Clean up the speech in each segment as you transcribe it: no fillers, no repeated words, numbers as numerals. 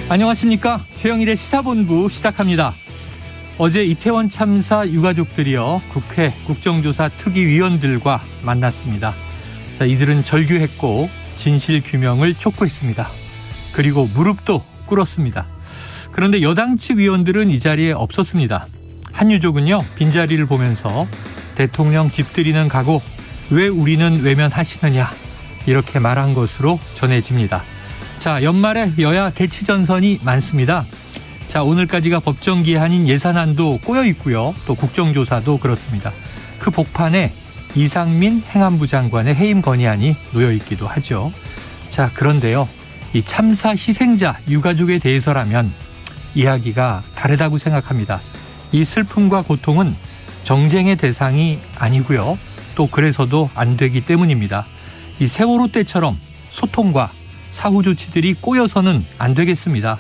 안녕하십니까. 최영일의 시사본부 시작합니다. 어제 이태원 참사 유가족들이요 국회 국정조사 특위위원들과 만났습니다. 자, 이들은 절규했고 진실규명을 촉구했습니다. 그리고 무릎도 꿇었습니다. 그런데 여당 측 위원들은 이 자리에 없었습니다. 한 유족은요 빈자리를 보면서 대통령 집들이는 가고 왜 우리는 외면하시느냐 이렇게 말한 것으로 전해집니다. 자, 연말에 여야 대치전선이 많습니다. 자, 오늘까지가 법정 기한인 예산안도 꼬여 있고요. 또 국정조사도 그렇습니다. 그 복판에 이상민 행안부 장관의 해임 건의안이 놓여 있기도 하죠. 자, 그런데요. 이 참사 희생자 유가족에 대해서라면 이야기가 다르다고 생각합니다. 이 슬픔과 고통은 정쟁의 대상이 아니고요. 또 그래서도 안 되기 때문입니다. 이 세월호 때처럼 소통과 사후 조치들이 꼬여서는 안 되겠습니다.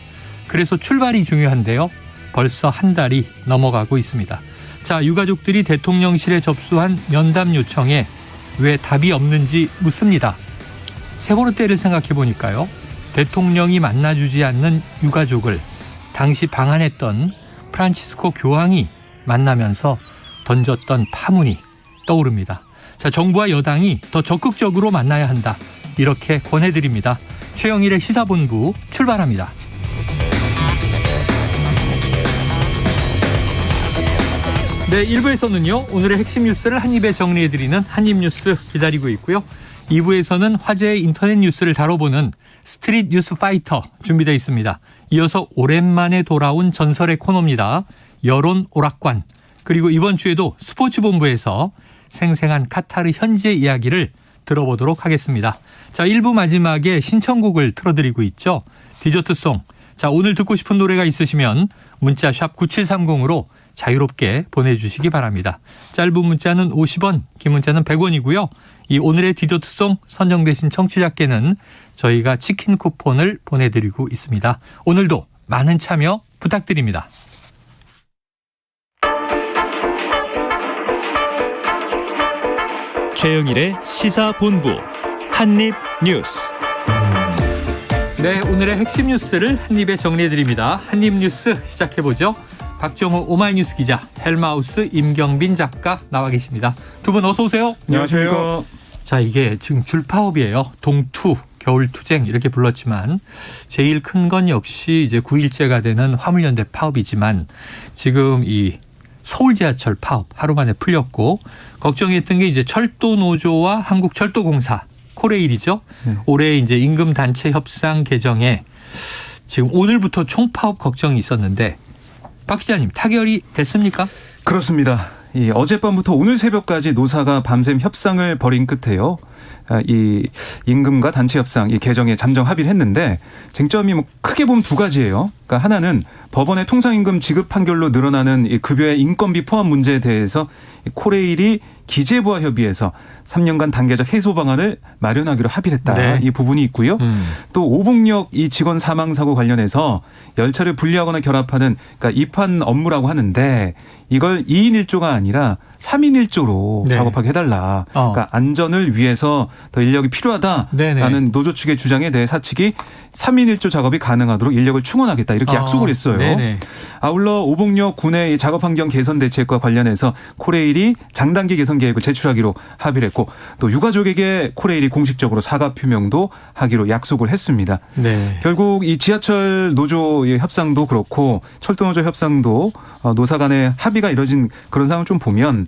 그래서 출발이 중요한데요. 벌써 한 달이 넘어가고 있습니다. 자, 유가족들이 대통령실에 접수한 면담 요청에 왜 답이 없는지 묻습니다. 세월호 때를 생각해 보니까요. 대통령이 만나주지 않는 유가족을 당시 방한했던 프란치스코 교황이 만나면서 던졌던 파문이 떠오릅니다. 자, 정부와 여당이 더 적극적으로 만나야 한다. 이렇게 권해드립니다. 최영일의 시사본부 출발합니다. 네, 1부에서는요. 오늘의 핵심 뉴스를 한입에 정리해드리는 한입뉴스 기다리고 있고요. 2부에서는 화제의 인터넷 뉴스를 다뤄보는 스트릿 뉴스 파이터 준비되어 있습니다. 이어서 오랜만에 돌아온 전설의 코너입니다. 여론 오락관. 그리고 이번 주에도 스포츠본부에서 생생한 카타르 현지 이야기를 들어보도록 하겠습니다. 자, 1부 마지막에 신청곡을 틀어드리고 있죠. 디저트송. 자, 오늘 듣고 싶은 노래가 있으시면 문자 샵 9730으로 자유롭게 보내주시기 바랍니다. 짧은 문자는 50원, 긴 문자는 100원이고요. 이 오늘의 디저트송 선정되신 청취자께는 저희가 치킨 쿠폰을 보내드리고 있습니다. 오늘도 많은 참여 부탁드립니다. 최영일의 시사본부 한입뉴스. 네, 오늘의 핵심 뉴스를 한입에 정리해드립니다. 한입뉴스 시작해보죠. 박정호 오마이뉴스 기자, 헬마우스 임경빈 작가 나와 계십니다. 두 분 어서 오세요. 안녕하세요. 자, 이게 지금 줄파업이에요. 동투, 겨울투쟁 이렇게 불렀지만 제일 큰 건 역시 이제 9일째가 되는 화물연대 파업이지만 지금 이 서울 지하철 파업 하루 만에 풀렸고 걱정했던 게 이제 철도노조와 한국철도공사 코레일이죠. 올해 이제 임금 단체 협상 개정에 지금 오늘부터 총파업 걱정이 있었는데 박 기자님 타결이 됐습니까? 그렇습니다. 어젯밤부터 오늘 새벽까지 노사가 밤샘 협상을 벌인 끝에요. 이 임금과 단체 협상 이 개정에 잠정 합의를 했는데 쟁점이 뭐 크게 보면 두 가지예요. 그러니까 하나는 법원의 통상임금 지급 판결로 늘어나는 이 급여의 인건비 포함 문제에 대해서 코레일이 기재부와 협의해서 3년간 단계적 해소 방안을 마련하기로 합의를 했다. 네. 이 부분이 있고요. 또 오봉역 이 직원 사망 사고 관련해서 열차를 분리하거나 결합하는 그러니까 입환 업무라고 하는데 이걸 2인 1조가 아니라 3인 1조로 네. 작업하게 해달라. 그러니까 안전을 위해서 더 인력이 필요하다라는 네네. 노조 측의 주장에 대해 사측이 3인 1조 작업이 가능하도록 인력을 충원하겠다. 이렇게 약속을 했어요. 네네. 아울러 오봉역 군의 작업 환경 개선 대책과 관련해서 코레일이 장단기 개선 계획을 제출하기로 합의를 했고 또 유가족에게 코레일이 공식적으로 사과 표명도 하기로 약속을 했습니다. 네. 결국 이 지하철 노조의 협상도 그렇고 철도노조 협상도 노사 간의 합의가 이뤄진 그런 상황을 좀 보면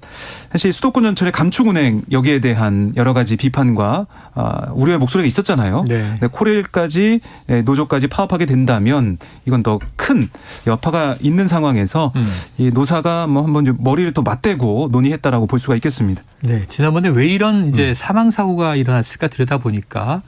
사실 수도권 전철의 감축 운행 여기에 대한 여러 가지 비판과 우려의 목소리가 있었잖아요. 네. 코레일까지 노조까지 파업하게 된다면 이건 더 큰 여파가 있는 상황에서 이 노사가 뭐 한번 좀 머리를 또 맞대고 논의했다라고 볼 수가 있겠습니다. 네, 지난번에 왜 이런 이제 사망 사고가 일어났을까 들여다보니까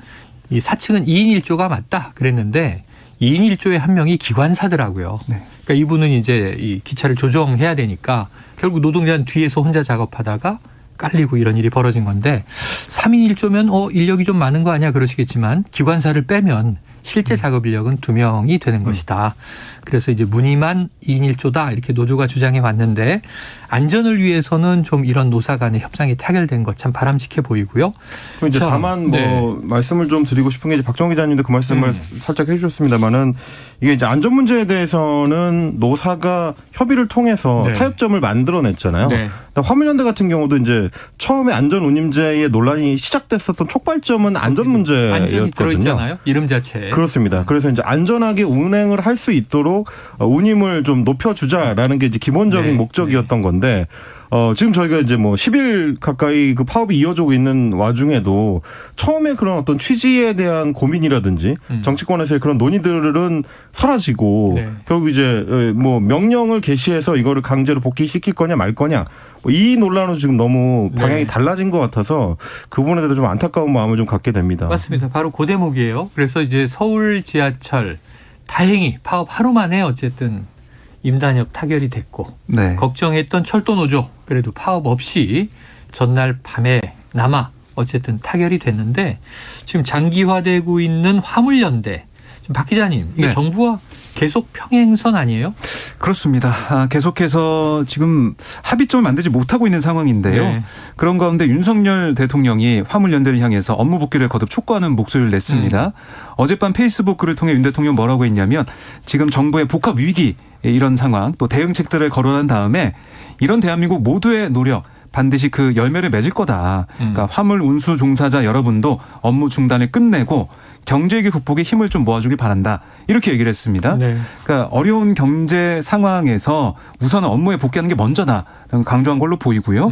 이 사측은 2인 1조가 맞다 그랬는데 2인 1조의 한 명이 기관사더라고요. 네. 그러니까 이분은 이제 이 기차를 조정해야 되니까 결국 노동자는 뒤에서 혼자 작업하다가 깔리고 이런 일이 벌어진 건데 3인 1조면 인력이 좀 많은 거 아니야 그러시겠지만 기관사를 빼면 실제 작업 인력은 2명이 되는 것이다. 그래서 이제 문의만 2인 1조다 이렇게 노조가 주장해 왔는데 안전을 위해서는 좀 이런 노사 간의 협상이 타결된 것 참 바람직해 보이고요. 그럼 이제 자, 다만 뭐 네. 말씀을 좀 드리고 싶은 게 이제 박정 기자님도 그 말씀을 살짝 해주셨습니다만은 이게 이제 안전 문제에 대해서는 노사가 협의를 통해서 네. 타협점을 만들어냈잖아요. 네. 화물연대 같은 경우도 이제 처음에 안전 운임제의 논란이 시작됐었던 촉발점은 안전 안전이 문제였거든요. 들어있잖아요. 이름 자체에. 그렇습니다. 그래서 이제 안전하게 운행을 할 수 있도록 운임을 좀 높여주자라는 게 이제 기본적인 네. 목적이었던 건데 지금 저희가 이제 뭐 10일 가까이 그 파업이 이어지고 있는 와중에도 처음에 그런 어떤 취지에 대한 고민이라든지 정치권에서의 그런 논의들은 사라지고 네. 결국 이제 뭐 명령을 개시해서 이거를 강제로 복귀시킬 거냐 말 거냐 이 논란으로 지금 너무 방향이 네. 달라진 것 같아서 그 부분에 대해서 좀 안타까운 마음을 좀 갖게 됩니다. 맞습니다. 바로 그 대목이에요. 그래서 이제 서울 지하철 다행히 파업 하루 만에 어쨌든 임단협 타결이 됐고 네. 걱정했던 철도 노조 그래도 파업 없이 전날 밤에 남아 어쨌든 타결이 됐는데 지금 장기화되고 있는 화물연대 지금 박 기자님 이게 네. 정부와 계속 평행선 아니에요? 그렇습니다. 계속해서 지금 합의점을 만들지 못하고 있는 상황인데요. 네. 그런 가운데 윤석열 대통령이 화물연대를 향해서 업무 복귀를 거듭 촉구하는 목소리를 냈습니다. 어젯밤 페이스북 글을 통해 윤 대통령 뭐라고 했냐면 지금 정부의 복합 위기 이런 상황 또 대응책들을 거론한 다음에 이런 대한민국 모두의 노력 반드시 그 열매를 맺을 거다. 그러니까 화물 운수 종사자 여러분도 업무 중단을 끝내고 경제위기 극복에 힘을 좀 모아주길 바란다. 이렇게 얘기를 했습니다. 네. 그러니까 어려운 경제 상황에서 우선 업무에 복귀하는 게 먼저다. 강조한 걸로 보이고요.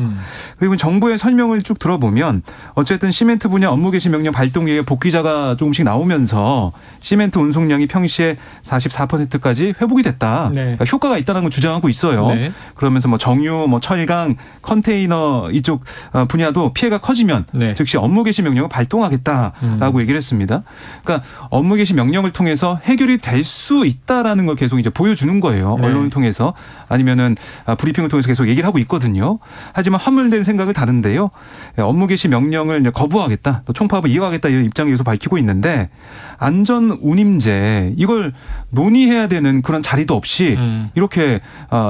그리고 정부의 설명을 쭉 들어보면 어쨌든 시멘트 분야 업무 개시 명령 발동기에 복귀자가 조금씩 나오면서 시멘트 운송량이 평시에 44%까지 회복이 됐다. 네. 그러니까 효과가 있다는 걸 주장하고 있어요. 네. 그러면서 뭐 정유, 뭐 철강, 컨테이너 이쪽 분야도 피해가 커지면 네. 즉시 업무 개시 명령을 발동하겠다라고 얘기를 했습니다. 그러니까 업무 개시 명령을 통해서 해결이 될 수 있다라는 걸 계속 이제 보여주는 거예요. 네. 언론을 통해서 아니면은 브리핑을 통해서 계속 얘기를 하고 있거든요. 하지만 화물된 생각은 다른데요. 업무 개시 명령을 이제 거부하겠다, 또 총파업을 이어가겠다 이런 입장을 계속 밝히고 있는데 안전 운임제 이걸 논의해야 되는 그런 자리도 없이 이렇게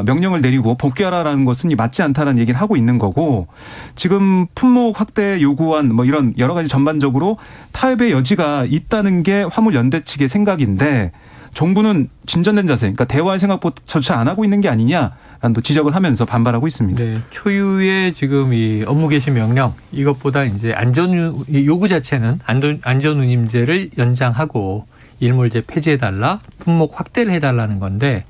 명령을 내리고 복귀하라라는 것은 맞지 않다라는 얘기를 하고 있는 거고 지금 품목 확대 요구한 뭐 이런 여러 가지 전반적으로 타협의 여지가 있다는 게 화물연대 측의 생각인데 정부는 진전된 자세, 그러니까 대화의 생각조차 안 하고 있는 게 아니냐라는 또 지적을 하면서 반발하고 있습니다. 네, 초유의 지금 이 업무 개시 명령 이것보다 이제 요구 자체는 안전운임제를 연장하고 일몰제 폐지해달라, 품목 확대를 해달라는 건데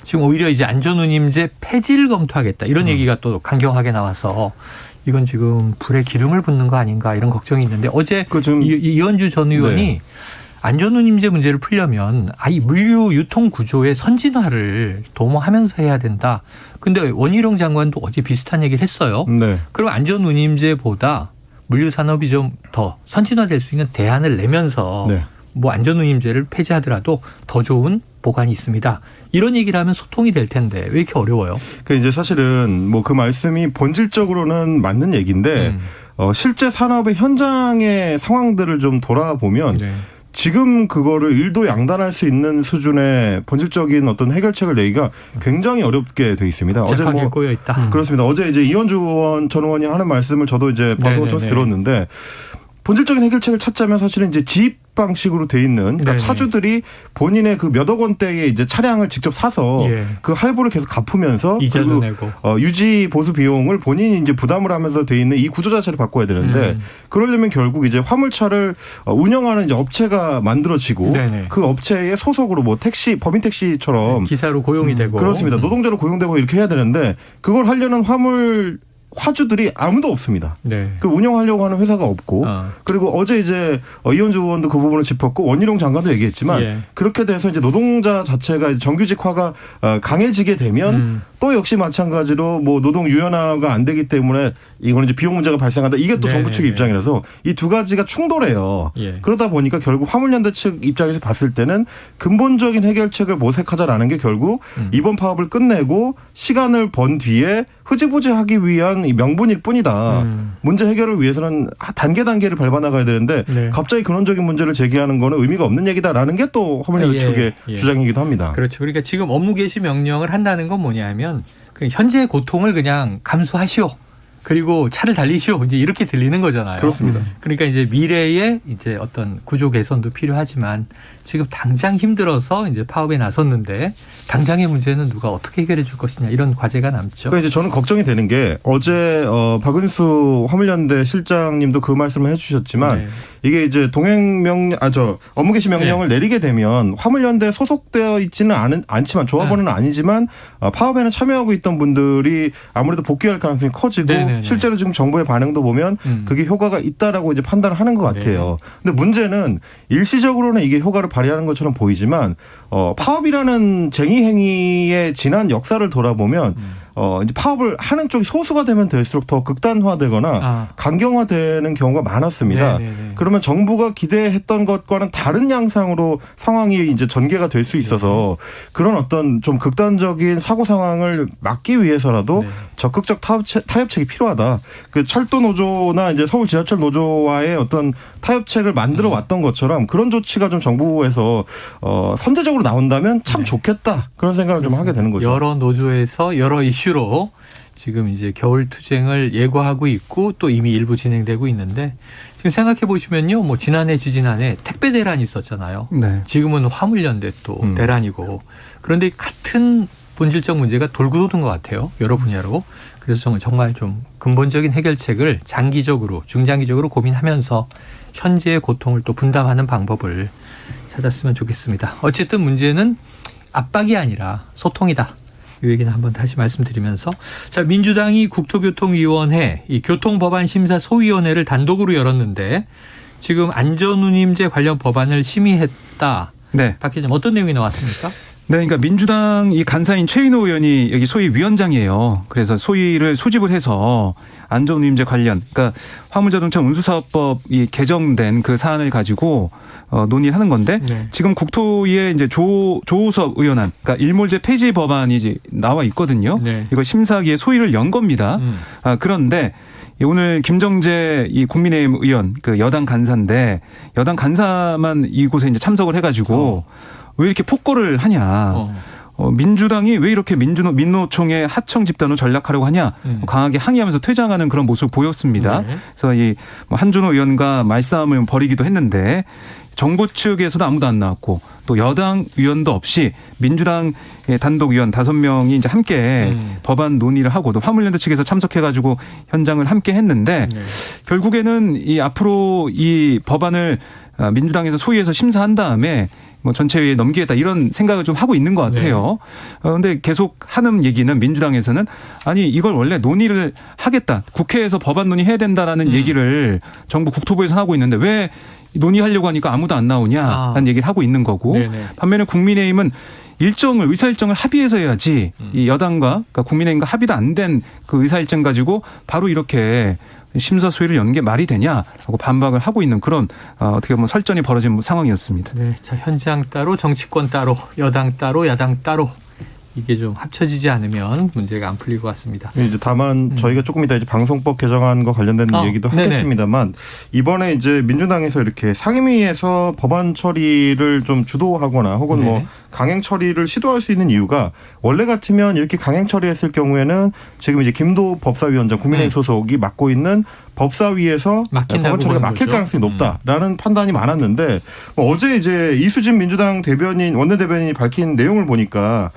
지금 오히려 이제 안전운임제 폐지를 검토하겠다 이런 얘기가 또 강경하게 나와서 이건 지금 불에 기름을 붓는 거 아닌가 이런 걱정이 있는데 어제 이현주 전 의원이 네. 안전운임제 문제를 풀려면 이 물류 유통 구조의 선진화를 도모하면서 해야 된다. 근데 원희룡 장관도 어제 비슷한 얘기를 했어요. 네. 그럼 안전운임제보다 물류 산업이 좀 더 선진화될 수 있는 대안을 내면서 네. 뭐 안전운임제를 폐지하더라도 더 좋은 보관이 있습니다. 이런 얘기를 하면 소통이 될 텐데 왜 이렇게 어려워요? 그 이제 사실은 뭐 그 말씀이 본질적으로는 맞는 얘기인데 실제 산업의 현장의 상황들을 좀 돌아보면 네. 지금 그거를 일도 양단할 수 있는 수준의 본질적인 어떤 해결책을 내기가 굉장히 어렵게 돼 있습니다. 어제 복잡하게 꼬여 있다. 그렇습니다. 어제 이제 이현주 전 의원이 하는 말씀을 저도 이제 방송을 통해서 들었는데 본질적인 해결책을 찾자면 사실은 이제 지입 방식으로 돼 있는 그러니까 네네. 차주들이 본인의 그 몇억 원대의 이제 차량을 직접 사서 예. 그 할부를 계속 갚으면서 이자도 그리고 내고. 유지 보수 비용을 본인이 이제 부담을 하면서 돼 있는 이 구조 자체를 바꿔야 되는데 그러려면 결국 이제 화물차를 운영하는 이제 업체가 만들어지고 네네. 그 업체의 소속으로 뭐 택시 법인 택시처럼 기사로 고용이 되고. 그렇습니다. 노동자로 고용되고 이렇게 해야 되는데 그걸 하려는 화주들이 아무도 없습니다. 네. 그 운영하려고 하는 회사가 없고 그리고 어제 이제 이현주 의원도 그 부분을 짚었고 원희룡 장관도 얘기했지만 예. 그렇게 돼서 이제 노동자 자체가 정규직화가 강해지게 되면 또 역시 마찬가지로 뭐 노동 유연화가 안 되기 때문에 이거는 이제 비용 문제가 발생한다. 이게 또 정부 측의 입장이라서 이 두 가지가 충돌해요. 예. 그러다 보니까 결국 화물연대 측 입장에서 봤을 때는 근본적인 해결책을 모색하자라는 게 결국 이번 파업을 끝내고 시간을 번 뒤에 흐지부지하기 위한 그런 이 명분일 뿐이다. 문제 해결을 위해서는 단계를 밟아 나가야 되는데 네. 갑자기 근원적인 문제를 제기하는 거는 의미가 없는 얘기다라는 게 또 화물연대 측의 주장이기도 합니다. 그렇죠. 그러니까 지금 업무 개시 명령을 한다는 건 뭐냐면 현재의 고통을 그냥 감수하시오. 그리고 차를 달리시오. 이제 이렇게 들리는 거잖아요. 그렇습니다. 그러니까 이제 미래에 이제 어떤 구조 개선도 필요하지만 지금 당장 힘들어서 이제 파업에 나섰는데 당장의 문제는 누가 어떻게 해결해 줄 것이냐 이런 과제가 남죠. 그러니까 이제 저는 걱정이 되는 게 어제 박은수 화물연대 실장님도 그 말씀을 해주셨지만 네. 이게 이제 업무 개시 명령을 내리게 되면 화물연대에 소속되어 있지는 않지만 조합원은 아니지만 파업에는 참여하고 있던 분들이 아무래도 복귀할 가능성이 커지고 네네네. 실제로 지금 정부의 반응도 보면 그게 효과가 있다라고 이제 판단을 하는 것 같아요. 근데 문제는 일시적으로는 이게 효과를 발휘하는 것처럼 보이지만 파업이라는 쟁의 행위의 지난 역사를 돌아보면 이제 파업을 하는 쪽이 소수가 되면 될수록 더 극단화되거나 강경화되는 경우가 많았습니다. 네네네. 그러면 정부가 기대했던 것과는 다른 양상으로 상황이 이제 전개가 될 수 있어서 그런 어떤 좀 극단적인 사고 상황을 막기 위해서라도 적극적 타협책이 필요하다. 그 철도 노조나 이제 서울 지하철 노조와의 어떤 타협책을 만들어 왔던 것처럼 그런 조치가 좀 정부에서 선제적으로 나온다면 참 좋겠다. 그런 생각을 좀 하게 되는 거죠. 여러 노조에서 여러 이슈로 지금 이제 겨울 투쟁을 예고하고 있고 또 이미 일부 진행되고 있는데 지금 생각해 보시면요. 뭐 지난해 지지난해 택배 대란이 있었잖아요. 네. 지금은 화물연대 또 대란이고 그런데 같은 본질적 문제가 돌고 도는 것 같아요. 여러 분야로. 그래서 정말 좀 근본적인 해결책을 장기적으로 중장기적으로 고민하면서 현재의 고통을 또 분담하는 방법을 찾았으면 좋겠습니다. 어쨌든 문제는 압박이 아니라 소통이다. 이 얘기는 한번 다시 말씀드리면서 자 민주당이 국토교통위원회 이 교통법안 심사 소위원회를 단독으로 열었는데 지금 안전운임제 관련 법안을 심의했다. 네. 박 기자님 어떤 내용이 나왔습니까? 네, 그러니까 민주당 이 간사인 최인호 의원이 여기 소위 위원장이에요. 그래서 소위를 소집을 해서 안전운임제 관련, 그러니까 화물자동차 운수사업법이 개정된 그 사안을 가지고 논의하는 건데 지금 국토위에 이제 조호섭 의원안, 그러니까 일몰제 폐지 법안이 이제 나와 있거든요. 이거 심사기에 소위를 연 겁니다. 그런데 오늘 김정재 이 국민의힘 의원 그 여당 간사인데 여당 간사만 이곳에 이제 참석을 해가지고 왜 이렇게 폭거를 하냐. 민주당이 왜 이렇게 민노총의 하청 집단으로 전략하려고 하냐. 강하게 항의하면서 퇴장하는 그런 모습을 보였습니다. 그래서 이 한준호 의원과 말싸움을 벌이기도 했는데 정부 측에서도 아무도 안 나왔고 또 여당 위원도 없이 민주당 단독 위원 5명이 이제 함께 법안 논의를 하고 또 화물연대 측에서 참석해가지고 현장을 함께 했는데 결국에는 이 앞으로 이 법안을 민주당에서 소위해서 심사한 다음에 뭐 전체회의에 넘기겠다 이런 생각을 좀 하고 있는 것 같아요. 그런데 계속 하는 얘기는 민주당에서는 아니 이걸 원래 논의를 하겠다. 국회에서 법안 논의해야 된다라는 얘기를 정부 국토부에서 하고 있는데 왜 논의하려고 하니까 아무도 안 나오냐라는 얘기를 하고 있는 거고 반면에 국민의힘은 의사일정을 합의해서 해야지 이 여당과 그러니까 국민의힘과 합의도 안 된 그 의사일정 가지고 바로 이렇게 심사소위를 여는 게 말이 되냐라고 반박을 하고 있는 그런 어떻게 보면 설전이 벌어진 상황이었습니다. 네, 자 현장 따로 정치권 따로 여당 따로 야당 따로 이게 좀 합쳐지지 않으면 문제가 안 풀릴 것 같습니다. 이제 다만 저희가 조금 이따 이제 방송법 개정안과 관련된 얘기도 하겠습니다만 이번에 이제 민주당에서 이렇게 상임위에서 법안 처리를 좀 주도하거나 혹은 뭐 강행 처리를 시도할 수 있는 이유가 원래 같으면 이렇게 강행 처리했을 경우에는 지금 이제 김도 법사위원장 국민의힘 소속이 맡고 있는 법사위에서 법안 처리가 막힐 가능성이 높다라는 판단이 많았는데 어제 이제 이수진 민주당 원내대변인이 밝힌 내용을 보니까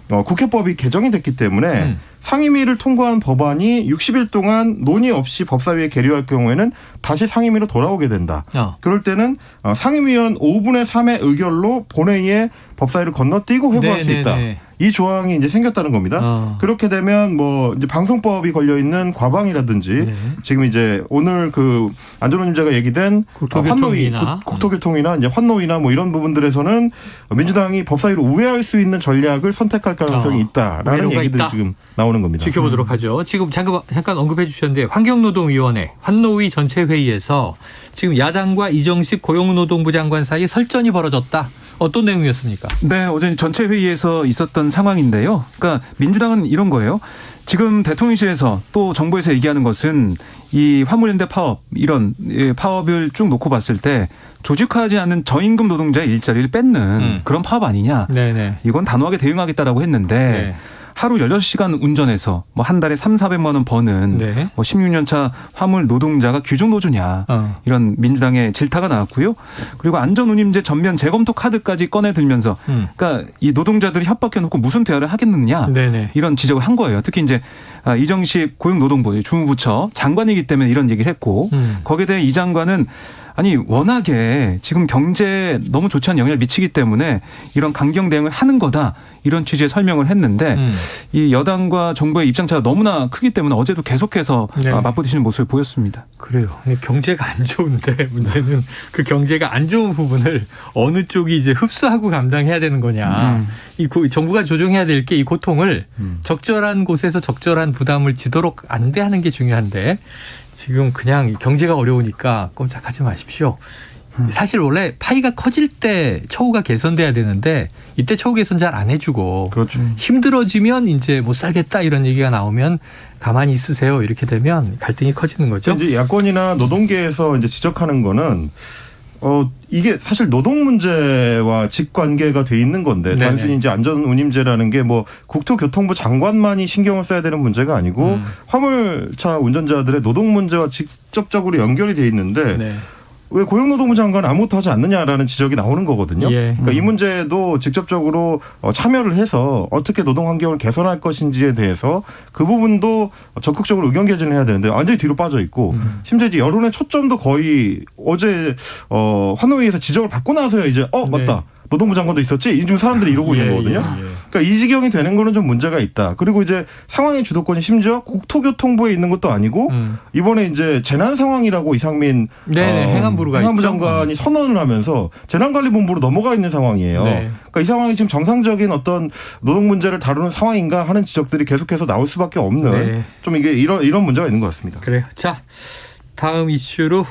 국회법이 개정이 됐기 때문에 상임위를 통과한 법안이 60일 동안 논의 없이 법사위에 계류할 경우에는 다시 상임위로 돌아오게 된다. 그럴 때는 상임위원 5분의 3의 의결로 본회의에 법사위를 건너뛰고 회부할 수 있다. 이 조항이 이제 생겼다는 겁니다. 그렇게 되면 뭐 이제 방송법이 걸려 있는 과방이라든지 지금 이제 오늘 그 안전운임제가 얘기된 국토교통이나 이제 환노위나 뭐 이런 부분들에서는 민주당이 법사위로 우회할 수 있는 전략을 선택할 가능성이 있다라는 얘기들이 지금 나오는 겁니다. 지켜보도록 하죠. 지금 잠깐 언급해 주셨는데 환경노동위원회 환노위 전체 회의에서 지금 야당과 이정식 고용노동부 장관 사이에 설전이 벌어졌다. 어떤 내용이었습니까? 네, 어제 전체 회의에서 있었던 상황인데요. 그러니까 민주당은 이런 거예요. 지금 대통령실에서 또 정부에서 얘기하는 것은 이 화물연대 파업 이런 파업을 쭉 놓고 봤을 때 조직화하지 않은 저임금 노동자의 일자리를 뺏는 그런 파업 아니냐. 네네. 이건 단호하게 대응하겠다라고 했는데 네. 하루 16시간 운전해서 뭐 한 달에 3,400만 원 버는 네. 뭐 16년 차 화물 노동자가 규정 노조냐. 이런 민주당의 질타가 나왔고요. 그리고 안전운임제 전면 재검토 카드까지 꺼내 들면서 그러니까 이 노동자들이 협박해 놓고 무슨 대화를 하겠느냐. 네네. 이런 지적을 한 거예요. 특히 이제 이정식 고용노동부 주무부처 장관이기 때문에 이런 얘기를 했고 거기에 대해 이 장관은 아니 워낙에 지금 경제에 너무 좋지 않은 영향을 미치기 때문에 이런 강경 대응을 하는 거다. 이런 취지의 설명을 했는데 이 여당과 정부의 입장차가 너무나 크기 때문에 어제도 계속해서 네. 맞부딪히는 모습을 보였습니다. 그래요. 경제가 안 좋은데 문제는 그 경제가 안 좋은 부분을 어느 쪽이 이제 흡수하고 감당해야 되는 거냐. 정부가 조정해야 될 게 이 고통을 적절한 곳에서 적절한 부담을 지도록 안배하는 게 중요한데 지금 그냥 경제가 어려우니까 꼼짝하지 마십시오. 사실 원래 파이가 커질 때 처우가 개선돼야 되는데 이때 처우 개선 잘 안 해주고 그렇죠. 힘들어지면 이제 못 살겠다 이런 얘기가 나오면 가만히 있으세요 이렇게 되면 갈등이 커지는 거죠. 이제 야권이나 노동계에서 이제 지적하는 거는 이게 사실 노동 문제와 직관계가 돼 있는 건데 네네. 단순히 이제 안전운임제라는 게 뭐 국토교통부 장관만이 신경을 써야 되는 문제가 아니고 화물차 운전자들의 노동 문제와 직접적으로 연결이 돼 있는데 네. 왜 고용노동부 장관은 아무것도 하지 않느냐라는 지적이 나오는 거거든요. 예. 그러니까 이 문제도 직접적으로 참여를 해서 어떻게 노동 환경을 개선할 것인지에 대해서 그 부분도 적극적으로 의견 개진을 해야 되는데 완전히 뒤로 빠져 있고 심지어 이제 여론의 초점도 거의 어제 환노위에서 지적을 받고 나서야 이제 맞다. 노동부 장관도 있었지? 요즘 사람들이 이러고 있는 거거든요. 그러니까 이 지경이 되는 거는 좀 문제가 있다. 그리고 이제 상황의 주도권이 심지어 국토교통부에 있는 것도 아니고 이번에 이제 재난 상황이라고 이상민 행안부 장관이 선언을 하면서 재난관리본부로 넘어가 있는 상황이에요. 네. 그러니까 이 상황이 지금 정상적인 어떤 노동 문제를 다루는 상황인가 하는 지적들이 계속해서 나올 수밖에 없는 네. 좀 이게 이런 문제가 있는 것 같습니다. 그래요. 자, 다음 이슈로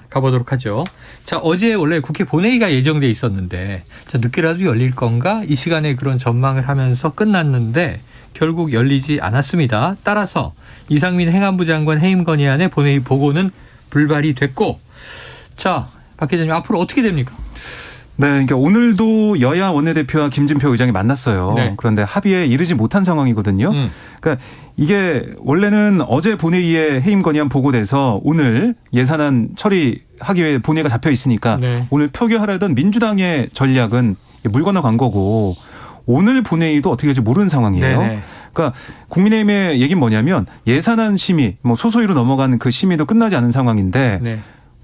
가보도록 하죠. 자, 어제 원래 국회 본회의가 예정돼 있었는데 늦게라도 열릴 건가? 이 시간에 그런 전망을 하면서 끝났는데 결국 열리지 않았습니다. 따라서 이상민 행안부 장관 해임 건의안의 본회의 보고는 불발이 됐고 자, 박 기자님 앞으로 어떻게 됩니까? 네, 그러니까 오늘도 여야 원내대표와 김진표 의장이 만났어요. 네. 그런데 합의에 이르지 못한 상황이거든요. 그러니까 이게 원래는 어제 본회의에 해임 건의안 보고돼서 오늘 예산안 처리하기 위해 본회의가 잡혀 있으니까 네. 오늘 표결하려던 민주당의 전략은 물 건너간 거고 오늘 본회의도 어떻게 될지 모르는 상황이에요. 네네. 그러니까 국민의힘의 얘기는 뭐냐면 예산안 심의, 뭐 소소위로 넘어가는 그 심의도 끝나지 않은 상황인데 네.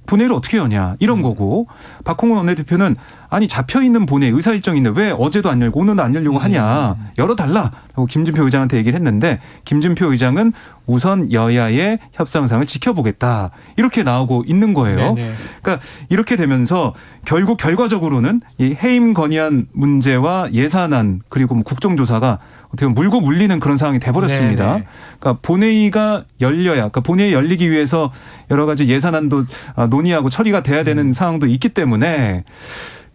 본회의를 어떻게 여냐 이런 거고 박홍근 원내대표는 아니 잡혀있는 본회의 의사 일정이 있는데 왜 어제도 안 열고 오늘도 안 열려고 하냐 열어달라라고 김진표 의장한테 얘기를 했는데 김진표 의장은 우선 여야의 협상상을 지켜보겠다 이렇게 나오고 있는 거예요. 네네. 그러니까 이렇게 되면서 결국 결과적으로는 이 해임 건의안 문제와 예산안 그리고 뭐 국정조사가 어떻게 보면 물고 물리는 그런 상황이 돼버렸습니다. 네네. 그러니까 본회의가 열려야, 그러니까 본회의 열리기 위해서 여러 가지 예산안도 논의하고 처리가 돼야 되는 상황도 있기 때문에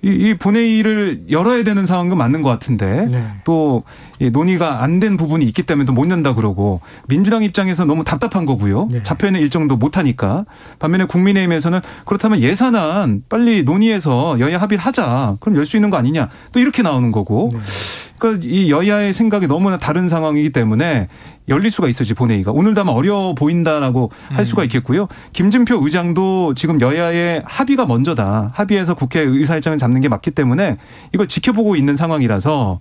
이 본회의를 열어야 되는 상황은 맞는 것 같은데 네. 또 논의가 안 된 부분이 있기 때문에 또 못 연다 그러고 민주당 입장에서 너무 답답한 거고요. 네. 잡혀있는 일정도 못하니까. 반면에 국민의힘에서는 그렇다면 예산안 빨리 논의해서 여야 합의를 하자. 그럼 열 수 있는 거 아니냐. 또 이렇게 나오는 거고. 네. 그러니까 이 여야의 생각이 너무나 다른 상황이기 때문에 열릴 수가 있어지 본회의가. 오늘도 아마 어려워 보인다라고 할 수가 있겠고요. 김진표 의장도 지금 여야의 합의가 먼저다. 합의해서 국회 의사일정을 잡는 게 맞기 때문에 이걸 지켜보고 있는 상황이라서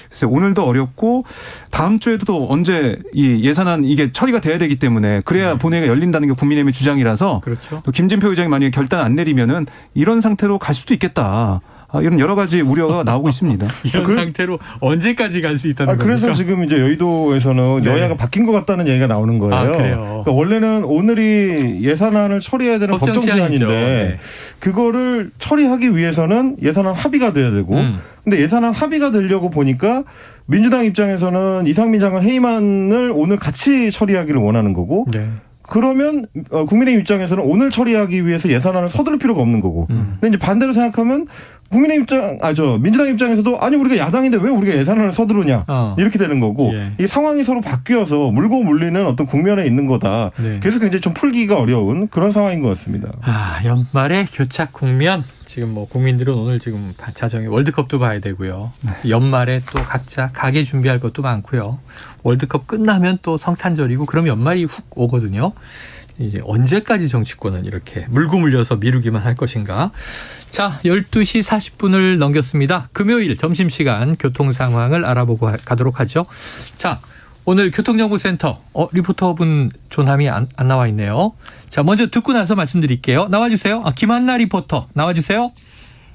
글쎄 오늘도 어렵고 다음 주에도 또 언제 이 예산안 이게 처리가 돼야 되기 때문에 그래야 본회의가 열린다는 게 국민의힘의 주장이라서 그렇죠. 또 김진표 의장이 만약에 결단 안 내리면은 이런 상태로 갈 수도 있겠다. 이런 여러 가지 우려가 나오고 있습니다. 이런 상태로 언제까지 갈 수 있다는 겁니까? 그래서 지금 이제 여의도에서는 네. 여야가 바뀐 것 같다는 얘기가 나오는 거예요. 그래요? 그러니까 원래는 오늘이 예산안을 처리해야 되는 법정 법정 시한이죠. 시한인데 네. 그거를 처리하기 위해서는 예산안 합의가 돼야 되고 근데 예산안 합의가 되려고 보니까 민주당 입장에서는 이상민 장관 해임안을 오늘 같이 처리하기를 원하는 거고 네. 그러면 국민의힘 입장에서는 오늘 처리하기 위해서 예산안을 서두를 필요가 없는 거고. 근데 이제 반대로 생각하면 민주당 입장에서도 아니 우리가 야당인데 왜 우리가 예산안을 서두르냐 이렇게 되는 거고 예. 이 상황이 서로 바뀌어서 물고 물리는 어떤 국면에 있는 거다. 네. 그래서 굉장히 좀 풀기가 어려운 그런 상황인 것 같습니다. 연말에 교착 국면. 지금 뭐 국민들은 오늘 지금 자정에 월드컵도 봐야 되고요. 연말에 또 각자 가게 준비할 것도 많고요. 월드컵 끝나면 또 성탄절이고 그럼 연말이 훅 오거든요. 이제 언제까지 정치권은 이렇게 물고 물려서 미루기만 할 것인가. 자, 12시 40분을 넘겼습니다. 금요일 점심시간 교통 상황을 알아보고 가도록 하죠. 자, 오늘 교통정보센터 리포터분 존함이 안 나와 있네요. 자, 먼저 듣고 나서 말씀드릴게요. 나와주세요. 김한나 리포터 나와주세요.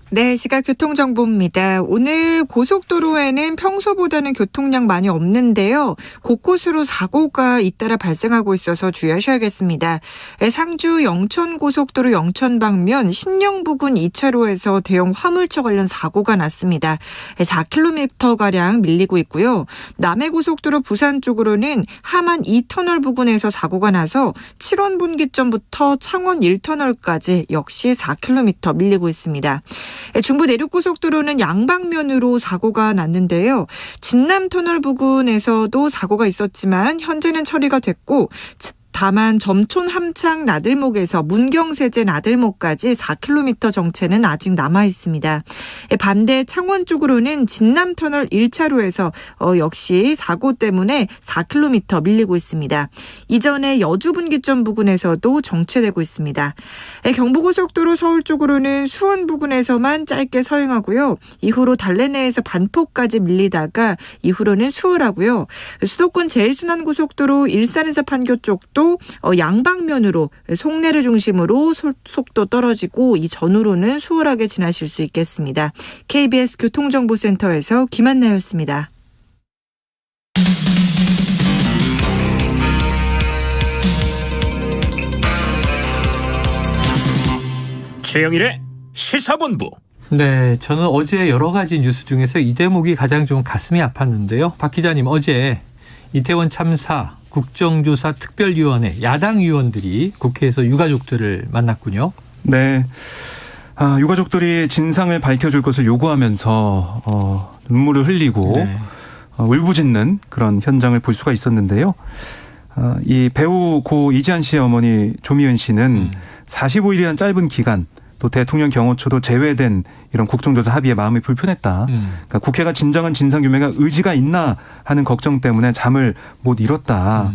네, 시각 교통정보입니다. 오늘 고속도로에는 평소보다는 교통량 많이 없는데요. 곳곳으로 사고가 잇따라 발생하고 있어서 주의하셔야겠습니다. 상주 영천고속도로 영천 방면 신령 부근 2차로에서 대형 화물차 관련 사고가 났습니다. 4km가량 밀리고 있고요. 남해고속도로 부산 쪽으로는 하만 2터널 부근에서 사고가 나서 7원 분기점부터 창원 1터널까지 역시 4km 밀리고 있습니다. 중부 내륙고속도로는 양방면으로 사고가 났는데요. 진남터널 부근에서도 사고가 있었지만 현재는 처리가 됐고 다만 점촌 함창 나들목에서 문경세제 나들목까지 4km 정체는 아직 남아 있습니다. 반대 창원 쪽으로는 진남터널 1차로에서 역시 사고 때문에 4km 밀리고 있습니다. 이전에 여주분기점 부근에서도 정체되고 있습니다. 경부고속도로 서울 쪽으로는 수원 부근에서만 짧게 서행하고요. 이후로 달래내에서 반포까지 밀리다가 이후로는 수월하고요. 수도권 제일순환고속도로 일산에서 판교 쪽도 양방면으로 송내를 중심으로 속도 떨어지고 이 전후로는 수월하게 지나실 수 있겠습니다. KBS 교통정보센터에서 김한나였습니다. 최영일의 시사본부. 네, 저는 어제 여러 가지 뉴스 중에서 이 대목이 가장 좀 가슴이 아팠는데요. 박 기자님, 어제 이태원 참사 국정조사 특별위원회 야당 의원들이 국회에서 유가족들을 만났군요. 네. 유가족들이 진상을 밝혀줄 것을 요구하면서 눈물을 흘리고 네. 울부짖는 그런 현장을 볼 수가 있었는데요. 이 배우 고 이지한 씨의 어머니 조미은 씨는 45일이라는 짧은 기간 또 대통령 경호처도 제외된 이런 국정조사 합의에 마음이 불편했다. 그러니까 국회가 진정한 진상규명에 의지가 있나 하는 걱정 때문에 잠을 못 이뤘다.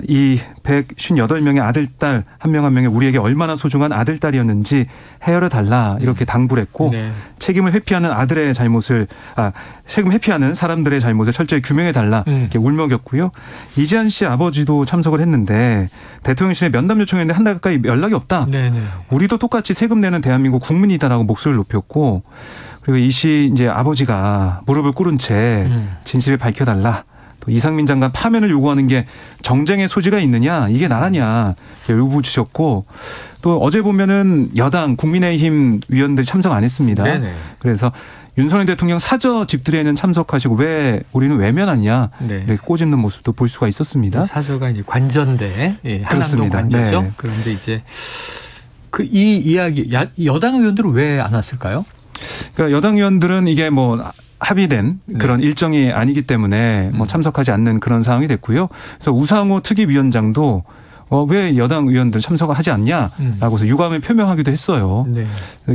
이 158명의 아들, 딸 한 명 한 명이 우리에게 얼마나 소중한 아들, 딸이었는지 헤아려달라 이렇게 당부를 했고 네. 책임을 회피하는 책임 회피하는 사람들의 잘못을 철저히 규명해달라 이렇게 울먹였고요. 이지한 씨 아버지도 참석을 했는데 대통령실에 면담 요청했는데 한 달 가까이 연락이 없다. 네네. 우리도 똑같이 세금 내는 대한민국 국민이다라고 목소리를 높였고 그리고 이 씨 이제 아버지가 무릎을 꿇은 채 진실을 밝혀달라. 또 이상민 장관 파면을 요구하는 게 정쟁의 소지가 있느냐 이게 나라냐 울부짖었고 또 어제 보면은 여당 국민의힘 위원들이 참석 안 했습니다. 네네. 그래서 윤석열 대통령 사저 집들이에는 참석하시고 왜 우리는 외면하냐 네. 이렇게 꼬집는 모습도 볼 수가 있었습니다. 사저가 이제 관전대, 한남동 그렇습니다. 관저죠. 네. 그런데 이제 이 이야기 여당 의원들은 왜 안 왔을까요? 그러니까 여당 의원들은 이게 뭐 합의된 그런 일정이 아니기 때문에 뭐 참석하지 않는 그런 상황이 됐고요. 그래서 우상호 특위위원장도 왜 여당 의원들 참석하지 않냐라고 해서 유감을 표명하기도 했어요. 네.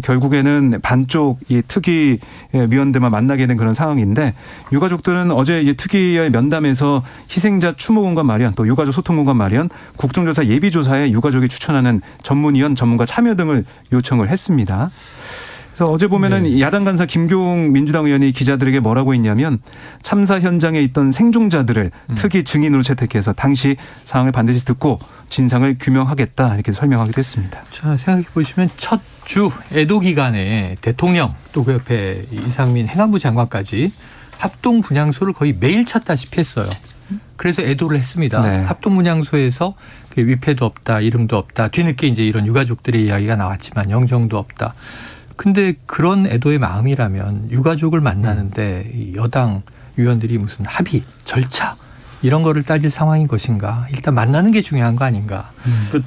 결국에는 반쪽 이 특위위원들만 만나게 된 그런 상황인데 유가족들은 어제 이 특위의 면담에서 희생자 추모공간 마련 또 유가족 소통공간 마련 국정조사 예비조사에 유가족이 추천하는 전문위원 전문가 참여 등을 요청을 했습니다. 그래서 어제 보면은 야당 간사 김교웅 민주당 의원이 기자들에게 뭐라고 했냐면 참사 현장에 있던 생존자들을 특위 증인으로 채택해서 당시 상황을 반드시 듣고 진상을 규명하겠다 이렇게 설명하기도 했습니다. 자, 생각해 보시면 첫 주 애도 기간에 대통령 또 그 옆에 이상민 행안부 장관까지 합동 분향소를 거의 매일 찾다시피 했어요. 그래서 애도를 했습니다. 네. 합동 분향소에서 위패도 없다, 이름도 없다. 뒤늦게 이제 이런 유가족들의 이야기가 나왔지만 영정도 없다. 근데 그런 애도의 마음이라면 유가족을 만나는데 이 여당 위원들이 무슨 합의, 절차 이런 거를 따질 상황인 것인가. 일단 만나는 게 중요한 거 아닌가.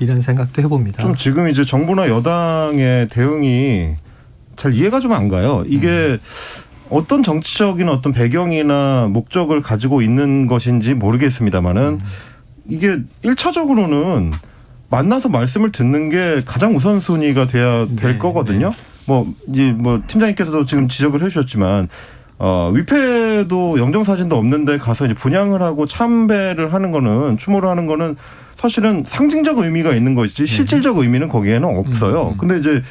이런 생각도 해봅니다. 좀 지금 이제 정부나 여당의 대응이 잘 이해가 좀 안 가요. 이게 어떤 정치적인 어떤 배경이나 목적을 가지고 있는 것인지 모르겠습니다만은 이게 1차적으로는 만나서 말씀을 듣는 게 가장 우선순위가 돼야 될 거거든요. 이제 팀장님께서도 지금 지적을 해주셨지만 위패도 영정사진도 없는데 가서 이제 분향을 하고 참배를 하는 거는 추모를 하는 거는 사실은 상징적 의미가 있는 것이지 실질적 의미는 거기에는 없어요. 근데 이제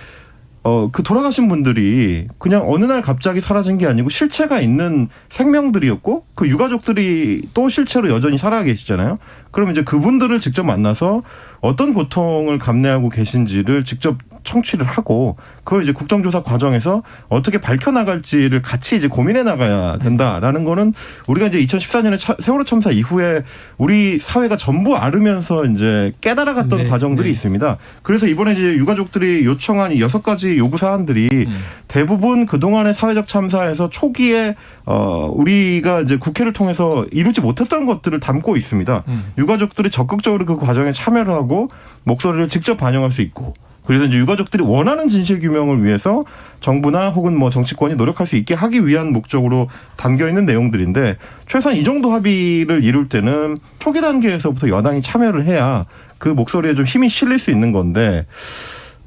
그 돌아가신 분들이 그냥 어느 날 갑자기 사라진 게 아니고 실체가 있는 생명들이었고 그 유가족들이 또 실체로 여전히 살아 계시잖아요. 그럼 이제 그분들을 직접 만나서 어떤 고통을 감내하고 계신지를 직접 청취를 하고 그걸 이제 국정조사 과정에서 어떻게 밝혀나갈지를 같이 이제 고민해 나가야 된다라는 거는 우리가 이제 2014년에 세월호 참사 이후에 우리 사회가 전부 앓으면서 이제 깨달아갔던 과정들이 있습니다. 그래서 이번에 이제 유가족들이 요청한 이 6가지 요구 사안들이 대부분 그동안의 사회적 참사에서 초기에 우리가 이제 국회를 통해서 이루지 못했던 것들을 담고 있습니다. 유가족들이 적극적으로 그 과정에 참여를 하고 목소리를 직접 반영할 수 있고 그래서 이제 유가족들이 원하는 진실 규명을 위해서 정부나 혹은 정치권이 노력할 수 있게 하기 위한 목적으로 담겨 있는 내용들인데 최소한 이 정도 합의를 이룰 때는 초기 단계에서부터 여당이 참여를 해야 그 목소리에 좀 힘이 실릴 수 있는 건데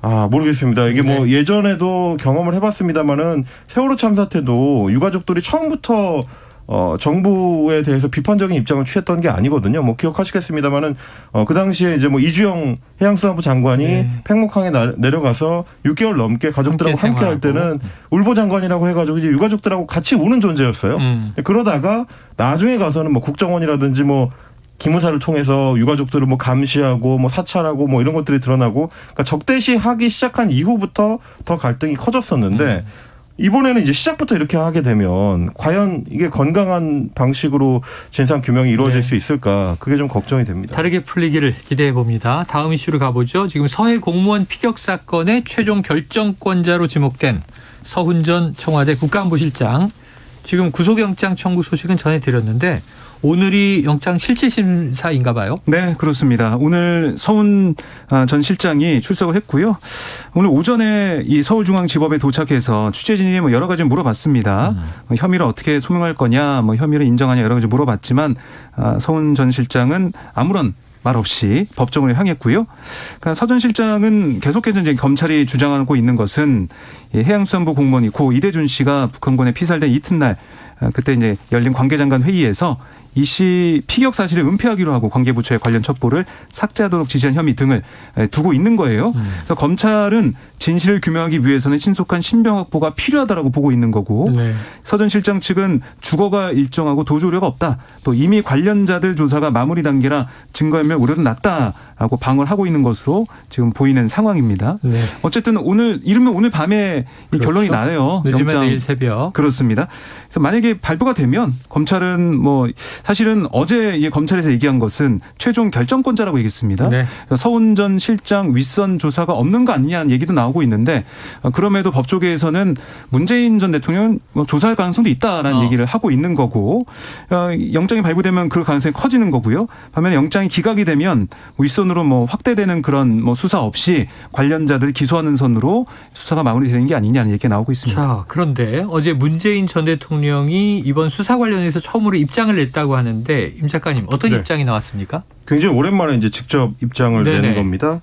모르겠습니다. 이게 예전에도 경험을 해봤습니다만은 세월호 참사 때도 유가족들이 처음부터 정부에 대해서 비판적인 입장을 취했던 게 아니거든요. 기억하시겠습니다만은 그 당시에 이제 이주영 해양수산부 장관이 팽목항에 내려가서 6개월 넘게 가족들하고 함께 할 때는 울보 장관이라고 해가지고 이제 유가족들하고 같이 우는 존재였어요. 그러다가 나중에 가서는 국정원이라든지 기무사를 통해서 유가족들을 감시하고 사찰하고 이런 것들이 드러나고 그러니까 적대시하기 시작한 이후부터 더 갈등이 커졌었는데. 이번에는 이제 시작부터 이렇게 하게 되면 과연 이게 건강한 방식으로 진상 규명이 이루어질 수 있을까 그게 좀 걱정이 됩니다. 다르게 풀리기를 기대해 봅니다. 다음 이슈로 가보죠. 지금 서해 공무원 피격 사건의 최종 결정권자로 지목된 서훈전 청와대 국가안보실장 지금 구속영장 청구 소식은 전해드렸는데 오늘이 영장 실질심사인가 봐요. 네, 그렇습니다. 오늘 서훈 전 실장이 출석을 했고요. 오늘 오전에 이 서울중앙지법에 도착해서 취재진이 여러 가지 물어봤습니다. 혐의를 어떻게 소명할 거냐, 혐의를 인정하냐 여러 가지 물어봤지만 서훈 전 실장은 아무런 말 없이 법정을 향했고요. 그러니까 서 전 실장은 계속해서 이제 검찰이 주장하고 있는 것은 해양수산부 공무원이 고 이대준 씨가 북한군에 피살된 이튿날 그때 이제 열린 관계장관 회의에서 이 씨 피격 사실을 은폐하기로 하고 관계부처에 관련 첩보를 삭제하도록 지시한 혐의 등을 두고 있는 거예요. 그래서 검찰은 진실을 규명하기 위해서는 신속한 신병 확보가 필요하다라고 보고 있는 거고 서 전 실장 측은 주거가 일정하고 도주 우려가 없다. 또 이미 관련자들 조사가 마무리 단계라 증거인멸 우려는 낮다라고 방어를 하고 있는 것으로 지금 보이는 상황입니다. 어쨌든 이르면 오늘 밤에 이 결론이 나요. 늦으면 내일 새벽. 그렇습니다. 그래서 만약에 발부가 되면 검찰은 사실은 어제 검찰에서 얘기한 것은 최종 결정권자라고 얘기했습니다. 서훈 전 실장 윗선 조사가 없는 거 아니냐는 얘기도 나오고 있는데 그럼에도 법조계에서는 문재인 전 대통령 조사할 가능성도 있다라는 얘기를 하고 있는 거고 영장이 발부되면 그 가능성이 커지는 거고요. 반면에 영장이 기각이 되면 윗선으로 확대되는 그런 수사 없이 관련자들 기소하는 선으로 수사가 마무리되는 게 아니냐는 얘기가 나오고 있습니다. 자, 그런데 어제 문재인 전 대통령이 이번 수사 관련해서 처음으로 입장을 냈다고 하는데 임 작가님 어떤 입장이 나왔습니까? 굉장히 오랜만에 이제 직접 입장을 내는 겁니다.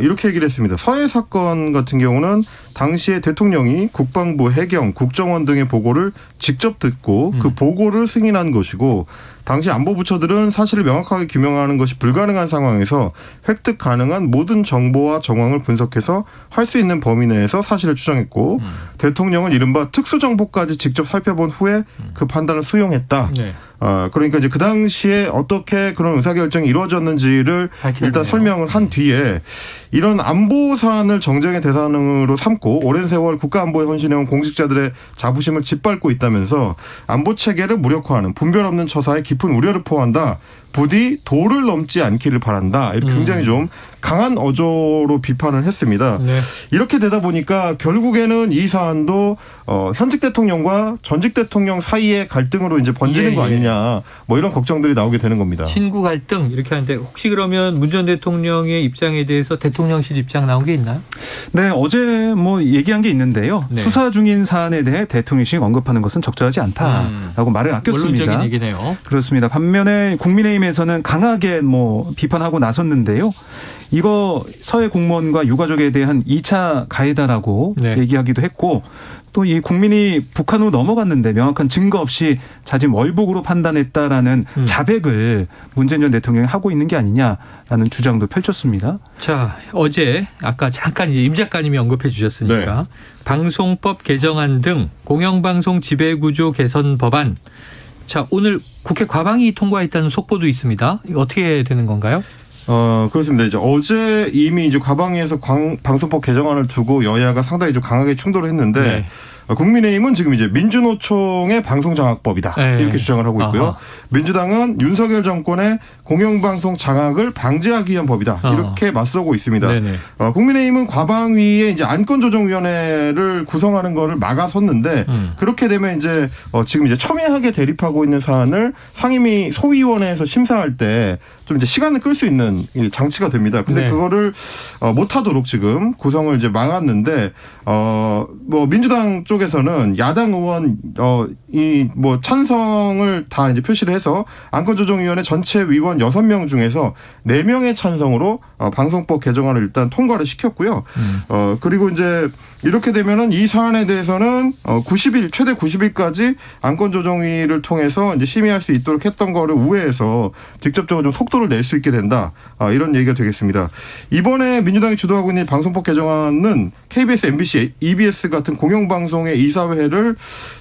이렇게 얘기를 했습니다. 서해 사건 같은 경우는 당시에 대통령이 국방부, 해경, 국정원 등의 보고를 직접 듣고 그 보고를 승인한 것이고 당시 안보부처들은 사실을 명확하게 규명하는 것이 불가능한 상황에서 획득 가능한 모든 정보와 정황을 분석해서 할 수 있는 범위 내에서 사실을 추정했고 대통령은 이른바 특수정보까지 직접 살펴본 후에 그 판단을 수용했다. 그러니까 이제 그 당시에 어떻게 그런 의사결정이 이루어졌는지를 일단 설명을 한 뒤에 이런 안보 사안을 정쟁의 대상으로 삼고 오랜 세월 국가안보에 헌신해온 공직자들의 자부심을 짓밟고 있다면서 안보 체계를 무력화하는 분별 없는 처사에 깊은 우려를 포한다. 부디 도를 넘지 않기를 바란다. 이렇게 굉장히 좀 강한 어조로 비판을 했습니다. 이렇게 되다 보니까 결국에는 이 사안도 현직 대통령과 전직 대통령 사이의 갈등으로 이제 번지는 거 아니냐. 이런 걱정들이 나오게 되는 겁니다. 신구 갈등 이렇게 하는데 혹시 그러면 문 전 대통령의 입장에 대해서 대통령 대통령실 입장 나온 게 있나요? 네, 어제 뭐 얘기한 게 있는데요. 네. 수사 중인 사안에 대해 대통령실 언급하는 것은 적절하지 않다라고 말을 아꼈습니다. 원론적인 얘기네요. 그렇습니다. 반면에 국민의힘에서는 강하게 뭐 비판하고 나섰는데요. 이거 서해 공무원과 유가족에 대한 2차 가해다라고 네. 얘기하기도 했고 또 이 국민이 북한으로 넘어갔는데 명확한 증거 없이 자진 월북으로 판단했다라는 자백을 문재인 전 대통령이 하고 있는 게 아니냐라는 주장도 펼쳤습니다. 자, 어제 아까 잠깐 이제 임 작가님이 언급해 주셨으니까 네. 방송법 개정안 등 공영방송 지배구조 개선 법안. 자, 오늘 국회 과방위 통과했다는 속보도 있습니다. 이거 어떻게 되는 건가요? 그렇습니다. 이제 어제 이미 이제 과방위에서 방송법 개정안을 두고 여야가 상당히 좀 강하게 충돌을 했는데 네. 국민의힘은 지금 이제 민주노총의 방송장악법이다 네. 이렇게 주장을 하고 있고요. 아하. 민주당은 윤석열 정권의 공영방송 장악을 방지하기 위한 법이다 이렇게 맞서고 있습니다. 네네. 국민의힘은 과방위에 이제 안건조정위원회를 구성하는 거를 막아섰는데 그렇게 되면 이제 지금 이제 첨예하게 대립하고 있는 사안을 상임위 소위원회에서 심사할 때 좀 이제 시간을 끌 수 있는 이 장치가 됩니다. 근데 네. 그거를 못하도록 지금 구성을 이제 막았는데 뭐 민주당 쪽에서는 야당 의원 이 뭐 찬성을 다 이제 표시를 해서 안건조정위원회 전체 위원 6명 중에서 4명의 찬성으로 방송법 개정안을 일단 통과를 시켰고요. 그리고 이제 이렇게 되면은 이 사안에 대해서는 90일 최대 90일까지 안건조정위를 통해서 이제 심의할 수 있도록 했던 거를 우회해서 직접적으로 좀 속도를 낼 수 있게 된다. 이런 얘기가 되겠습니다. 이번에 민주당이 주도하고 있는 방송법 개정안은 KBS, MBC, EBS 같은 공영방송의 이사회를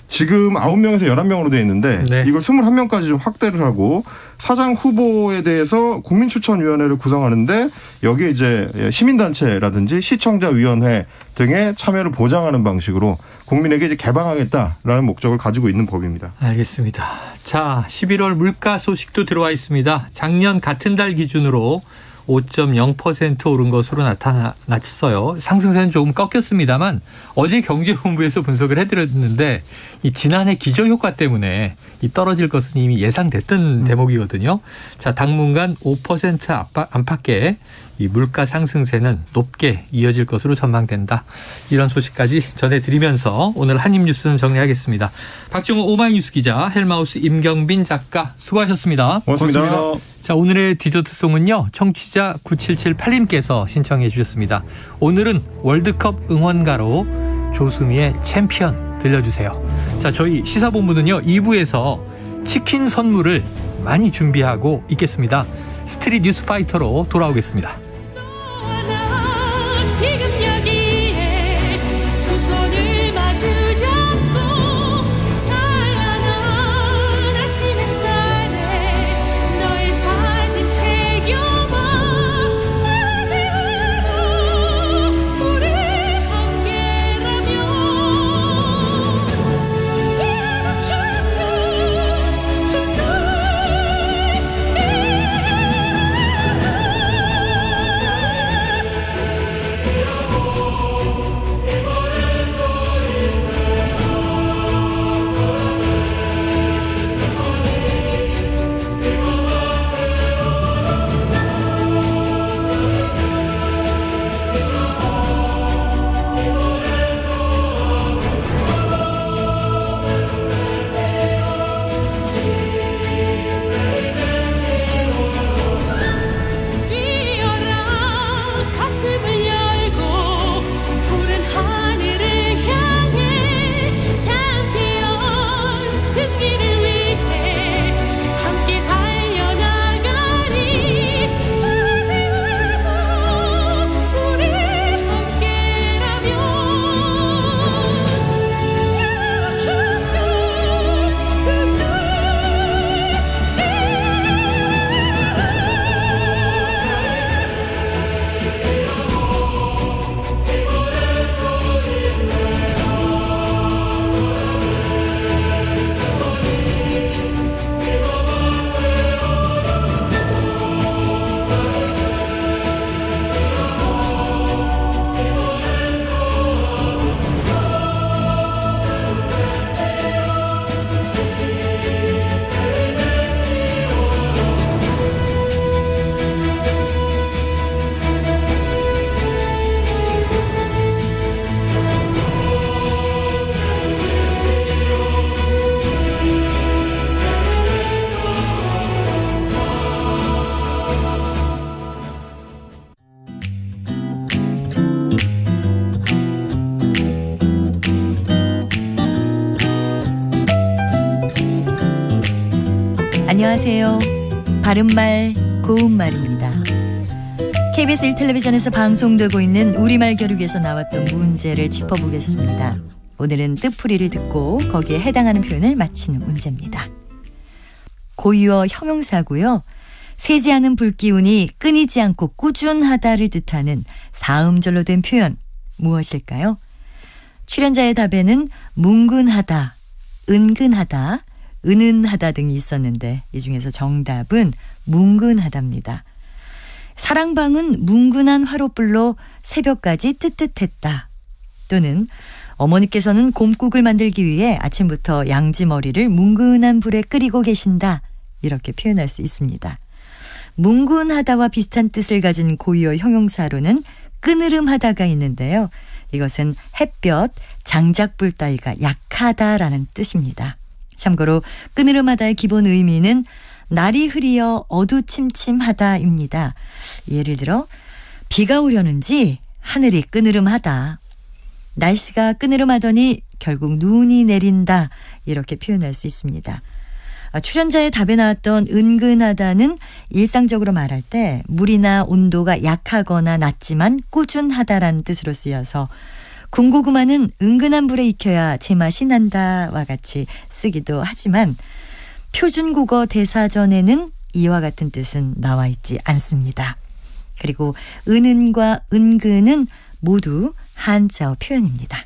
지금 9명에서 11명으로 되어 있는데 네. 이걸 21명까지 좀 확대를 하고 사장 후보에 대해서 국민추천위원회를 구성하는데 여기에 이제 시민단체라든지 시청자위원회 등의 참여를 보장하는 방식으로 국민에게 이제 개방하겠다라는 목적을 가지고 있는 법입니다. 알겠습니다. 자, 11월 물가 소식도 들어와 있습니다. 작년 같은 달 기준으로 5.0% 오른 것으로 나타났어요. 상승세는 조금 꺾였습니다만 어제 경제본부에서 분석을 해드렸는데 이 지난해 기저효과 때문에 이 떨어질 것은 이미 예상됐던 대목이거든요. 자, 당분간 5% 안팎의 이 물가 상승세는 높게 이어질 것으로 전망된다. 이런 소식까지 전해드리면서 오늘 한입뉴스는 정리하겠습니다. 박종호 오마이뉴스 기자, 헬마우스 임경빈 작가 수고하셨습니다. 고맙습니다. 자, 오늘의 디저트송은요. 청취자 9778님께서 신청해 주셨습니다. 오늘은 월드컵 응원가로 조수미의 챔피언 들려주세요. 자, 저희 시사본부는요. 2부에서 치킨 선물을 많이 준비하고 있겠습니다. 스트릿 뉴스 파이터로 돌아오겠습니다. 지금 여기에 두 손을 마주 잡고 찬란한 아침 햇살에 너의 다짐 새겨봐 아직은 우리 함께라면 We're the champions tonight. 안녕하세요. 바른말 고운말입니다. KBS 1텔레비전에서 방송되고 있는 우리말 교육에서 나왔던 문제를 짚어보겠습니다. 오늘은 뜻풀이를 듣고 거기에 해당하는 표현을 맞히는 문제입니다. 고유어 형용사고요. 새지 않은 불기운이 끊이지 않고 꾸준하다를 뜻하는 사음절로 된 표현 무엇일까요? 출연자의 답에는 뭉근하다, 은근하다, 은은하다 등이 있었는데 이 중에서 정답은 뭉근하답니다. 사랑방은 뭉근한 화롯불로 새벽까지 뜨뜻했다. 또는 어머니께서는 곰국을 만들기 위해 아침부터 양지머리를 뭉근한 불에 끓이고 계신다. 이렇게 표현할 수 있습니다. 뭉근하다와 비슷한 뜻을 가진 고유어 형용사로는 끄느름하다가 있는데요. 이것은 햇볕, 장작불 따위가 약하다라는 뜻입니다. 참고로 끄느름하다의 기본 의미는 날이 흐리어 어두침침하다입니다. 예를 들어 비가 오려는지 하늘이 끄느름하다. 날씨가 끄느름하더니 결국 눈이 내린다. 이렇게 표현할 수 있습니다. 출연자의 답에 나왔던 은근하다는 일상적으로 말할 때 물이나 온도가 약하거나 낮지만 꾸준하다라는 뜻으로 쓰여서 군고구마는 은근한 불에 익혀야 제맛이 난다와 같이 쓰기도 하지만 표준국어 대사전에는 이와 같은 뜻은 나와 있지 않습니다. 그리고 은은과 은근은 모두 한자어 표현입니다.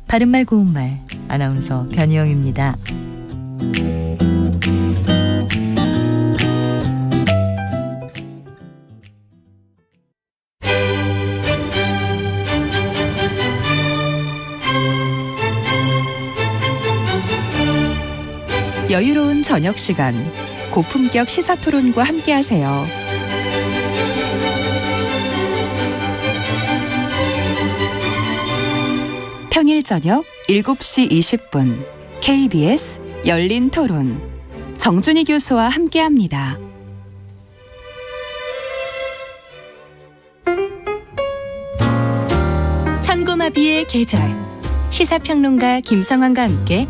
바른말 고운말 아나운서 변희영입니다. 여유로운 저녁 시간, 고품격 시사토론과 함께하세요. 평일 저녁 7시 20분 KBS 열린 토론 정준희 교수와 함께합니다. 천고마비의 계절 시사평론가 김성환과 함께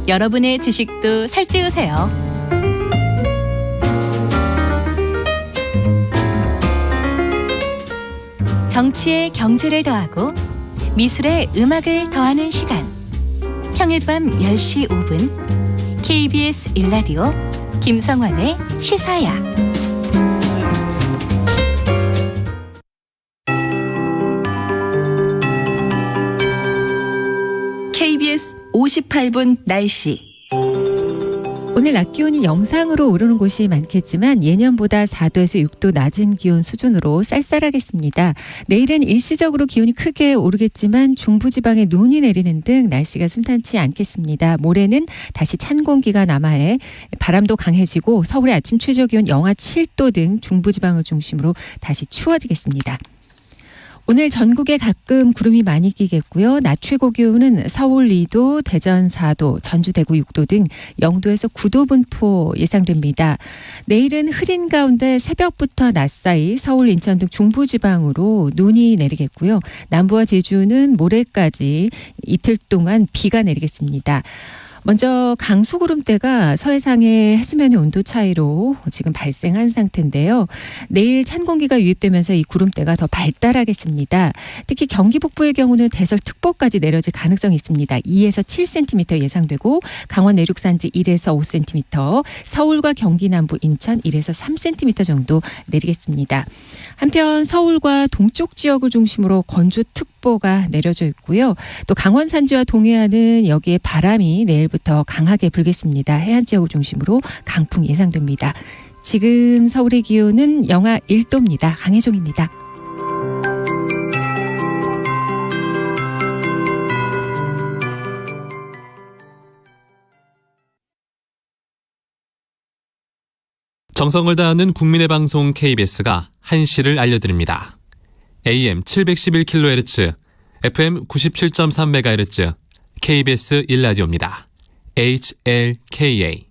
여러분의 지식도 살찌우세요. 정치에 경제를 더하고 미술에 음악을 더하는 시간. 평일 밤 10시 5분 KBS 1라디오 김성환의 시사야. KBS 58분 날씨. 오늘 낮 기온이 영상으로 오르는 곳이 많겠지만 예년보다 4도에서 6도 낮은 기온 수준으로 쌀쌀하겠습니다. 내일은 일시적으로 기온이 크게 오르겠지만 중부지방에 눈이 내리는 등 날씨가 순탄치 않겠습니다. 모레는 다시 찬 공기가 남하해 바람도 강해지고 서울의 아침 최저기온 영하 7도 등 중부지방을 중심으로 다시 추워지겠습니다. 오늘 전국에 가끔 구름이 많이 끼겠고요. 낮 최고 기온은 서울 2도, 대전 4도, 전주 대구 6도 등 0도에서 9도 분포 예상됩니다. 내일은 흐린 가운데 새벽부터 낮 사이 서울, 인천 등 중부지방으로 눈이 내리겠고요. 남부와 제주는 모레까지 이틀 동안 비가 내리겠습니다. 먼저 강수구름대가 서해상의 해수면의 온도 차이로 지금 발생한 상태인데요. 내일 찬 공기가 유입되면서 이 구름대가 더 발달하겠습니다. 특히 경기 북부의 경우는 대설특보까지 내려질 가능성이 있습니다. 2에서 7cm 예상되고 강원 내륙 산지 1에서 5cm, 서울과 경기 남부, 인천 1에서 3cm 정도 내리겠습니다. 한편 서울과 동쪽 지역을 중심으로 건조특보가 내려져 있고요. 또 강원 산지와 동해안은 여기에 바람이 내일부터 강하게 불겠습니다. 해안 지역을 중심으로 강풍 예상됩니다. 지금 서울의 기온은 영하 1도입니다. 강혜종입니다. 정성을 다하는 국민의 방송 KBS가 한시를 알려드립니다. AM 711kHz, FM 97.3MHz, KBS 1라디오입니다. HLKA.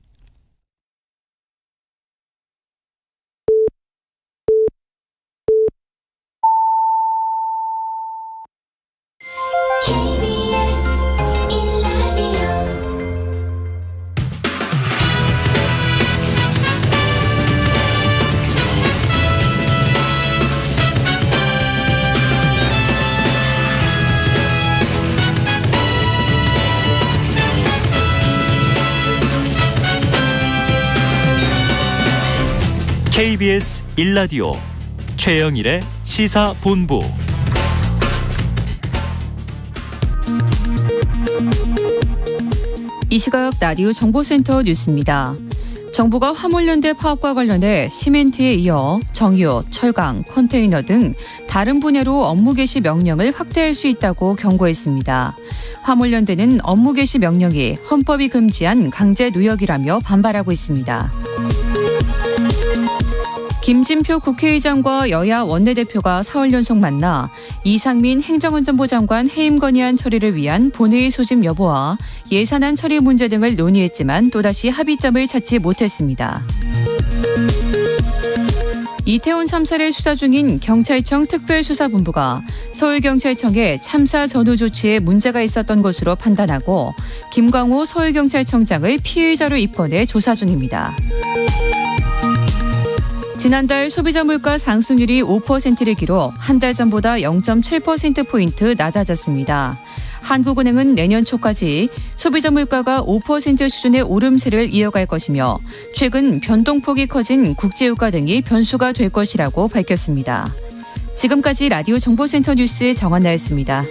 KBS 1라디오 최영일의 시사본부. 이 시각 라디오 정보센터 뉴스입니다. 정부가 화물연대 파업과 관련해 시멘트에 이어 정유, 철강, 컨테이너 등 다른 분야로 업무 개시 명령을 확대할 수 있다고 경고했습니다. 화물연대는 업무 개시 명령이 헌법이 금지한 강제 노역이라며 반발하고 있습니다. 김진표 국회의장과 여야 원내대표가 사흘 연속 만나 이상민 행정안전부 장관 해임 건의안 처리를 위한 본회의 소집 여부와 예산안 처리 문제 등을 논의했지만 또다시 합의점을 찾지 못했습니다. 이태원 참사를 수사 중인 경찰청 특별수사본부가 서울경찰청의 참사 전후 조치에 문제가 있었던 것으로 판단하고 김광호 서울경찰청장을 피의자로 입건해 조사 중입니다. 지난달 소비자 물가 상승률이 5%를 기록 한 달 전보다 0.7%포인트 낮아졌습니다. 한국은행은 내년 초까지 소비자 물가가 5% 수준의 오름세를 이어갈 것이며 최근 변동폭이 커진 국제유가 등이 변수가 될 것이라고 밝혔습니다. 지금까지 라디오 정보센터 뉴스 정한나였습니다.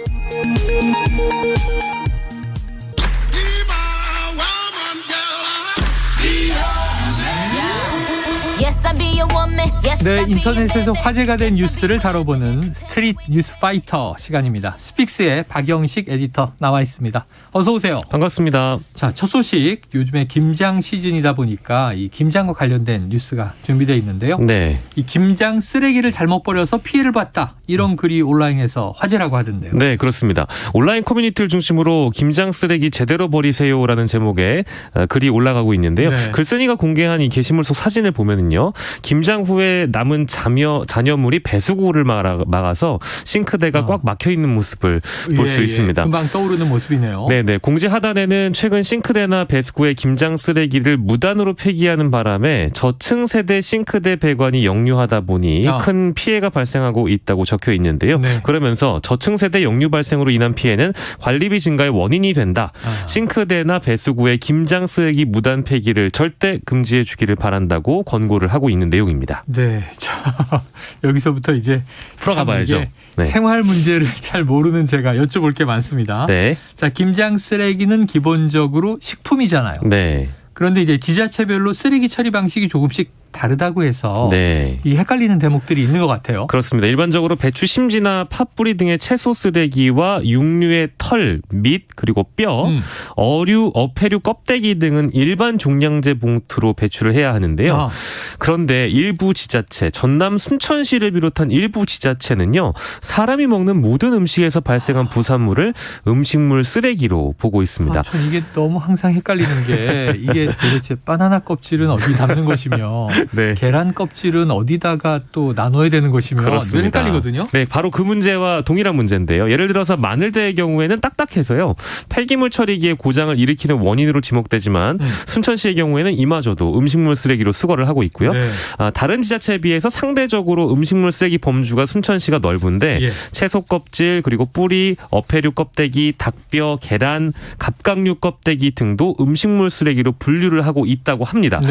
네, 인터넷에서 화제가 된 뉴스를 다뤄보는 스트릿 뉴스 파이터 시간입니다. 스픽스의 박영식 에디터 나와 있습니다. 어서 오세요. 반갑습니다. 자, 첫 소식. 요즘에 김장 시즌이다 보니까 이 김장과 관련된 뉴스가 준비되어 있는데요. 네. 이 김장 쓰레기를 잘못 버려서 피해를 봤다. 이런 글이 온라인에서 화제라고 하던데요. 네, 그렇습니다. 온라인 커뮤니티를 중심으로 김장 쓰레기 제대로 버리세요라는 제목의 글이 올라가고 있는데요. 네. 글쓴이가 공개한 이 게시물 속 사진을 보면은요. 김장 후에 남은 잔여물이 배수구를 막아서 싱크대가 꽉 막혀 있는 모습을 볼 수 있습니다. 금방 떠오르는 모습이네요. 네네. 공지 하단에는 최근 싱크대나 배수구에 김장 쓰레기를 무단으로 폐기하는 바람에 저층 세대 싱크대 배관이 역류하다 보니 큰 피해가 발생하고 있다고 적혀 있는데요. 네. 그러면서 저층 세대 역류 발생으로 인한 피해는 관리비 증가의 원인이 된다. 싱크대나 배수구에 김장 쓰레기 무단 폐기를 절대 금지해 주기를 바란다고 권고를 하고 있는 내용입니다. 네. 자, 여기서부터 이제 풀어가 봐야죠. 네. 생활 문제를 잘 모르는 제가 여쭤볼 게 많습니다. 네. 자, 김장 쓰레기는 기본적으로 식품이잖아요. 네. 그런데 이제 지자체별로 쓰레기 처리 방식이 조금씩 다르다고 해서 네. 이 헷갈리는 대목들이 있는 것 같아요. 그렇습니다. 일반적으로 배추 심지나 팥뿌리 등의 채소 쓰레기와 육류의 털, 밑 그리고 뼈, 어류, 어패류 껍데기 등은 일반 종량제 봉투로 배출을 해야 하는데요. 그런데 일부 지자체, 전남 순천시를 비롯한 일부 지자체는요. 사람이 먹는 모든 음식에서 발생한 부산물을 음식물 쓰레기로 보고 있습니다. 전 이게 너무 항상 헷갈리는 게 이게 도대체 바나나 껍질은 어디 담는 것이며 네. 계란 껍질은 어디다가 또 나눠야 되는 것이며 그렇습니다. 늘 헷갈리거든요. 네, 바로 그 문제와 동일한 문제인데요. 예를 들어서 마늘대의 경우에는 딱딱해서요. 폐기물 처리기에 고장을 일으키는 원인으로 지목되지만 순천시의 경우에는 이마저도 음식물 쓰레기로 수거를 하고 있고요. 네. 다른 지자체에 비해서 상대적으로 음식물 쓰레기 범주가 순천시가 넓은데 채소 껍질 그리고 뿌리, 어패류 껍데기, 닭뼈, 계란, 갑각류 껍데기 등도 음식물 쓰레기로 분류를 하고 있다고 합니다.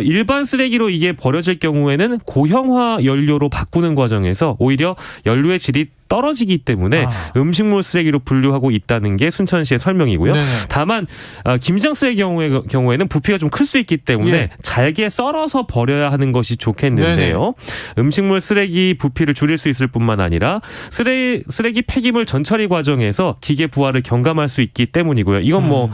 일반 쓰레기로 이게 버려질 경우에는 고형화 연료로 바꾸는 과정에서 오히려 연료의 질이 떨어지기 때문에 음식물 쓰레기로 분류하고 있다는 게 순천시의 설명이고요. 네네. 다만 김장 쓰레기 경우에는 부피가 좀 클 수 있기 때문에 잘게 썰어서 버려야 하는 것이 좋겠는데요. 네네. 음식물 쓰레기 부피를 줄일 수 있을 뿐만 아니라 쓰레기 폐기물 전처리 과정에서 기계 부하를 경감할 수 있기 때문이고요. 이건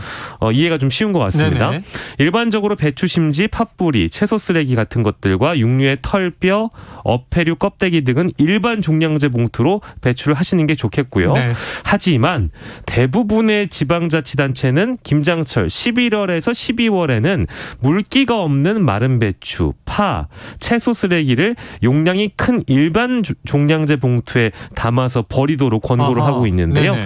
이해가 좀 쉬운 것 같습니다. 네네. 일반적으로 배추 심지, 팥뿌리, 채소 쓰레기 같은 것들과 육류의 털, 뼈, 어패류 껍데기 등은 일반 종량제 봉투로 배출을 하시는 게 좋겠고요. 네. 하지만 대부분의 지방자치단체는 김장철 11월에서 12월에는 물기가 없는 마른 배추, 파, 채소 쓰레기를 용량이 큰 일반 종량제 봉투에 담아서 버리도록 권고를 하고 있는데요.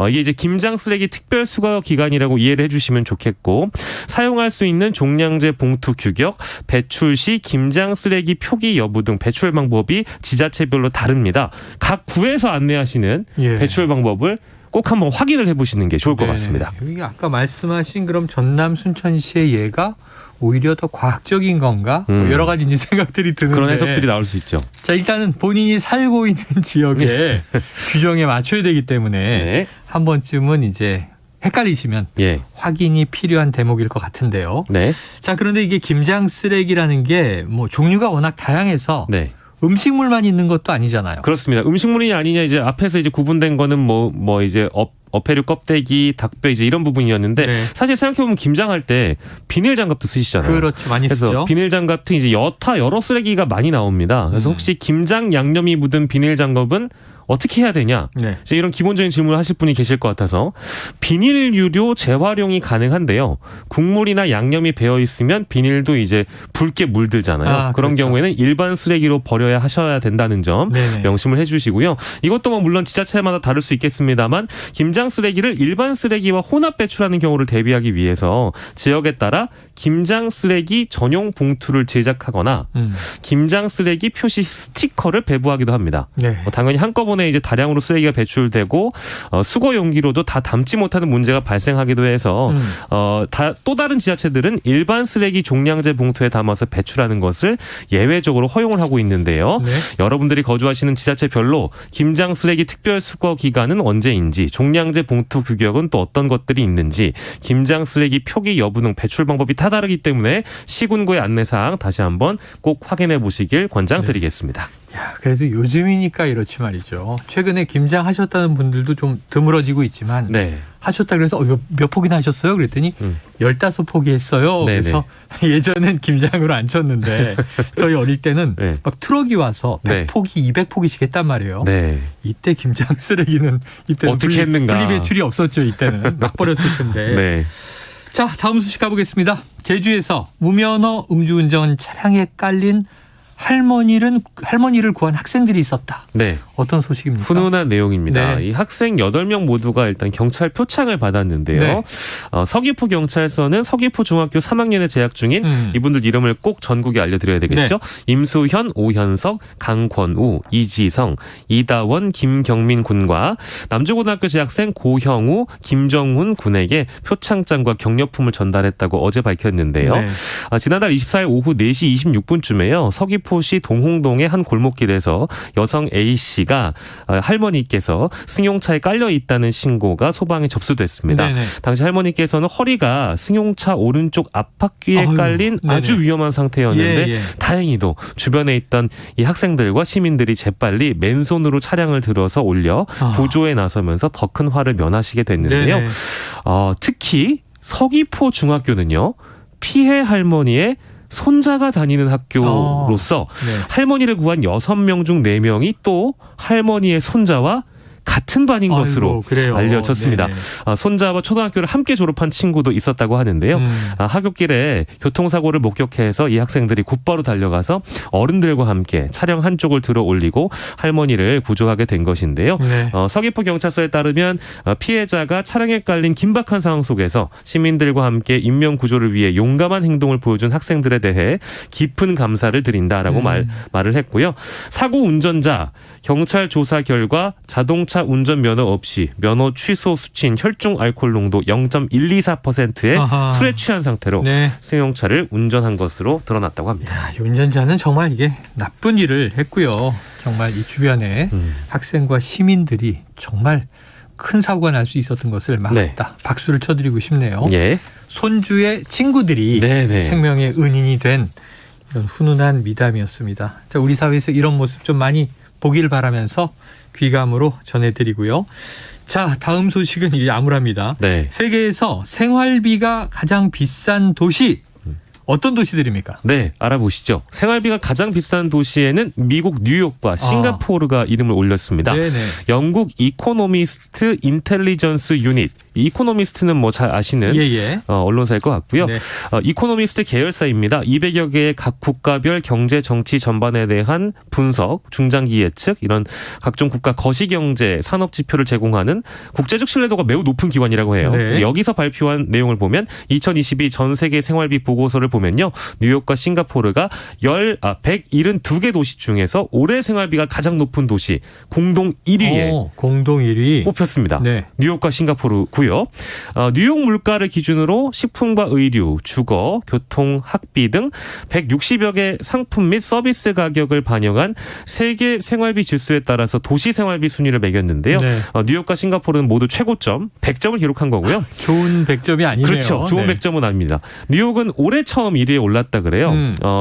이게 이제 김장 쓰레기 특별 수거 기간이라고 이해를 해주시면 좋겠고 사용할 수 있는 종량제 봉투 규격, 배출 시 김장 쓰레기 표기 여부 등 배출 방법이 지자체별로 다릅니다. 각 구에서 안내하시는 배출 방법을 꼭 한번 확인을 해보시는 게 좋을 것 네. 같습니다. 이게 아까 말씀하신 그럼 전남 순천시의 예가 오히려 더 과학적인 건가? 뭐 여러 가지 이제 생각들이 드는데 그런 해석들이 나올 수 있죠. 자, 일단은 본인이 살고 있는 지역에 규정에 맞춰야 되기 때문에 네. 한 번쯤은 이제 헷갈리시면 예. 확인이 필요한 대목일 것 같은데요. 네. 자, 그런데 이게 김장 쓰레기라는 게 뭐 종류가 워낙 다양해서 네. 음식물만 있는 것도 아니잖아요. 그렇습니다. 음식물이 아니냐 이제 앞에서 이제 구분된 거는 뭐 이제 어패류 껍데기, 닭뼈 이제 이런 부분이었는데 네. 사실 생각해보면 김장할 때 비닐 장갑도 쓰시잖아요. 그렇죠. 많이 그래서 쓰죠. 비닐 장갑 등 이제 여러 쓰레기가 많이 나옵니다. 그래서 혹시 김장 양념이 묻은 비닐 장갑은 어떻게 해야 되냐? 네. 이제 이런 기본적인 질문을 하실 분이 계실 것 같아서 비닐 유료 재활용이 가능한데요. 국물이나 양념이 배어 있으면 비닐도 이제 붉게 물들잖아요. 그런 그렇죠. 경우에는 일반 쓰레기로 버려야 하셔야 된다는 점 네네. 명심을 해주시고요. 이것도 뭐 물론 지자체마다 다를 수 있겠습니다만 김장 쓰레기를 일반 쓰레기와 혼합 배출하는 경우를 대비하기 위해서 지역에 따라 김장 쓰레기 전용 봉투를 제작하거나 김장 쓰레기 표시 스티커를 배부하기도 합니다. 네. 당연히 한꺼번에 이제 다량으로 쓰레기가 배출되고 수거 용기로도 다 담지 못하는 문제가 발생하기도 해서 또 다른 지자체들은 일반 쓰레기 종량제 봉투에 담아서 배출하는 것을 예외적으로 허용을 하고 있는데요. 네. 여러분들이 거주하시는 지자체별로 김장 쓰레기 특별 수거 기간은 언제인지, 종량제 봉투 규격은 또 어떤 것들이 있는지, 김장 쓰레기 표기 여부 등 배출 방법이 다 다르기 때문에 시군구의 안내사항 다시 한번 꼭 확인해 보시길 권장드리겠습니다. 야, 그래도 요즘이니까 이렇지 말이죠. 최근에 김장 하셨다는 분들도 좀 드물어지고 있지만 네. 하셨다 그래서 몇 포기나 하셨어요? 그랬더니 15포기 했어요. 네네. 그래서 예전엔 김장으로 안 쳤는데 저희 어릴 때는 네. 막 트럭이 와서 100포기, 200포기씩 했단 말이에요. 네. 이때 김장 쓰레기는 이때는 어떻게 했는가. 분리배출이 없었죠. 이때는 막 버렸을 텐데. 네. 자, 다음 소식 가보겠습니다. 제주에서 무면허 음주운전 차량에 깔린 할머니를 구한 학생들이 있었다. 네. 어떤 소식입니까? 훈훈한 내용입니다. 네. 이 학생 8명 모두가 일단 경찰 표창을 받았는데요. 네. 서귀포 경찰서는 서귀포 중학교 3학년에 재학 중인 이분들 이름을 꼭 전국에 알려드려야 되겠죠. 네. 임수현, 오현석, 강권우, 이지성, 이다원, 김경민 군과 남주고등학교 재학생 고형우, 김정훈 군에게 표창장과 격려품을 전달했다고 어제 밝혔는데요. 네. 지난달 24일 오후 4시 26분쯤에요. 서귀포시 동홍동의 한 골목길에서 여성 A씨가 할머니께서 승용차에 깔려 있다는 신고가 소방에 접수됐습니다. 네네. 당시 할머니께서는 허리가 승용차 오른쪽 앞바퀴에 깔린 네네. 아주 위험한 상태였는데 예. 다행히도 주변에 있던 이 학생들과 시민들이 재빨리 맨손으로 차량을 들어서 올려 구조에 나서면서 더 큰 화를 면하시게 됐는데요. 네네. 특히 서귀포 중학교는요. 피해 할머니의 손자가 다니는 학교로서 네. 할머니를 구한 6명 중 4명이 또 할머니의 손자와 같은 반인 아이고, 것으로 그래요. 알려졌습니다. 네네. 손자와 초등학교를 함께 졸업한 친구도 있었다고 하는데요. 하굣길에 교통사고를 목격해서 이 학생들이 곧바로 달려가서 어른들과 함께 차량 한쪽을 들어 올리고 할머니를 구조하게 된 것인데요. 네. 서귀포 경찰서에 따르면 피해자가 차량에 깔린 긴박한 상황 속에서 시민들과 함께 인명 구조를 위해 용감한 행동을 보여준 학생들에 대해 깊은 감사를 드린다라고 말을 했고요. 사고 운전자 경찰 조사 결과 자동차 운전면허 없이 면허 취소 수치인 혈중 알코올 농도 0.124%의 아하. 술에 취한 상태로 네. 승용차를 운전한 것으로 드러났다고 합니다. 야, 이 운전자는 정말 이게 나쁜 일을 했고요. 정말 이 주변에 학생과 시민들이 정말 큰 사고가 날 수 있었던 것을 막았다. 네. 박수를 쳐드리고 싶네요. 예. 손주의 친구들이 네네. 생명의 은인이 된 이런 훈훈한 미담이었습니다. 자, 우리 사회에서 이런 모습 좀 많이 보기를 바라면서 귀감으로 전해드리고요. 자, 다음 소식은 이게 암울합니다. 네. 세계에서 생활비가 가장 비싼 도시 어떤 도시들입니까? 네, 알아보시죠. 생활비가 가장 비싼 도시에는 미국 뉴욕과 싱가포르가 이름을 올렸습니다. 네네. 영국 이코노미스트 인텔리전스 유닛. 이코노미스트는 뭐 잘 아시는 예예. 언론사일 것 같고요. 네. 이코노미스트 계열사입니다. 200여 개의 각 국가별 경제 정치 전반에 대한 분석, 중장기 예측, 이런 각종 국가 거시경제 산업 지표를 제공하는 국제적 신뢰도가 매우 높은 기관이라고 해요. 네. 여기서 발표한 내용을 보면 2022 전 세계 생활비 보고서를 보면요. 뉴욕과 싱가포르가 172개 도시 중에서 올해 생활비가 가장 높은 도시 공동 1위에 공동 1위 뽑혔습니다. 네. 뉴욕과 싱가포르고요. 뉴욕 물가를 기준으로 식품과 의류, 주거, 교통, 학비 등 160여 개 상품 및 서비스 가격을 반영한 세계 생활비 지수에 따라서 도시 생활비 순위를 매겼는데요. 네. 뉴욕과 싱가포르는 모두 최고점 100점을 기록한 거고요. 좋은 100점이 아니네요. 그렇죠. 좋은 네. 100점은 아닙니다. 뉴욕은 올해 처음 1위에 올랐다 그래요.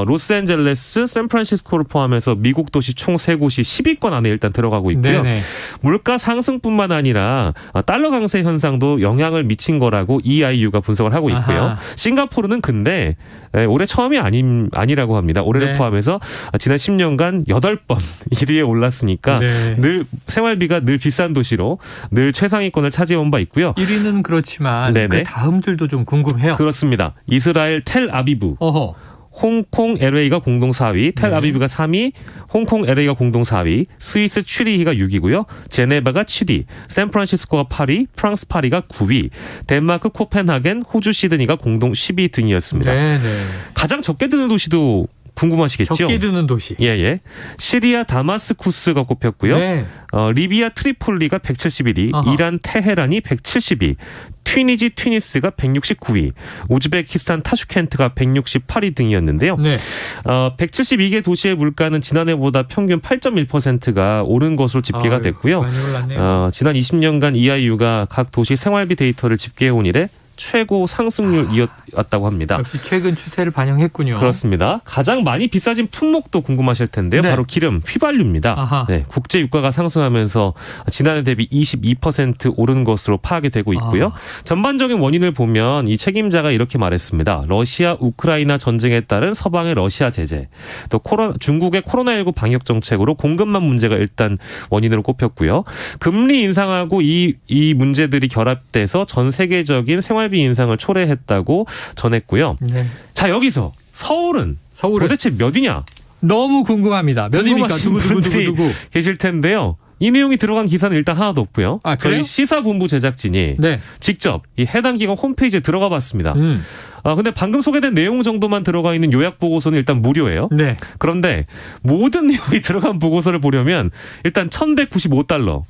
로스앤젤레스, 샌프란시스코를 포함해서 미국 도시 총 3곳이 10위권 안에 일단 들어가고 있고요. 네네. 물가 상승뿐만 아니라 달러 강세 현상도 영향을 미친 거라고 EIU가 분석을 하고 있고요. 아하. 싱가포르는 근데 올해 처음이 아니라고 합니다. 올해를 네. 포함해서 지난 10년간 8번 1위에 올랐으니까 네. 늘 생활비가 늘 비싼 도시로 늘 최상위권을 차지해온 바 있고요. 1위는 그렇지만 네네. 그 다음들도 좀 궁금해요. 그렇습니다. 이스라엘 텔아비브, 어허. 홍콩 LA가 공동 4위, 텔아비브가 3위, 홍콩 LA가 공동 4위, 스위스 취리히가 6위고요. 제네바가 7위, 샌프란시스코가 8위, 프랑스 파리가 9위, 덴마크 코펜하겐, 호주 시드니가 공동 10위 등이었습니다. 네네. 가장 적게 드는 도시도 궁금하시겠죠? 적게 드는 도시. 예. 시리아 다마스쿠스가 꼽혔고요. 네. 리비아 트리폴리가 171위, 아하. 이란 테헤란이 170위, 튀니스가 169위, 우즈베키스탄 타슈켄트가 168위 등이었는데요. 네. 172개 도시의 물가는 지난해보다 평균 8.1%가 오른 것으로 집계가 됐고요. 많이 올랐네요. 지난 20년간 EIU가 각 도시 생활비 데이터를 집계해온 이래 최고 상승률이었다고 합니다. 역시 최근 추세를 반영했군요. 그렇습니다. 가장 많이 비싸진 품목도 궁금하실 텐데요. 네. 바로 기름, 휘발유입니다. 아하. 네, 국제 유가가 상승하면서 지난해 대비 22% 오른 것으로 파악이 되고 있고요. 전반적인 원인을 보면 이 책임자가 이렇게 말했습니다. 러시아 우크라이나 전쟁에 따른 서방의 러시아 제재, 또 중국의 코로나19 방역 정책으로 공급망 문제가 일단 원인으로 꼽혔고요. 금리 인상하고 이 문제들이 결합돼서 전 세계적인 생활비 인상을 초래했다고 전했고요. 네. 자, 여기서 서울은 도대체 몇이냐? 너무 궁금합니다. 몇입니까? 궁금하신 분들이 누구? 계실 텐데요. 이 내용이 들어간 기사는 일단 하나도 없고요. 아, 그래요? 저희 시사본부 제작진이 네. 직접 이 해당 기관 홈페이지에 들어가 봤습니다. 근데 방금 소개된 내용 정도만 들어가 있는 요약 보고서는 일단 무료예요. 네. 그런데 모든 내용이 들어간 보고서를 보려면 일단 $1,195.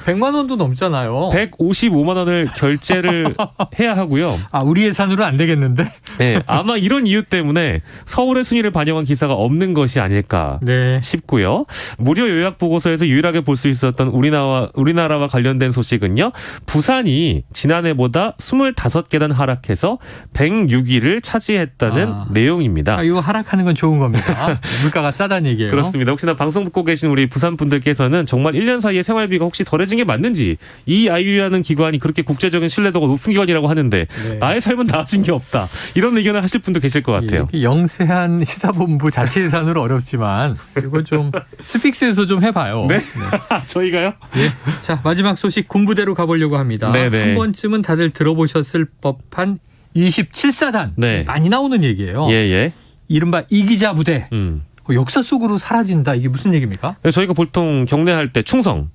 100만 원도 넘잖아요. 155만 원을 결제를 해야 하고요. 우리 예산으로 안 되겠는데? 네, 아마 이런 이유 때문에 서울의 순위를 반영한 기사가 없는 것이 아닐까 네. 싶고요. 무료 요약 보고서에서 유일하게 볼 수 있었던 우리나라와 관련된 소식은요. 부산이 지난해보다 25계단 하락해서 106위를 차지했다는 내용입니다. 이거 하락하는 건 좋은 겁니다. 물가가 싸다는 얘기예요. 그렇습니다. 혹시나 방송 듣고 계신 우리 부산 분들께서는 정말 1년 사이에 생활비가 혹시 덜해진 게 맞는지, 이 IU라는 기관이 그렇게 국제적인 신뢰도가 높은 기관이라고 하는데 나의 삶은 나아진 게 없다. 이런 의견을 하실 분도 계실 것 같아요. 영세한 시사본부 자체 예산으로 어렵지만 이거 좀 스픽스에서 좀 해봐요. 네. 저희가요? 예. 자, 마지막 소식 군부대로 가보려고 합니다. 네네. 한 번쯤은 다들 들어보셨을 법한 27사단. 네. 많이 나오는 얘기예요. 예. 이른바 이기자 부대. 역사 속으로 사라진다. 이게 무슨 얘기입니까? 저희가 보통 경례할 때 충성,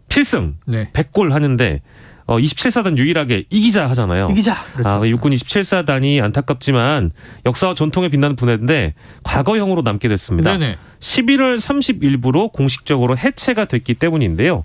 필승, 네. 100골 하는데 27사단 유일하게 이기자 하잖아요. 이기자. 그렇죠. 육군 27사단이 안타깝지만 역사와 전통에 빛나는 부대인데 과거형으로 남게 됐습니다. 네네. 11월 30일부로 공식적으로 해체가 됐기 때문인데요.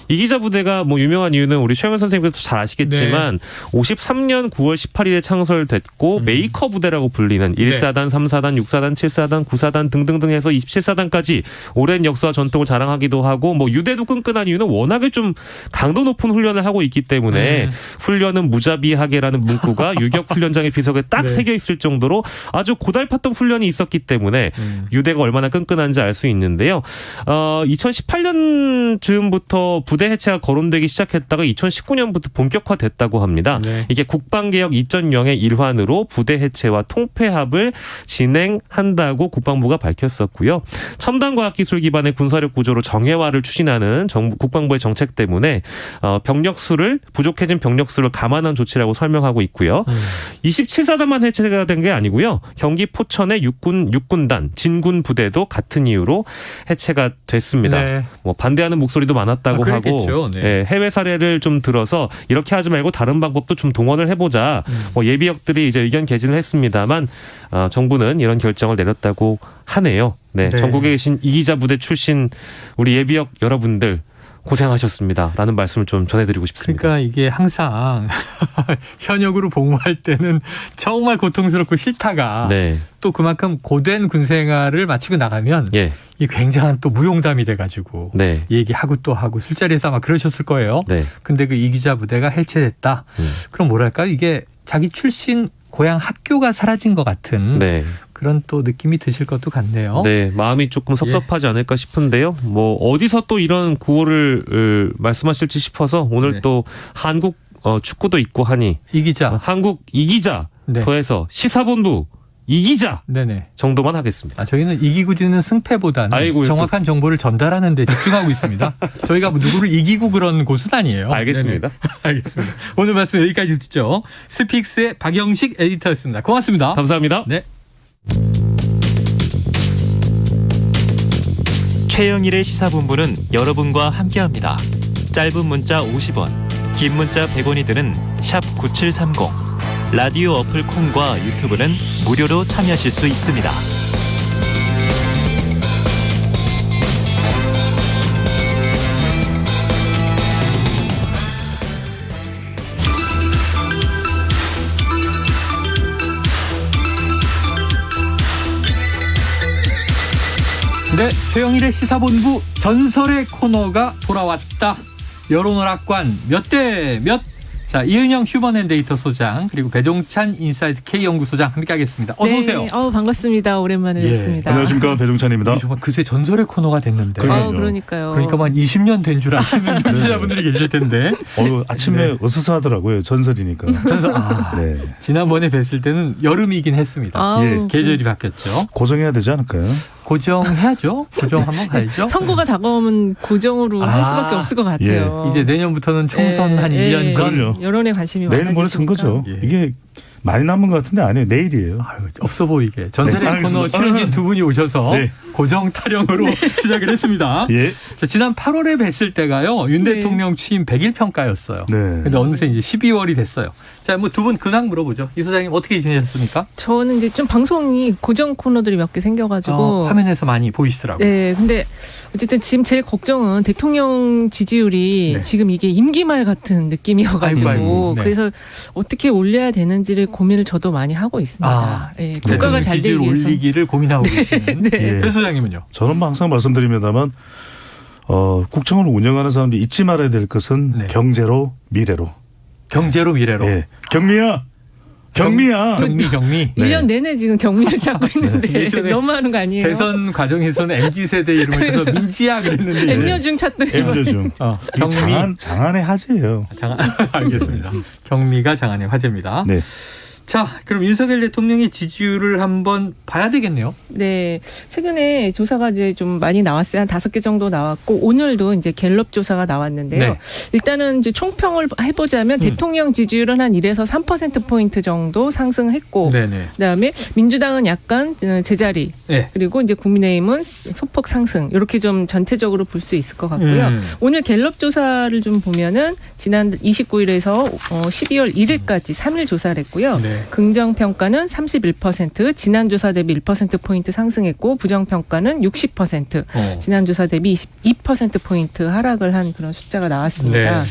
이기자 부대가 유명한 이유는 우리 최영현 선생님도 잘 아시겠지만 53년 9월 18일에 창설됐고 메이커 부대라고 불리는 1사단, 3사단, 6사단, 7사단, 9사단 등등등 해서 27사단까지 오랜 역사와 전통을 자랑하기도 하고 유대도 끈끈한 이유는 워낙에 좀 강도 높은 훈련을 하고 있기 때문에 훈련은 무자비하게라는 문구가 유격 훈련장의 비석에 딱 새겨 있을 정도로 아주 고달팠던 훈련이 있었기 때문에 유대가 얼마나 끈끈한지 알 수 있는데요. 2018년 즈음부터 부대 해체가 거론되기 시작했다가 2019년부터 본격화됐다고 합니다. 네. 이게 국방개혁 2.0의 일환으로 부대 해체와 통폐합을 진행한다고 국방부가 밝혔었고요. 첨단과학기술 기반의 군사력 구조로 정예화를 추진하는 국방부의 정책 때문에 부족해진 병력 수를 감안한 조치라고 설명하고 있고요. 27사단만 해체가 된 게 아니고요. 경기 포천의 육군단 진군 부대도 같은 같은 이유로 해체가 됐습니다. 네. 뭐 반대하는 목소리도 많았다고 하고 그랬겠죠. 네. 예, 해외 사례를 좀 들어서 이렇게 하지 말고 다른 방법도 좀 동원을 해보자. 뭐 예비역들이 이제 의견 개진을 했습니다만 정부는 이런 결정을 내렸다고 하네요. 네, 네. 전국에 계신 이기자 부대 출신 우리 예비역 여러분들 고생하셨습니다라는 말씀을 좀 전해드리고 싶습니다. 그러니까 이게 항상 현역으로 복무할 때는 정말 고통스럽고 싫다가 네, 또 그만큼 고된 군생활을 마치고 나가면 예, 이 굉장한 또 무용담이 돼가지고 네, 얘기하고 또 하고 술자리에서 아마 그러셨을 거예요. 네. 근데 그 이기자 부대가 해체됐다. 그럼 뭐랄까 이게 자기 출신 고향 학교가 사라진 것 같은 네. 그런 또 느낌이 드실 것도 같네요. 네, 마음이 조금 섭섭하지 않을까 싶은데요. 뭐 어디서 또 이런 구호를 말씀하실지 싶어서 오늘 네. 또 한국 축구도 있고 하니 이기자. 한국 이기자 네. 더해서 시사본부 이기자 네네. 정도만 하겠습니다. 저희는 이기고 지는 승패보다는 아이고, 정확한 정보를 전달하는 데 집중하고 있습니다. 저희가 뭐 누구를 이기고 그런 곳은 아니에요. 알겠습니다. 네네. 알겠습니다. 오늘 말씀 여기까지 듣죠. 스픽스의 박영식 에디터였습니다. 고맙습니다. 감사합니다. 네. 최영일의 시사본부는 여러분과 함께합니다. 짧은 문자 50원, 긴 문자 100원이 드는 샵 9730. 라디오 어플 콩과 유튜브는 무료로 참여하실 수 있습니다. 네, 최영일의 시사본부 전설의 코너가 돌아왔다. 여론오락관 몇 대 몇? 자, 이은영 휴먼앤데이터 소장 그리고 배종찬 인사이트 K연구소장 함께하겠습니다. 어서 오세요. 네, 반갑습니다. 오랜만에 뵙습니다. 안녕하십니까, 배종찬입니다. 이게 정말 그새 전설의 코너가 됐는데. 그러니까요. 그러니까 한 20년 된 줄 아시는 청취자분들이 계실 텐데. 아침에 으스스하더라고요. 전설이니까. 전설. 네. 지난번에 뵀을 때는 여름이긴 했습니다. 예. 계절이 바뀌었죠. 고정해야 되지 않을까요? 고정해야죠. 고정 한번 가야죠. 선거가 다가오면 고정으로 할 수밖에 없을 것 같아요. 이제 내년부터는 총선 한 1년 전. 그럼요. 여론에 관심이 내일 모레 많아지시니까. 선거죠. 예. 이게 많이 남은 것 같은데 아니에요. 내일이에요. 없어 보이게. 전설의 네, 코너 알겠습니다. 출연진 두 분이 오셔서 네. 고정 타령으로 시작을 했습니다. 예. 자, 지난 8월에 뵀을 때가요. 윤 네. 대통령 취임 100일 평가였어요. 네. 근데 어느새 이제 12월이 됐어요. 자, 뭐 두 분 근황 물어보죠. 이 소장님 어떻게 지내셨습니까? 저는 이제 좀 방송이 고정 코너들이 몇 개 생겨가지고. 화면에서 많이 보이시더라고요. 네, 근데 어쨌든 지금 제일 걱정은 대통령 지지율이 네. 지금 이게 임기말 같은 느낌이어가지고 아이고, 네. 그래서 어떻게 올려야 되는지를 고민을 저도 많이 하고 있습니다. 네, 국가가 잘 되기 지지율 위해서. 올리기를 고민하고 계시는. 네. 예. 배 소장님은요? 저는 항상 말씀드립니다만 국정을 운영하는 사람들이 잊지 말아야 될 것은 네. 경제로 미래로. 경제로 미래로. 예. 경미야. 경미야. 경미. 1년 내내 지금 경미를 찾고 있는데 예전에 너무하는 거 아니에요? 대선 과정에서는 MZ세대 이름을 써서 민지야 그랬는데. M녀중 찾더니 M녀중. 경미. 장안의 화제예요. 알겠습니다. 경미가 장안의 화제입니다. 네. 자, 그럼 윤석열 대통령의 지지율을 한번 봐야 되겠네요. 네. 최근에 조사가 이제 좀 많이 나왔어요. 한 5개 정도 나왔고, 오늘도 이제 갤럽 조사가 나왔는데요. 네. 일단은 이제 총평을 해보자면 대통령 지지율은 한 1에서 3%포인트 정도 상승했고, 네네. 그 다음에 민주당은 약간 제자리, 네. 그리고 이제 국민의힘은 소폭 상승, 이렇게 좀 전체적으로 볼 수 있을 것 같고요. 오늘 갤럽 조사를 좀 보면은 지난 29일에서 12월 1일까지 3일 조사를 했고요. 네. 긍정평가는 31%, 지난 조사 대비 1%포인트 상승했고 부정평가는 60%, 지난 조사 대비 22%포인트 하락을 한 그런 숫자가 나왔습니다. 네.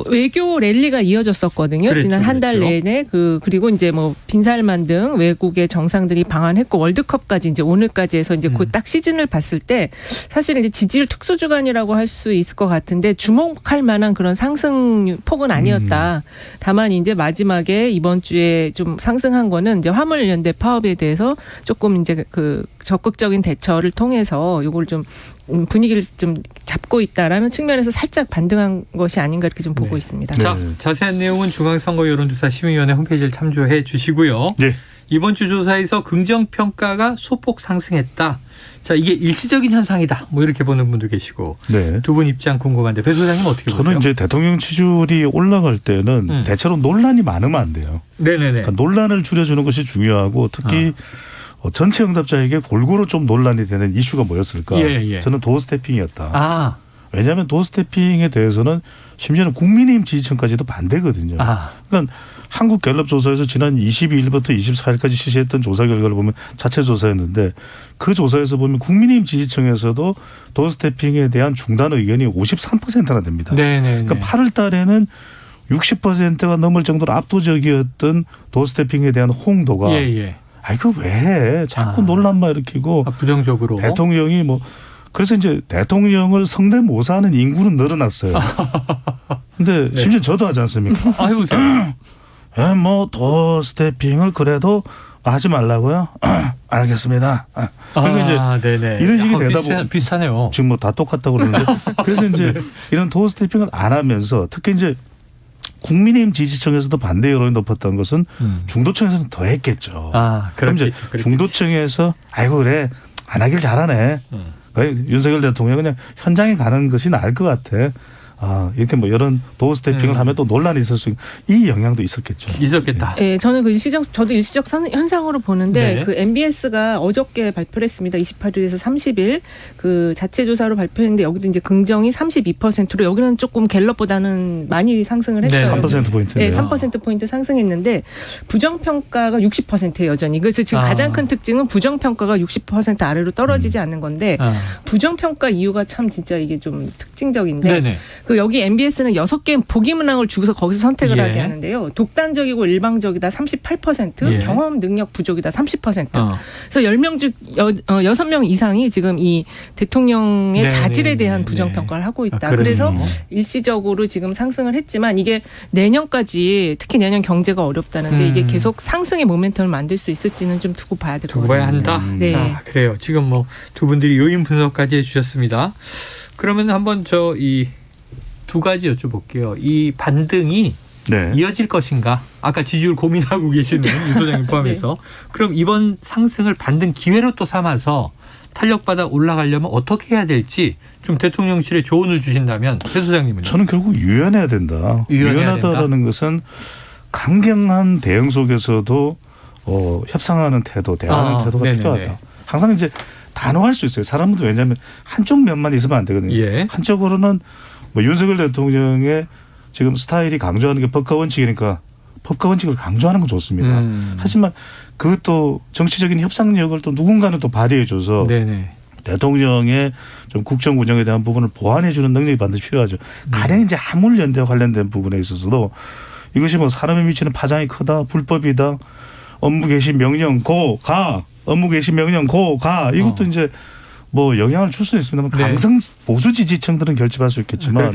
외교 랠리가 이어졌었거든요. 그랬죠, 지난 한 달 내내 그리고 이제 뭐 빈살만 등 외국의 정상들이 방한했고 월드컵까지 이제 오늘까지 해서 이제 그 딱 시즌을 봤을 때 사실 이제 지지율 특수 주간이라고 할 수 있을 것 같은데 주목할 만한 그런 상승 폭은 아니었다. 다만 이제 마지막에 이번 주에 좀 상승한 거는 이제 화물연대 파업에 대해서 조금 이제 그 적극적인 대처를 통해서 요걸 좀 분위기를 좀 잡고 있다라는 측면에서 살짝 반등한 것이 아닌가 이렇게 좀 보고 있습니다. 자, 자세한 내용은 중앙선거 여론조사 심의위원회 홈페이지를 참조해 주시고요. 네. 이번 주 조사에서 긍정평가가 소폭 상승했다. 자, 이게 일시적인 현상이다. 뭐 이렇게 보는 분도 계시고. 네. 두 분 입장 궁금한데 배 소장님 어떻게 보세요? 저는 이제 대통령 지지율이 올라갈 때는 대체로 논란이 많으면 안 돼요. 네네네. 그러니까 논란을 줄여주는 것이 중요하고 특히 전체 응답자에게 골고루 좀 논란이 되는 이슈가 뭐였을까? 예. 저는 도어 스태핑이었다. 아. 왜냐하면 도어 스태핑에 대해서는 심지어는 국민의힘 지지층까지도 반대거든요. 그러니까 한국갤럽조사에서 지난 22일부터 24일까지 실시했던 조사 결과를 보면 자체 조사였는데 그 조사에서 보면 국민의힘 지지층에서도 도어 스태핑에 대한 중단 의견이 53%나 됩니다. 네네. 그러니까 8월 달에는 60%가 넘을 정도로 압도적이었던 도어 스태핑에 대한 호응도가 아이고 왜 해? 자꾸 논란만 일으키고 부정적으로 대통령이 뭐 그래서 이제 대통령을 성대모사하는 인구는 늘어났어요. 근데 심지어 저도 하지 않습니까? 해보세요. 뭐 도어 스태핑을 그래도 하지 말라고요? 알겠습니다. 그리고 이제 네네. 이런 식이 되다 보면 비슷하네요. 지금 뭐 다 똑같다고 그러는데 그래서 이제 이런 도어 스태핑을 안 하면서 특히 이제 국민의힘 지지층에서도 반대 여론이 높았던 것은 중도층에서는 더 했겠죠. 그럼 이제 중도층에서 아이고 그래 안 하길 잘하네. 윤석열 대통령은 그냥 현장에 가는 것이 나을 것 같아. 이렇게 뭐 이런 도어 스태핑을 하면 또 논란이 있을 수 있는 이 영향도 있었겠죠. 있었겠다. 네, 저는 그 저도 일시적 현상으로 보는데 그 MBS가 어저께 발표를 했습니다. 28일에서 30일 그 자체 조사로 발표했는데 여기도 이제 긍정이 32%로 여기는 조금 갤럽보다는 많이 상승을 했어요. 3%포인트. 네, 3%포인트 상승했는데 부정평가가 60%예요, 여전히. 그래서 지금 가장 큰 특징은 부정평가가 60% 아래로 떨어지지 않는 건데 부정평가 이유가 참 진짜 이게 좀 특징적인데 그 여기 MBS는 6개 보기 문항을 주고서 거기서 선택을 하게 하는데요. 독단적이고 일방적이다 38%, 경험 능력 부족이다 30%. 그래서 10명 중 6명 이상이 지금 이 대통령의 자질에 대한 부정평가를 하고 있다. 그래서 일시적으로 지금 상승을 했지만 이게 내년까지 특히 내년 경제가 어렵다는데 이게 계속 상승의 모멘텀을 만들 수 있을지는 좀 두고 봐야 될 것 같습니다. 한다. 네. 자, 그래요. 지금 뭐 두 분들이 요인 분석까지 해주셨습니다. 그러면 한번 이 두 가지 여쭤볼게요. 이 반등이 이어질 것인가? 아까 지지율 고민하고 계시는 유 소장님 포함해서. 그럼 이번 상승을 반등 기회로 또 삼아서 탄력받아 올라가려면 어떻게 해야 될지 좀 대통령실에 조언을 주신다면 유 소장님은요? 저는 결국 유연해야 된다. 유연하다라는 것은 강경한 대응 속에서도 협상하는 태도, 대화하는 태도가 필요하다. 항상 이제 단호할 수 있어요. 사람도 왜냐하면 한쪽 면만 있으면 안 되거든요. 한쪽으로는 뭐 윤석열 대통령의 지금 스타일이 강조하는 게 법과 원칙이니까 법과 원칙을 강조하는 건 좋습니다. 하지만 그것도 정치적인 협상력을 또 누군가는 또 발휘해줘서 대통령의 좀 국정 운영에 대한 부분을 보완해주는 능력이 반드시 필요하죠. 가령 이제 화물연대와 관련된 부분에 있어서도 이것이 뭐 사람에 미치는 파장이 크다, 불법이다, 업무 개시 명령 고 가, 업무 개시 명령 고 가 이것도 이제 뭐 영향을 줄 수는 있습니다만 강성 보수 지지층들은 결집할 수 있겠지만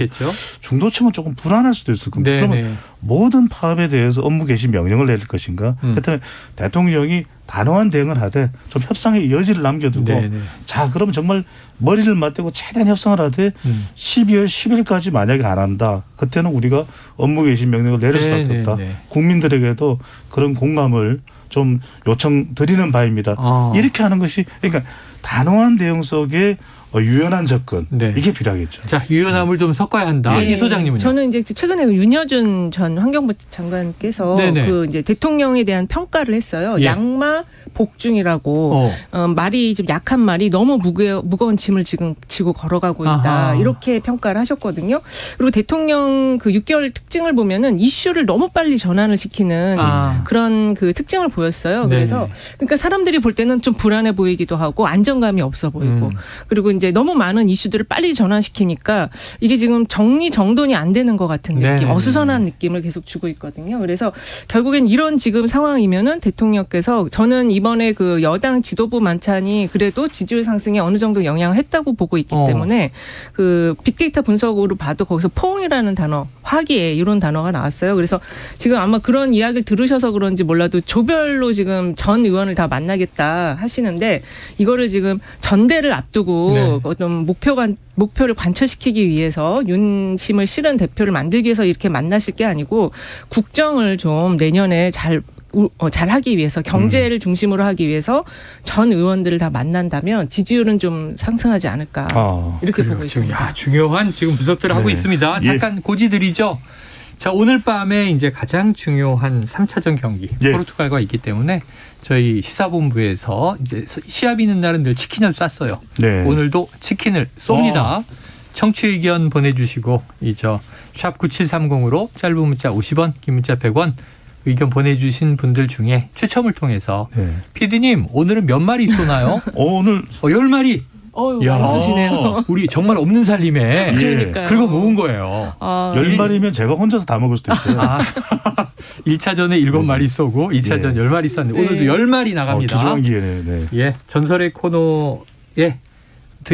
중도층은 조금 불안할 수도 있을 겁니다. 그러면 모든 파업에 대해서 업무 개시 명령을 내릴 것인가? 그렇다면 대통령이 단호한 대응을 하되 좀 협상의 여지를 남겨두고 자 그러면 정말 머리를 맞대고 최대한 협상을 하되 12월 10일까지 만약에 안 한다. 그때는 우리가 업무 개시 명령을 내릴 수밖에 없다. 국민들에게도 그런 공감을 좀 요청드리는 바입니다. 이렇게 하는 것이 그러니까 단호한 대응 속에 유연한 접근 이게 필요하겠죠. 자 유연함을 좀 섞어야 한다. 이 소장님은요? 저는 이제 최근에 윤여준 전 환경부 장관께서 그 이제 대통령에 대한 평가를 했어요. 양마 복중이라고 말이 좀 약한 말이 너무 무거운 짐을 지금 지고 걸어가고 있다. 이렇게 평가를 하셨거든요. 그리고 대통령 그 6개월 특징을 보면은 이슈를 너무 빨리 전환을 시키는 그런 그 특징을 보였어요. 그래서 그러니까 사람들이 볼 때는 좀 불안해 보이기도 하고 안정감이 없어 보이고 그리고 이제 너무 많은 이슈들을 빨리 전환시키니까 이게 지금 정리정돈이 안 되는 것 같은 느낌, 어수선한 느낌을 계속 주고 있거든요. 그래서 결국엔 이런 지금 상황이면은 대통령께서 저는 이번에 그 여당 지도부 만찬이 그래도 지지율 상승에 어느 정도 영향을 했다고 보고 있기 때문에 그 빅데이터 분석으로 봐도 거기서 포옹이라는 단어, 화기애 이런 단어가 나왔어요. 그래서 지금 아마 그런 이야기를 들으셔서 그런지 몰라도 조별로 지금 전 의원을 다 만나겠다 하시는데 이거를 지금 전대를 앞두고 어떤 목표를 관철시키기 위해서 윤심을 실은 대표를 만들기 위해서 이렇게 만나실 게 아니고 국정을 좀 내년에 잘 하기 위해서 경제를 중심으로 하기 위해서 전 의원들을 다 만난다면 지지율은 좀 상승하지 않을까 이렇게 보고 있습니다. 중요한 지금 분석들을 하고 있습니다. 잠깐 고지드리죠. 자, 오늘 밤에 이제 가장 중요한 3차전 경기 예. 포르투갈과 있기 때문에 저희 시사본부에서 이제 시합이 있는 날은 늘 치킨을 쐈어요. 네. 오늘도 치킨을 쏩니다. 청취 의견 보내주시고 샵 9730으로 짧은 문자 50원, 긴 문자 100원 의견 보내주신 분들 중에 추첨을 통해서 네. PD님 오늘은 몇 마리 쏘나요? 오늘 10마리. 많이 쏘시네요. 우리 정말 없는 살림에 그러니까요. 긁어 모은 거예요. 10마리면 제가 혼자서 다 먹을 수도 있어요. 1차전에 7마리 쏘고 2차전 10마리 쐈는데 오늘도 10마리 나갑니다. 기중한 기회네. 네. 예, 전설의 코너에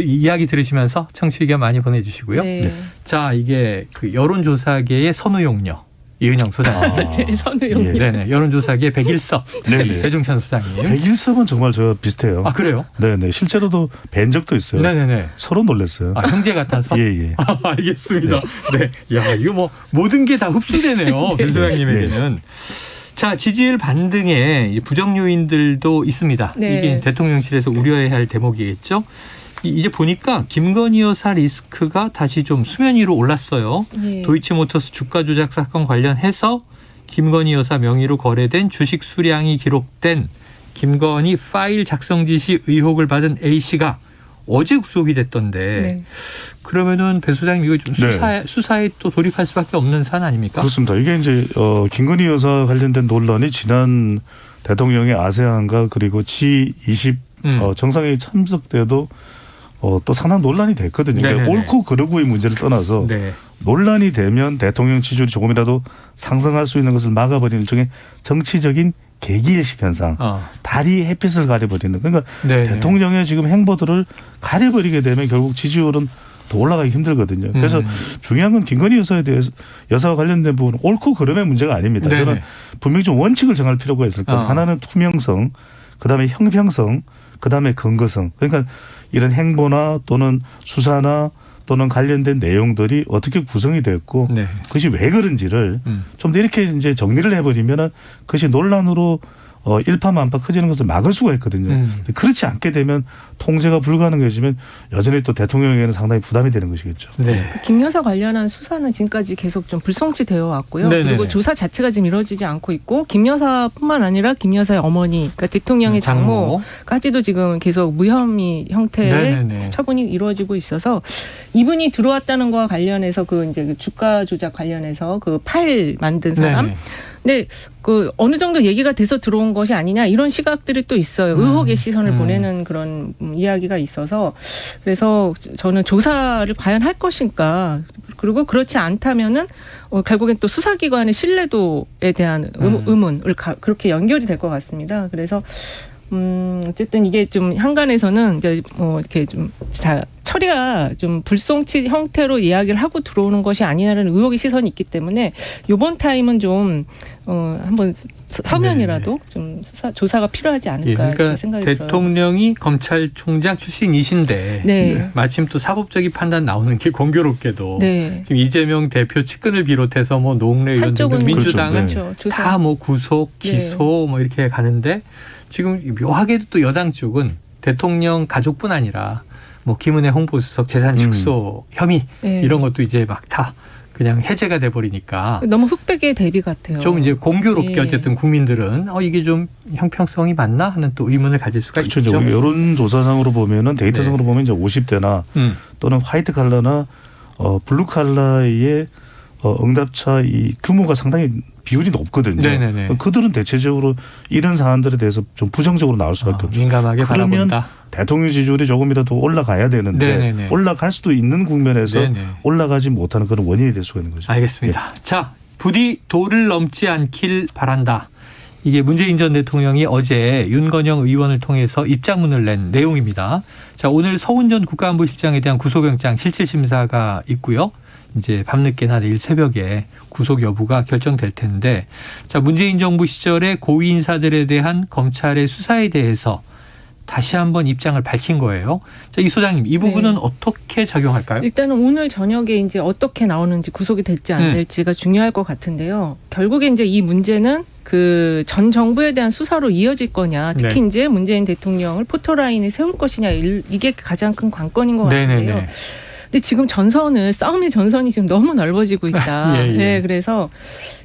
이야기 들으시면서 청취 의견 많이 보내주시고요. 네. 자, 이게 그 여론조사계의 선우용녀 이은영 소장님. 네, 선우용. 네네. 여론조사계 백일섭 네네. 배종찬 소장님. 백일섭은 정말 저 비슷해요. 아, 그래요? 네네. 실제로도 뵌 적도 있어요. 네네네. 서로 놀랐어요. 아, 형제 같아서? 예. 알겠습니다. 네. 야, 이거 뭐 모든 게 다 흡수되네요. 변 소장님에게는. 자, 지지율 반등에 부정 요인들도 있습니다. 네. 이게 대통령실에서 우려해야 할 대목이겠죠. 이제 보니까 김건희 여사 리스크가 다시 좀 수면 위로 올랐어요. 예. 도이치모터스 주가 조작 사건 관련해서 김건희 여사 명의로 거래된 주식 수량이 기록된 김건희 파일 작성 지시 의혹을 받은 A씨가 어제 구속이 됐던데 네. 그러면은 배 소장님 이거 좀 수사에 또 돌입할 수밖에 없는 사안 아닙니까? 그렇습니다. 이게 이제 김건희 여사 관련된 논란이 지난 대통령의 아세안과 그리고 G20 정상회의 참석 때도 또 상당 논란이 됐거든요. 그러니까 옳고 그르고의 문제를 떠나서 논란이 되면 대통령 지지율이 조금이라도 상승할 수 있는 것을 막아버리는 일종의 정치적인 계기일식 현상, 다리 햇빛을 가려버리는. 그러니까 대통령의 지금 행보들을 가려버리게 되면 결국 지지율은 더 올라가기 힘들거든요. 그래서 중요한 건 김건희 여사와 관련된 부분은 옳고 그름의 문제가 아닙니다. 저는 분명히 좀 원칙을 정할 필요가 있을 거예요. 하나는 투명성, 그다음에 형평성, 그다음에 근거성. 그러니까 이런 행보나 또는 수사나 또는 관련된 내용들이 어떻게 구성이 됐고 그것이 왜 그런지를 좀 더 이렇게 이제 정리를 해버리면은 그것이 논란으로 일파만파 커지는 것을 막을 수가 있거든요. 그렇지 않게 되면 통제가 불가능해지면 여전히 또 대통령에게는 상당히 부담이 되는 것이겠죠. 김 여사 관련한 수사는 지금까지 계속 좀 불송치되어 왔고요. 그리고 조사 자체가 지금 이루어지지 않고 있고 김 여사뿐만 아니라 김 여사의 어머니, 그러니까 대통령의 장모까지도 지금 계속 무혐의 형태의 처분이 이루어지고 있어서 이분이 들어왔다는 거와 관련해서 그 이제 그 주가 조작 관련해서 그 파일 만든 사람. 근데 그 어느 정도 얘기가 돼서 들어온 것이 아니냐 이런 시각들이 또 있어요. 의혹의 시선을 보내는 그런 이야기가 있어서 그래서 저는 조사를 과연 할 것인가 그리고 그렇지 않다면은 결국엔 또 수사기관의 신뢰도에 대한 의문을 그렇게 연결이 될 것 같습니다. 그래서 어쨌든 이게 좀 한간에서는 이제 이렇게 좀 처리가 좀 불송치 형태로 이야기를 하고 들어오는 것이 아니냐는 의혹의 시선이 있기 때문에 이번 타임은 좀 한번 서면이라도 좀 조사가 필요하지 않을까 그러니까 생각이 들어요. 대통령이 검찰총장 출신이신데 마침 또 사법적인 판단 나오는 게 공교롭게도 지금 이재명 대표 측근을 비롯해서 뭐 노웅래 의원 등 민주당은 다 뭐 구속, 기소 뭐 이렇게 가는데 지금 묘하게도 또 여당 쪽은 대통령 가족뿐 아니라 뭐 김은혜 홍보수석 재산 축소 혐의 이런 것도 이제 막 다 그냥 해제가 돼 버리니까 너무 흑백의 대비 같아요. 좀 이제 공교롭게 어쨌든 국민들은 이게 좀 형평성이 맞나 하는 또 의문을 가질 수가 있죠. 여론조사상으로 보면은 데이터상으로 보면 이제 50대나 또는 화이트 칼라나 블루 칼라의 응답차 이 규모가 상당히 비율이 높거든요. 그들은 대체적으로 이런 사안들에 대해서 좀 부정적으로 나올 수밖에 없죠. 민감하게 그러면 바라본다. 대통령 지지율이 조금이라도 올라가야 되는데 올라갈 수도 있는 국면에서 올라가지 못하는 그런 원인이 될 수가 있는 거죠. 알겠습니다. 자, 부디 도를 넘지 않길 바란다. 이게 문재인 전 대통령이 어제 윤건영 의원을 통해서 입장문을 낸 내용입니다. 자, 오늘 서훈 전 국가안보실장에 대한 구속영장 실질심사가 있고요. 이제 밤늦게나 내일 새벽에 구속 여부가 결정될 텐데, 자, 문재인 정부 시절에 고위 인사들에 대한 검찰의 수사에 대해서 다시 한번 입장을 밝힌 거예요. 자, 이 소장님, 이 부분은 어떻게 작용할까요? 일단은 오늘 저녁에 이제 어떻게 나오는지 구속이 될지 안 될지가 중요할 것 같은데요. 결국에 이제 이 문제는 그 전 정부에 대한 수사로 이어질 거냐, 특히 이제 문재인 대통령을 포토라인에 세울 것이냐, 이게 가장 큰 관건인 것 같은데요. 근데 지금 싸움의 전선이 지금 너무 넓어지고 있다. 예, 예. 네, 그래서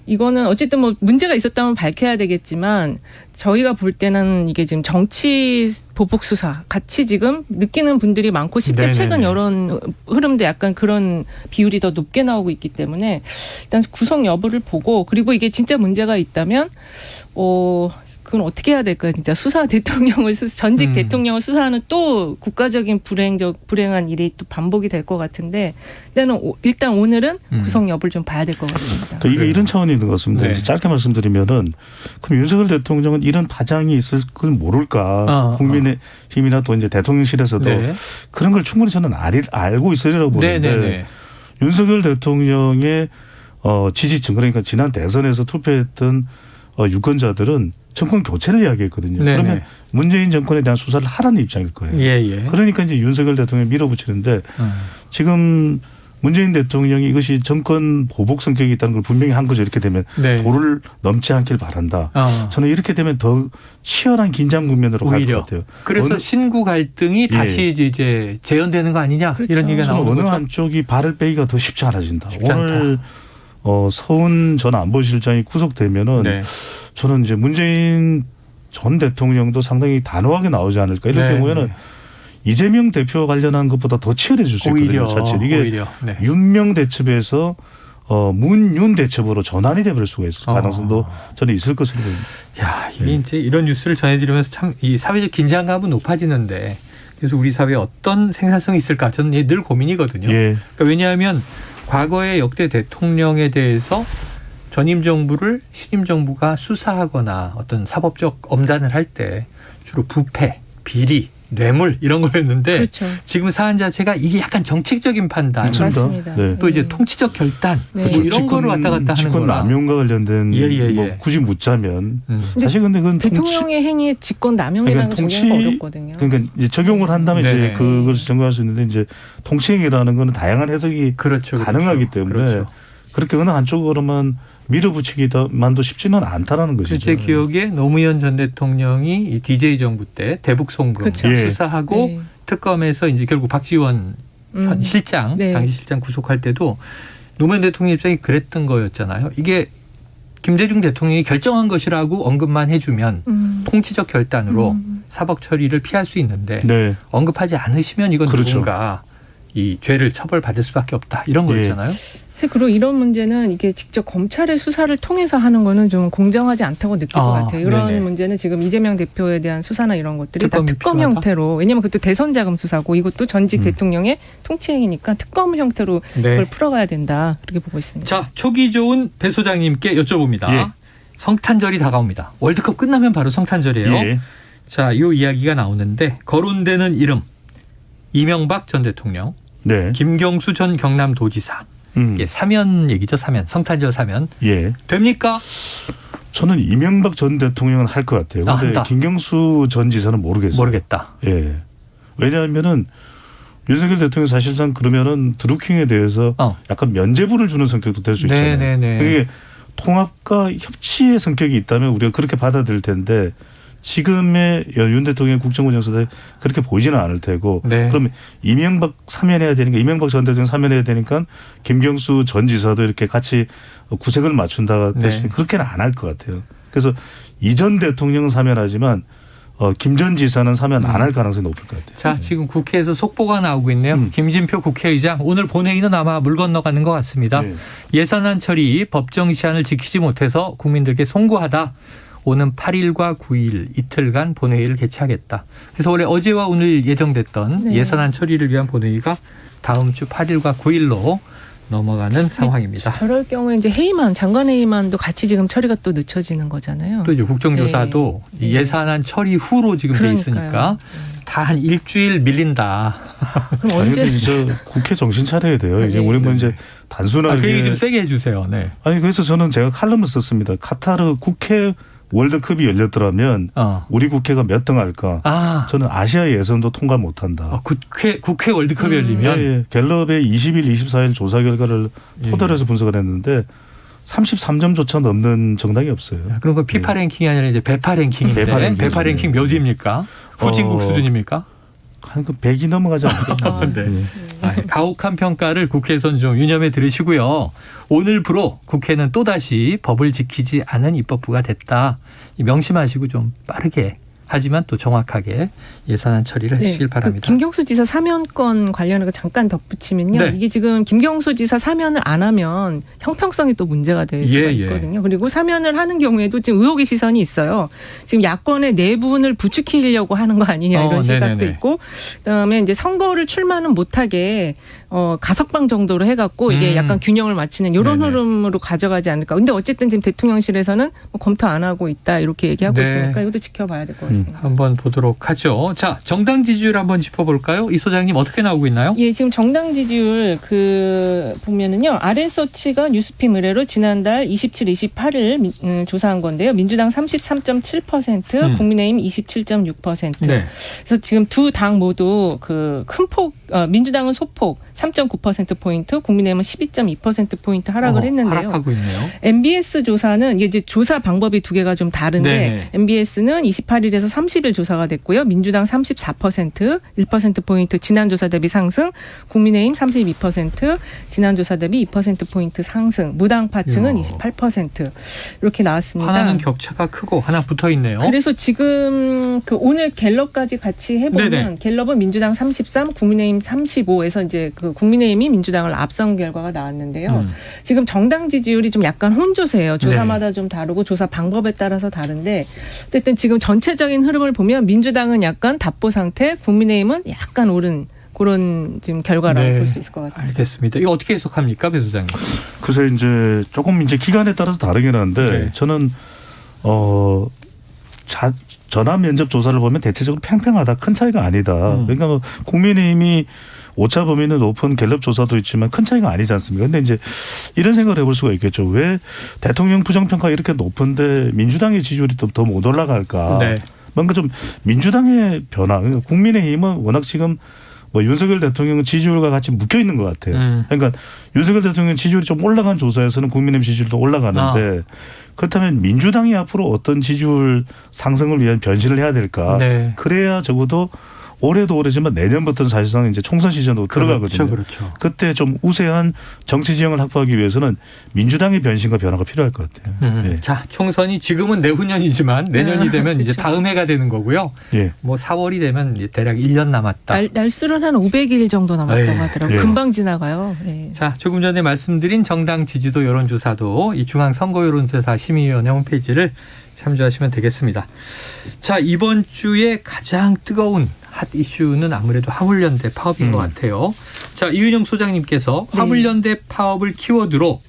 이거는 어쨌든 뭐 문제가 있었다면 밝혀야 되겠지만 저희가 볼 때는 이게 지금 정치 보복 수사 같이 지금 느끼는 분들이 많고 실제 네네네. 최근 여론 흐름도 약간 그런 비율이 더 높게 나오고 있기 때문에 일단 구속 여부를 보고 그리고 이게 진짜 문제가 있다면 그건 어떻게 해야 될까요? 진짜 전직 대통령을 수사하는 또 국가적인 불행한 일이 또 반복이 될 것 같은데 일단 오늘은 구속 여부를 좀 봐야 될 것 같습니다. 그러니까 이게 이런 차원이 있는 것 같습니다. 네. 이제 짧게 말씀드리면은 그럼 윤석열 대통령은 이런 파장이 있을 걸 모를까? 국민의힘이나 또 이제 대통령실에서도 네. 그런 걸 충분히 저는 알고 있으리라고 보는데 네네네. 윤석열 대통령의 지지층 그러니까 지난 대선에서 투표했던 유권자들은 정권 교체를 이야기했거든요. 네네. 그러면 문재인 정권에 대한 수사를 하라는 입장일 거예요. 예. 그러니까 이제 윤석열 대통령이 밀어붙이는데 지금 문재인 대통령이 이것이 정권 보복 성격이 있다는 걸 분명히 한 거죠. 이렇게 되면 네. 도를 넘지 않길 바란다. 저는 이렇게 되면 더 치열한 긴장 국면으로 갈 것 같아요. 그래서 신구 갈등이 다시 이제 재현되는 거 아니냐 그렇죠. 이런 얘기가 나오는 어느 거죠. 한쪽이 발을 빼기가 더 쉽지 않아진다. 쉽지 않다. 오늘 서훈 전 안보실장이 구속되면은 네. 저는 이제 문재인 전 대통령도 상당히 단호하게 나오지 않을까. 이럴 네. 경우에는 이재명 대표 관련한 것보다 더 치열해질 수 있거든요. 사실 이게 오히려. 네. 윤명 대첩에서 문윤 대첩으로 전환이 돼버릴 수가 있을 가능성도 저는 있을 것으로 보입니다. 야, 이게 이제 이런 뉴스를 전해드리면서 참 이 사회적 긴장감은 높아지는데 그래서 우리 사회에 어떤 생산성이 있을까 저는 늘 고민이거든요. 예. 그러니까 왜냐하면 과거의 역대 대통령에 대해서 전임 정부를 신임 정부가 수사하거나 어떤 사법적 엄단을 할 때 주로 부패, 비리, 뇌물 이런 거였는데 그렇죠. 지금 사안 자체가 이게 약간 정책적인 판단, 맞습니다. 네. 또 이제 통치적 결단 네. 뭐 이런 거를 왔다 갔다 하는 직권 거라. 남용과 관련된 뭐 굳이 묻자면 사실 근데 그건 대통령의 행위에 직권 남용이라는 거 정리하기가 어렵거든요. 그러니까 이제 적용을 한다면 네네. 이제 그것을 적용할 수 있는데 이제 통치행위라는 거는 다양한 해석이 그렇죠. 가능하기 때문에 그렇죠. 그렇게 어느 한쪽으로만 밀어붙이기만도 쉽지는 않다라는 것이죠. 제 기억에 노무현 전 대통령이 이 DJ 정부 때 대북 송금 그렇죠. 예. 수사하고 네. 특검에서 이제 결국 박지원 현 실장 네. 당시 실장 구속할 때도 노무현 대통령 입장이 그랬던 거였잖아요. 이게 김대중 대통령이 결정한 것이라고 언급만 해주면 통치적 결단으로 사법 처리를 피할 수 있는데 네. 언급하지 않으시면 이건 그렇죠. 누군가 이 죄를 처벌받을 수밖에 없다 이런 거였잖아요. 그리고 이런 문제는 이게 직접 검찰의 수사를 통해서 하는 거는 좀 공정하지 않다고 느낄 것 같아요. 이런 네네. 문제는 지금 이재명 대표에 대한 수사나 이런 것들이 다 특검이 특검 필요하다? 형태로 왜냐하면 그것도 대선 자금 수사고 이것도 전직 대통령의 통치행위니까 특검 형태로 그걸 풀어가야 된다 그렇게 보고 있습니다. 자, 초기 좋은 배 소장님께 여쭤봅니다. 예. 성탄절이 다가옵니다. 월드컵 끝나면 바로 성탄절이에요. 예. 자, 이 이야기가 나오는데 거론되는 이름 이명박 전 대통령, 네. 김경수 전 경남도지사. 예, 사면 얘기죠. 사면. 성탄절 사면. 예. 됩니까? 저는 이명박 전 대통령은 할 것 같아요. 그런데 한다. 김경수 전 지사는 모르겠어요. 모르겠다. 예. 왜냐하면은 윤석열 대통령 사실상 그러면은 드루킹에 대해서 약간 면죄부를 주는 성격도 될 수 있잖아요. 네네네. 그게 통합과 협치의 성격이 있다면 우리가 그렇게 받아들일 텐데 지금의 윤 대통령 국정원 정서대 그렇게 보이지는 않을 테고 네. 그러면 이명박 사면해야 되니까 이명박 전 대통령 사면해야 되니까 김경수 전 지사도 이렇게 같이 구색을 맞춘다 네. 그렇게는 안 할 것 같아요. 그래서 이 전 대통령은 사면하지만 김 전 지사는 사면 안 할 가능성이 높을 것 같아요. 자, 지금 국회에서 속보가 나오고 있네요. 김진표 국회의장 오늘 본회의는 아마 물 건너가는 것 같습니다. 네. 예산안 처리 법정 시한을 지키지 못해서 국민들께 송구하다. 오는 8일과 9일 이틀간 본회의를 개최하겠다. 그래서 원래 어제와 오늘 예정됐던 네. 예산안 처리를 위한 본회의가 다음 주 8일과 9일로 넘어가는 상황입니다. 저럴 경우에 이제 장관 회의만도 같이 지금 처리가 또 늦춰지는 거잖아요. 또 이제 국정조사도 네. 예산안 처리 후로 지금 돼 있으니까 다 한 일주일 밀린다. 그럼 아니, 언제? 이제 국회 정신 차려야 돼요. 이제 우리 뭐 이제 단순하게. 그 얘기 좀 세게 해주세요. 네. 아니 그래서 저는 제가 칼럼을 썼습니다. 카타르 국회 월드컵이 열렸더라면 우리 국회가 몇 등 할까? 저는 아시아 예선도 통과 못한다. 국회 월드컵이 열리면? 예. 갤럽의 20일, 24일 조사 결과를 토대로 해서 분석을 했는데 33점조차 넘는 정당이 없어요. 그런 건 피파 랭킹이 아니라 이제 배파 랭킹인데 배파 랭킹 몇 위입니까? 후진국 수준입니까? 한 100이 넘어가지 않을까. 네. 가혹한 평가를 국회에서는 좀 유념해 들으시고요. 오늘부로 국회는 또다시 법을 지키지 않은 입법부가 됐다. 명심하시고 좀 빠르게 하지만 또 정확하게 예산안 처리를 해주시길 바랍니다. 김경수 지사 사면권 관련해서 잠깐 덧붙이면요. 네. 이게 지금 김경수 지사 사면을 안 하면 형평성이 또 문제가 될 수가 있거든요. 그리고 사면을 하는 경우에도 지금 의혹의 시선이 있어요. 지금 야권의 내분을 부추기려고 하는 거 아니냐 이런 시각도 있고, 그다음에 이제 선거를 출마는 못하게 가석방 정도로 해갖고 이게 약간 균형을 맞추는 이런 흐름으로 가져가지 않을까. 근데 어쨌든 지금 대통령실에서는 뭐 검토 안 하고 있다 이렇게 얘기하고 있으니까 이것도 지켜봐야 될 것 같습니다. 한번 보도록 하죠. 자, 정당 지지율 한번 짚어볼까요? 이 소장님 어떻게 나오고 있나요? 예, 지금 정당 지지율 보면은요. RS서치가 뉴스픽 의뢰로 지난달 27, 28일 조사한 건데요. 민주당 33.7%, 국민의힘 27.6%. 네. 그래서 지금 두 당 모두 그 큰 폭, 민주당은 소폭 3.9%포인트, 국민의힘은 12.2%포인트 하락을 했는데요. 하락하고 있네요. MBS 조사는 이게 이제 조사 방법이 두 개가 좀 다른데 MBS는 28일에서 30일 조사가 됐고요. 민주당 34%, 1%포인트 지난 조사 대비 상승, 국민의힘 32%, 지난 조사 대비 2%포인트 상승, 무당파층은 28% 이렇게 나왔습니다. 하나는 격차가 크고 하나 붙어 있네요. 그래서 지금 그 오늘 갤럽까지 같이 해보면 갤럽은 민주당 33, 국민의힘 35에서 이제 그 국민의힘이 민주당을 앞선 결과가 나왔는데요. 지금 정당 지지율이 좀 약간 혼조세요. 조사마다 좀 다르고 조사 방법에 따라서 다른데 어쨌든 지금 전체적인 흐름을 보면 민주당은 약간 답보 상태, 국민의힘은 약간 오른 그런 지금 결과라고 볼 수 있을 것 같습니다. 알겠습니다. 이거 어떻게 해석합니까, 배 소장님? 그래서 이제 조금 이제 기간에 따라서 다르긴 한데 저는 전화 면접 조사를 보면 대체적으로 팽팽하다, 큰 차이가 아니다. 그러니까 뭐 국민의힘이 오차 범위는 높은 갤럽 조사도 있지만 큰 차이가 아니지 않습니까? 근데 이제 이런 생각을 해볼 수가 있겠죠. 왜 대통령 부정평가가 이렇게 높은데 민주당의 지지율이 더 못 올라갈까? 뭔가 좀 민주당의 변화. 그러니까 국민의힘은 워낙 지금 뭐 윤석열 대통령 지지율과 같이 묶여 있는 것 같아요. 그러니까 윤석열 대통령 지지율이 좀 올라간 조사에서는 국민의힘 지지율도 올라가는데 그렇다면 민주당이 앞으로 어떤 지지율 상승을 위한 변신을 해야 될까? 그래야 적어도 올해도 오래지만 내년부터는 사실상 이제 총선 시즌으로 들어가거든요. 그렇죠. 그때 좀 우세한 정치 지형을 확보하기 위해서는 민주당의 변신과 변화가 필요할 것 같아요. 자, 총선이 지금은 내후년이지만 내년이 되면 이제 다음 해가 되는 거고요. 뭐 4월이 되면 이제 대략 1년 남았다. 날수는 한 500일 정도 남았다고 하더라고요. 금방 지나가요. 자, 조금 전에 말씀드린 정당 지지도 여론조사도 이 중앙선거여론조사 심의위원회 홈페이지를 참조하시면 되겠습니다. 자, 이번 주에 가장 뜨거운 핫 이슈는 아무래도 화물연대 파업인 것 같아요. 자, 이윤영 소장님께서 화물연대 파업을 키워드로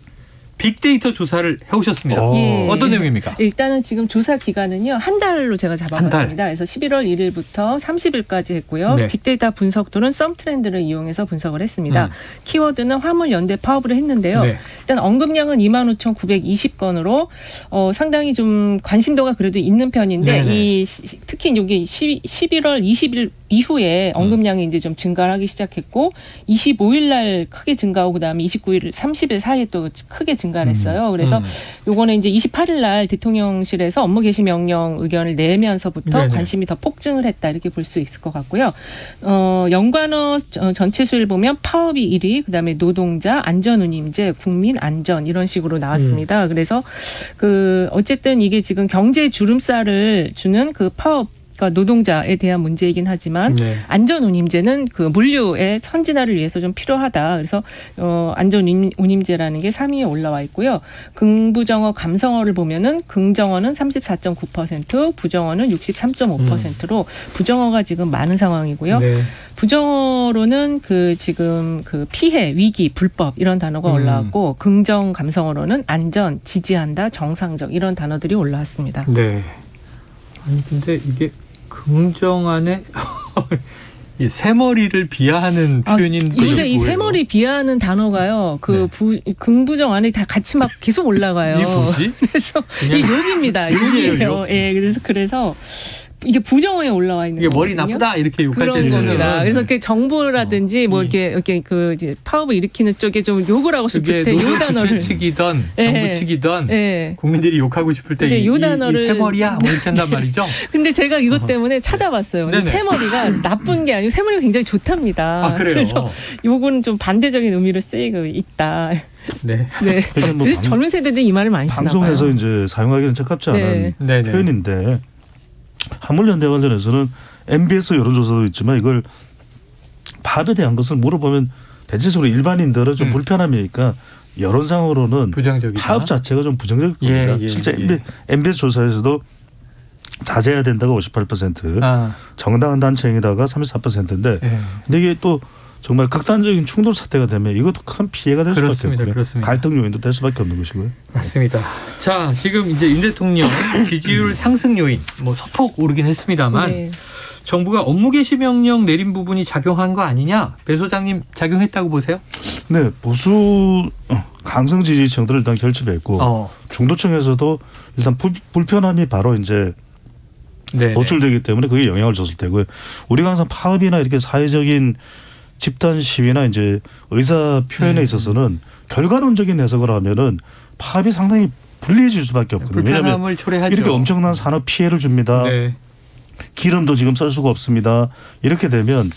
빅데이터 조사를 해오셨습니다. 어떤 내용입니까? 일단은 지금 조사 기간은요. 한 달로 제가 잡아봤습니다. 그래서 11월 1일부터 30일까지 했고요. 빅데이터 분석도는 썸트렌드를 이용해서 분석을 했습니다. 키워드는 화물연대 파업을 했는데요. 일단 언급량은 25,920건으로 상당히 좀 관심도가 그래도 있는 편인데 특히 여기 11월 20일 이후에 언급량이 이제 좀 증가하기 시작했고 25일 날 크게 증가하고 그다음에 29일, 30일 사이에 또 크게 증가를 했어요. 그래서 요거는 이제 28일 날 대통령실에서 업무 개시 명령 의견을 내면서부터 관심이 더 폭증을 했다 이렇게 볼 수 있을 것 같고요. 연관어 전체 수를 보면 파업이 1위, 그다음에 노동자, 안전운임제, 국민 안전 이런 식으로 나왔습니다. 그래서 그 어쨌든 이게 지금 경제 주름살을 주는 그 파업 그러니까 노동자에 대한 문제이긴 하지만 안전운임제는 그 물류의 선진화를 위해서 좀 필요하다. 그래서 안전운임제라는 게 3위에 올라와 있고요. 긍부정어, 감성어를 보면은 긍정어는 34.9%, 부정어는 63.5%로 부정어가 지금 많은 상황이고요. 부정어로는 그 지금 그 피해, 위기, 불법 이런 단어가 올라왔고 긍정 감성어로는 안전, 지지한다, 정상적 이런 단어들이 올라왔습니다. 아니 근데 이게 긍정 안에 이 새머리를 비하하는 표현인 요새 이 새머리 비하하는 단어가요. 그 긍부정 안에 다 같이 막 계속 올라가요. 이게 뭐지? 그래서 이 욕입니다. 욕이에요. 그래서 이게 부정에 올라와 있는 이게 머리 거거든요. 나쁘다 이렇게 욕할 그런 때 쓰는. 겁니다. 그래서 그 정부라든지 뭐 이렇게 그 이제 파업을 일으키는 쪽에 좀 욕을 하고 싶을 때 요 단어를 측이든 예. 정부 측이든 예. 국민들이 욕하고 싶을 때 이제 이 요 단어를 새머리야 뭐 이렇게 한단 말이죠. 근데 제가 이것 때문에 찾아봤어요. 근데 네네. 새머리가 나쁜 게 아니고 새머리가 굉장히 좋답니다. 아, 그래요? 그래서 요거는 좀 반대적인 의미로 쓰이고 있다. 네. 네. 그래서 뭐 그래서 젊은 세대들이 이 말을 많이 쓰나 봐요. 방송에서 이제 사용하기는 적합지 않은 네. 네네. 표현인데 한물연대 관련해서는 MBS 여론조사도 있지만 이걸 파업에 대한 것을 물어보면 대체적으로 일반인들은 좀 불편함이니까 여론상으로는 부정적이다. 파업 자체가 좀 부정적일 겁니다. 예, 실제 예. MBS 조사에서도 자제해야 된다가 58%, 아. 정당한 단체행위다가 34%인데 예. 근데 이게 또 정말 극단적인 충돌 사태가 되면 이것도 큰 피해가 될 수밖에 그렇습니다. 없고요. 그렇습니다. 갈등 요인도 될 수밖에 없는 것이고요. 맞습니다. 자, 지금 이제 윤 대통령 지지율 상승 요인 뭐 소폭 오르긴 했습니다만 네. 정부가 업무 개시 명령 내린 부분이 작용한 거 아니냐? 배 소장님 작용했다고 보세요? 네, 보수 강성 지지층들을 일단 결집했고 중도층에서도 일단 불편함이 바로 이제 노출되기 때문에 그게 영향을 줬을 테고요. 우리가 항상 파업이나 이렇게 사회적인 집단 시위나 이제 의사 표현에 있어서는 결과론적인 해석을 하면은 파업이 상당히 불리해질 수밖에 없거든요. 불편함을 초래하죠. 이렇게 엄청난 산업 피해를 줍니다. 네. 기름도 지금 쓸 수가 없습니다. 이렇게 되면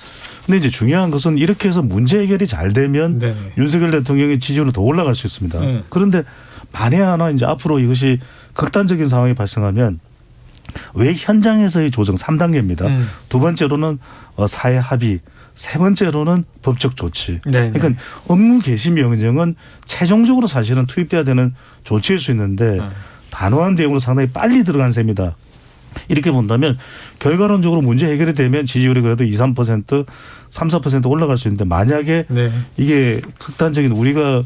근데 이제 중요한 것은 이렇게 해서 문제 해결이 잘 되면 네. 윤석열 대통령의 지지율은 더 올라갈 수 있습니다. 그런데 만에 하나 이제 앞으로 이것이 극단적인 상황이 발생하면 왜 현장에서의 조정 3단계입니다. 두 번째로는 사회 합의, 세 번째로는 법적 조치. 네. 그러니까 업무 개시 명령은 최종적으로 사실은 투입돼야 되는 조치일 수 있는데 단호한 대응으로 상당히 빨리 들어간 셈이다. 이렇게 본다면 결과론적으로 문제 해결이 되면 지지율이 그래도 2, 3%, 3, 4% 올라갈 수 있는데 만약에 이게 극단적인 우리가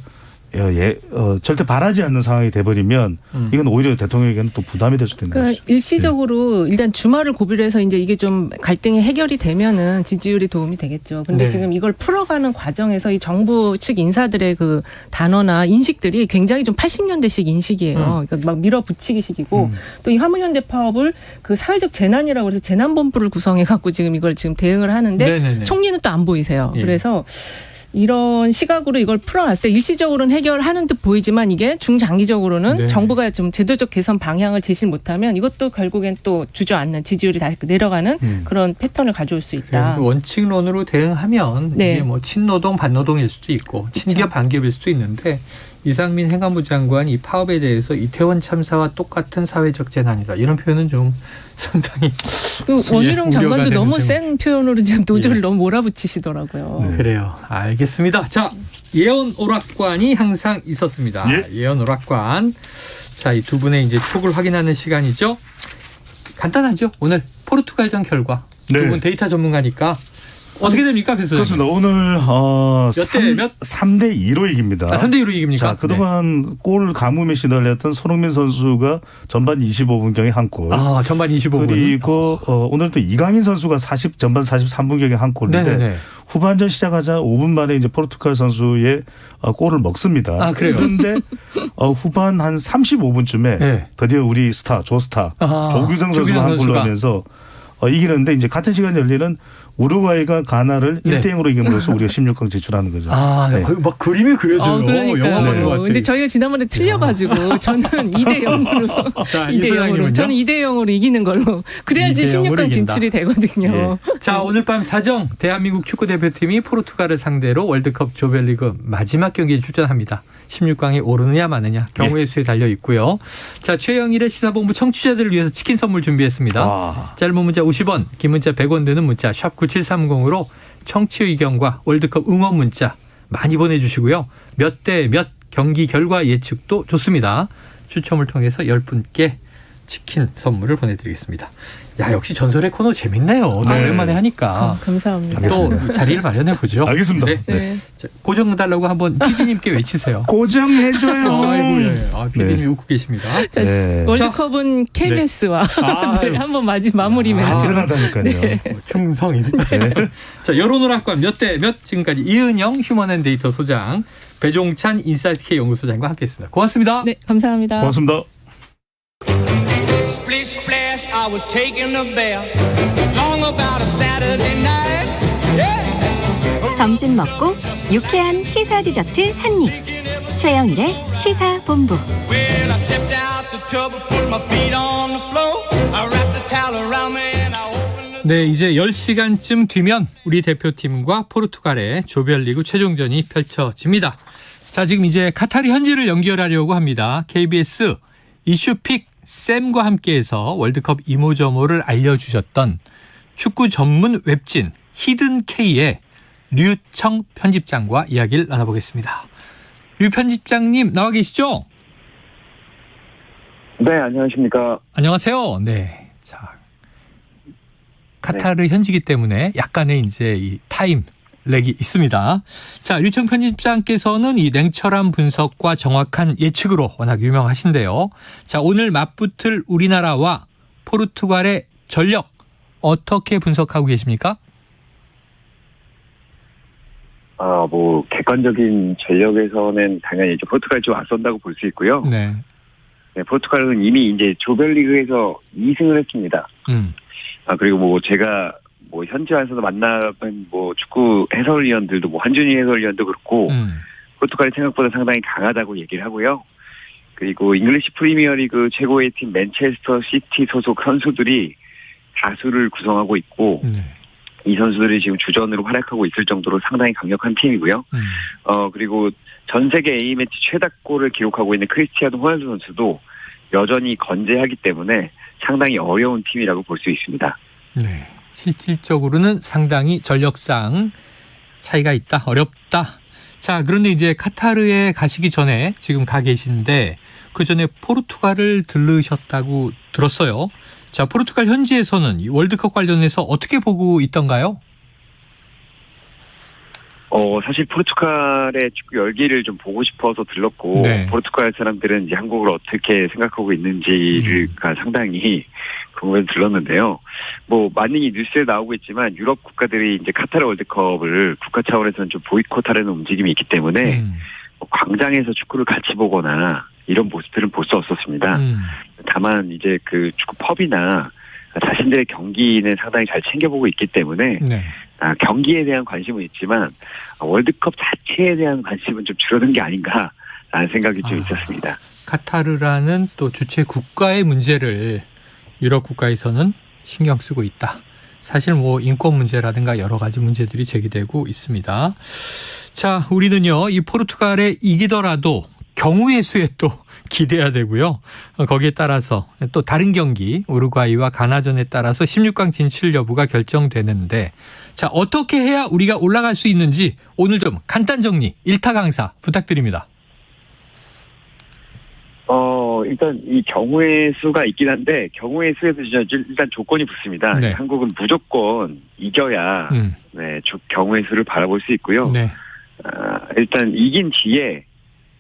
절대 바라지 않는 상황이 돼버리면 이건 오히려 대통령에게는 또 부담이 될 수도 있는 그러니까 것이죠. 일시적으로 일단 주말을 고비를 해서 이제 이게 좀 갈등이 해결이 되면은 지지율이 도움이 되겠죠. 근데 네. 지금 이걸 풀어가는 과정에서 이 정부 측 인사들의 그 단어나 인식들이 굉장히 좀 80년대식 인식이에요. 그러니까 막 밀어붙이기식이고 또 이 화물연대 파업을 그 사회적 재난이라고 해서 재난본부를 구성해 갖고 지금 이걸 지금 대응을 하는데 네네네. 총리는 또 안 보이세요. 예. 그래서 이런 시각으로 이걸 풀어놨을 때 일시적으로는 해결하는 듯 보이지만 이게 중장기적으로는 네. 정부가 좀 제도적 개선 방향을 제시를 못하면 이것도 결국엔 또 주저앉는 지지율이 다시 내려가는 그런 패턴을 가져올 수 있다. 원칙론으로 대응하면 네. 이게 뭐 친노동 반노동일 수도 있고 친기업 반기업일 수도 있는데 이상민 행안부 장관이 이 파업에 대해서 이태원 참사와 똑같은 사회적 재난이다. 이런 표현은 좀 상당히 그 원희룡 장관도 우려가 너무 되는 센 표현으로 지금 노조를 너무 몰아붙이시더라고요. 그래요. 알겠습니다. 자, 예언 오락관이 항상 있었습니다. 예언 오락관. 자, 이 두 분의 이제 촉을 확인하는 시간이죠. 간단하죠. 오늘 포르투갈전 결과. 두 분 데이터 전문가니까 어떻게 됩니까, 교수님? 그렇습니다. 오늘 몇 대 몇? 3대 2로 이깁니다. 3대 2로 이깁니까? 자, 그동안 골 가뭄에 시달렸던 손흥민 선수가 전반 25분경에 한 골. 아, 전반 25분. 그리고 오늘 또 이강인 선수가 전반 43분경에 한 골인데 네네네. 후반전 시작하자 5분 만에 이제 포르투갈 선수의 골을 먹습니다. 아, 그래요? 그런데 후반 한 35분쯤에 드디어 우리 스타 조스타 조규성 선수가 한 골 넣으면서 이기는데 이제 같은 시간 열리는 우루과이가 가나를 1대0으로 이김으로써 우리가 16강 진출하는 거죠. 아, 막 그림이 그려져요. 그러니까요. 영화 보는 것 같아요. 근데 저희가 지난번에 틀려가지고 저는 2대 0으로 자, 2대 0으로 저는 2대 0으로 이기는 걸로 그래야지 16강 진출이 되거든요. 자, 오늘 밤 자정 대한민국 축구 대표팀이 포르투갈을 상대로 월드컵 조별리그 마지막 경기에 출전합니다. 16강에 오르느냐 마느냐 경우의 수에 달려 있고요. 자, 최영일의 시사본부 청취자들을 위해서 치킨 선물 준비했습니다. 짧은 문자 50원, 긴 문자 100원 드는 문자 샵 9730으로 청취 의견과 월드컵 응원 문자 많이 보내주시고요. 몇 대 몇 경기 결과 예측도 좋습니다. 추첨을 통해서 10분께 치킨 선물을 보내드리겠습니다. 야, 역시 전설의 코너 재밌네요. 오랜만에 하니까. 감사합니다. 또 자리를 마련해 보죠. 알겠습니다. 네. 자, 고정해달라고 한번 PD님께 외치세요. 고정해줘요. 아이고, 예. PD님이 웃고 계십니다. 월드컵은 KBS와 네, 한번 마무리 멘트. 안전하다니까요. 충성이네. 자, 여론오락관 몇 대 몇 지금까지 이은영 휴먼앤데이터 소장, 배종찬 인사이트K 연구소장과 함께했습니다. 고맙습니다. 네, 감사합니다. 고맙습니다. Splish splash, I was taking a bath. Long about a Saturday night. Yeah. 점심 먹고 유쾌한 시사 디저트 한 입. 최영일의 시사본부. Well, I stepped out the tub and put my feet on the floor. I wrapped the towel around me and I opened the... 네, 이제 10시간쯤 뒤면 우리 대표팀과 포르투갈의 조별리그 최종전이 펼쳐집니다. 자, 지금 이제 카타르 현지를 연결하려고 합니다. KBS 이슈픽 쌤과 함께해서 월드컵 이모저모를 알려주셨던 축구 전문 웹진 히든K의 류청 편집장과 이야기를 나눠보겠습니다. 류 편집장님 나와 계시죠? 네, 안녕하십니까. 안녕하세요. 네. 자, 카타르 현지기 때문에 약간의 이제 이 타임 렉이 있습니다. 자, 류청 편집장께서는 이 냉철한 분석과 정확한 예측으로 워낙 유명하신데요. 자, 오늘 맞붙을 우리나라와 포르투갈의 전력 어떻게 분석하고 계십니까? 객관적인 전력에서는 당연히 이제 포르투갈이 좀 앞선다고 볼 수 있고요. 네. 네, 포르투갈은 이미 이제 조별리그에서 2승을 했습니다. 그리고 제가 현지 와서도 만나본 축구 해설위원들도 한준희 해설위원도 그렇고 포르투갈이 생각보다 상당히 강하다고 얘기를 하고요. 그리고 잉글리시 프리미어리그 최고의 팀 맨체스터 시티 소속 선수들이 다수를 구성하고 있고 이 선수들이 지금 주전으로 활약하고 있을 정도로 상당히 강력한 팀이고요. 그리고 전 세계 A매치 최다골을 기록하고 있는 크리스티아노 호날두 선수도 여전히 건재하기 때문에 상당히 어려운 팀이라고 볼 수 있습니다. 네. 실질적으로는 상당히 전력상 차이가 있다. 어렵다. 자, 그런데 이제 카타르에 가시기 전에 지금 가 계신데 그 전에 포르투갈을 들르셨다고 들었어요. 자, 포르투갈 현지에서는 이 월드컵 관련해서 어떻게 보고 있던가요? 사실 포르투갈의 축구 열기를 좀 보고 싶어서 들렀고, 네. 포르투갈 사람들은 이제 한국을 어떻게 생각하고 있는지가 상당히 궁금해서 들렀는데요. 많이 뉴스에 나오고 있지만 유럽 국가들이 이제 카타르 월드컵을 국가 차원에서는 좀 보이콧하려는 움직임이 있기 때문에 광장에서 축구를 같이 보거나 이런 모습들은 볼 수 없었습니다. 다만 이제 그 축구 펍이나 자신들의 경기는 상당히 잘 챙겨보고 있기 때문에 네. 경기에 대한 관심은 있지만 월드컵 자체에 대한 관심은 좀 줄어든 게 아닌가라는 생각이 좀 있었습니다. 카타르라는 또 주최 국가의 문제를 유럽 국가에서는 신경 쓰고 있다. 사실 인권 문제라든가 여러 가지 문제들이 제기되고 있습니다. 자, 우리는요, 이 포르투갈에 이기더라도 경우의 수에 또 기대해야 되고요. 거기에 따라서 또 다른 경기 우루과이와 가나전에 따라서 16강 진출 여부가 결정되는데, 자, 어떻게 해야 우리가 올라갈 수 있는지 오늘 좀 간단 정리 1타 강사 부탁드립니다. 일단 이 경우의 수가 있긴 한데 경우의 수에서 일단 조건이 붙습니다. 네. 한국은 무조건 이겨야 경우의 수를 바라볼 수 있고요. 네. 일단 이긴 뒤에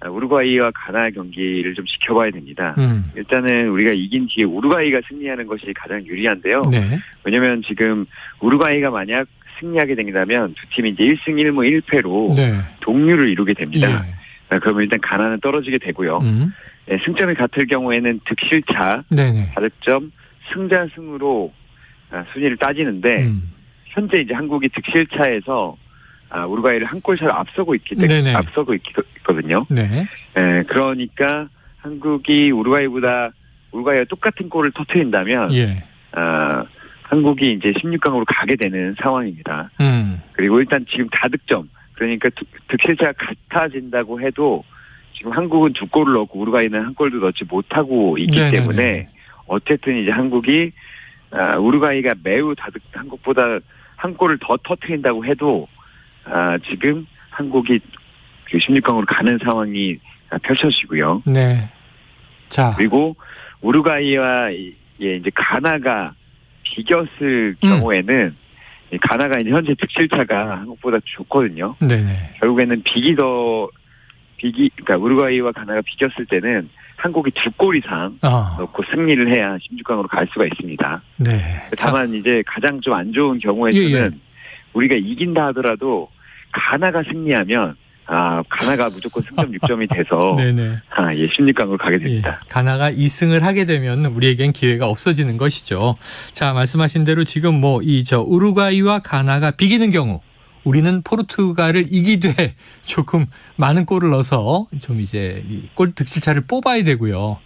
우루과이와 가나 경기를 좀 지켜봐야 됩니다. 일단은 우리가 이긴 뒤에 우루과이가 승리하는 것이 가장 유리한데요. 네. 왜냐하면 지금 우루과이가 만약 승리하게 된다면 두 팀이 이제 1승 1무 1패로 네. 동률을 이루게 됩니다. 예. 그러면 일단 가나는 떨어지게 되고요. 승점이 같을 경우에는 득실차, 네네. 다득점, 승자승으로 순위를 따지는데 현재 이제 한국이 득실차에서 우루과이를 한 골 차로 앞서고 있거든요. 네. 그러니까 한국이 우루과이와 똑같은 골을 터뜨린다면 예. 한국이 이제 16강으로 가게 되는 상황입니다. 그리고 일단 지금 다득점, 그러니까 득실차가 같아진다고 해도 지금 한국은 2골을 넣고 우루과이는 한 골도 넣지 못하고 있기 네네네. 때문에 어쨌든 이제 한국이 우루과이가 매우 한국보다 한 골을 더 터뜨린다고 해도 지금 한국이 16강으로 가는 상황이 펼쳐지고요. 네. 자. 그리고 우루과이와 이제 가나가 비겼을 경우에는 가나가 이제 현재 득실차가 한국보다 좋거든요. 네네. 결국에는 그러니까 우루과이와 가나가 비겼을 때는 한국이 2골 이상 넣고 승리를 해야 16강으로 갈 수가 있습니다. 네. 다만 이제 가장 좀 안 좋은 경우에는 우리가 이긴다 하더라도 가나가 승리하면 가나가 무조건 승점 6점이 돼서 네네. 16강으로 가게 됩니다. 예, 가나가 2승을 하게 되면 우리에겐 기회가 없어지는 것이죠. 자, 말씀하신 대로 지금 우루과이와 가나가 비기는 경우 우리는 포르투갈을 이기되 조금 많은 골을 넣어서 좀 이제 골 득실차를 뽑아야 되고요.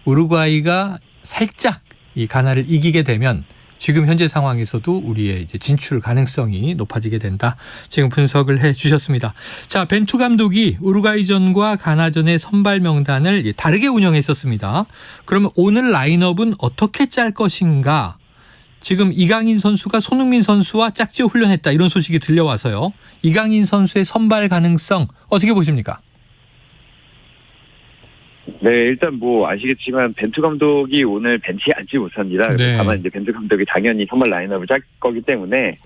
우루과이가 살짝 이 가나를 이기게 되면 지금 현재 상황에서도 우리의 이제 진출 가능성이 높아지게 된다. 지금 분석을 해 주셨습니다. 자, 벤투 감독이 우루과이전과 가나전의 선발 명단을 다르게 운영했었습니다. 그러면 오늘 라인업은 어떻게 짤 것인가? 지금 이강인 선수가 손흥민 선수와 짝지어 훈련했다. 이런 소식이 들려와서요. 이강인 선수의 선발 가능성 어떻게 보십니까? 네, 일단 아시겠지만 벤투 감독이 오늘 벤치에 앉지 못합니다. 네. 다만 이제 벤투 감독이 당연히 선발 라인업을 짤 거기 때문에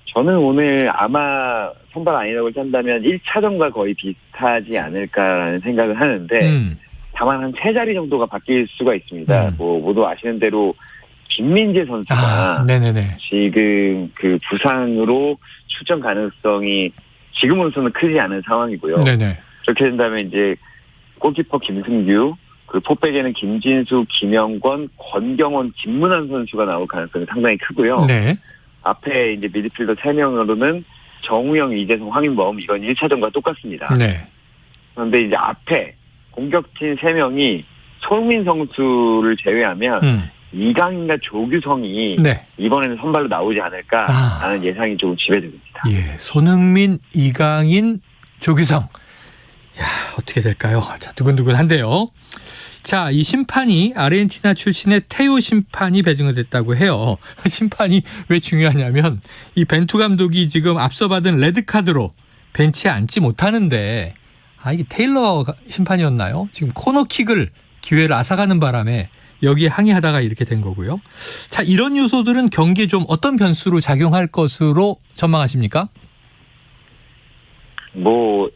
저는 오늘 아마 선발 라인업을 짠다면 1차전과 거의 비슷하지 않을까라는 생각을 하는데 다만 한 3자리 정도가 바뀔 수가 있습니다. 모두 아시는 대로 김민재 선수가 네네네. 지금 그 부상으로 출전 가능성이 지금으로서는 크지 않은 상황이고요. 네네. 그렇게 된다면 이제 골키퍼 김승규, 그 포백에는 김진수, 김영권, 권경원, 김문환 선수가 나올 가능성이 상당히 크고요. 네. 앞에 이제 미드필더 3명으로는 정우영, 이재성, 황인범 이건 1차전과 똑같습니다. 네. 그런데 이제 앞에 공격진 3명이 손흥민 선수를 제외하면 이강인과 조규성이 네. 이번에는 선발로 나오지 않을까라는 예상이 조금 지배됩니다. 예, 손흥민, 이강인, 조규성. 야, 어떻게 될까요? 자, 두근두근한데요. 자, 이 심판이 아르헨티나 출신의 테오 심판이 배정이 됐다고 해요. 심판이 왜 중요하냐면 이 벤투 감독이 지금 앞서 받은 레드카드로 벤치에 앉지 못하는데 이게 테일러 심판이었나요? 지금 코너킥을 기회를 앗아가는 바람에 여기에 항의하다가 이렇게 된 거고요. 자, 이런 요소들은 경기에 좀 어떤 변수로 작용할 것으로 전망하십니까?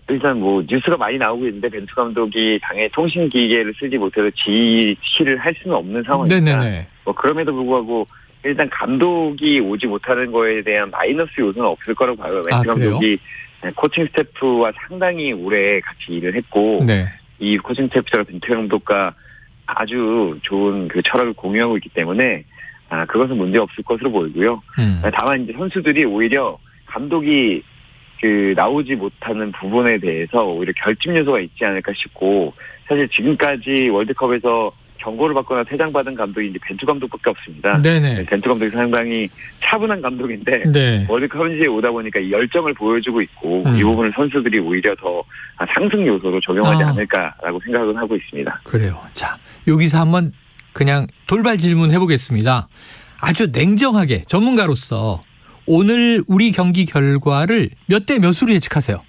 일단 뉴스가 많이 나오고 있는데 벤투 감독이 당의 통신기계를 쓰지 못해서 지시를 할 수는 없는 상황입니다. 네네네. 그럼에도 불구하고 일단 감독이 오지 못하는 거에 대한 마이너스 요소는 없을 거라고 봐요. 벤투 감독이 코칭 스태프와 상당히 오래 같이 일을 했고 네. 이 코칭 스태프가 벤투 감독과 아주 좋은 그 철학을 공유하고 있기 때문에 그것은 문제 없을 것으로 보이고요. 다만 이제 선수들이 오히려 감독이 나오지 못하는 부분에 대해서 오히려 결집 요소가 있지 않을까 싶고 사실 지금까지 월드컵에서 경고를 받거나 퇴장받은 감독이 이제 벤투 감독밖에 없습니다. 네네. 벤투 감독이 상당히 차분한 감독인데 네. 월드컵 현지에 오다 보니까 이 열정을 보여주고 있고 이 부분을 선수들이 오히려 더 상승 요소로 적용하지 않을까라고 생각은 하고 있습니다. 그래요. 자, 여기서 한번 그냥 돌발 질문 해보겠습니다. 아주 냉정하게 전문가로서 오늘 우리 경기 결과를 몇 대 몇으로 예측하세요?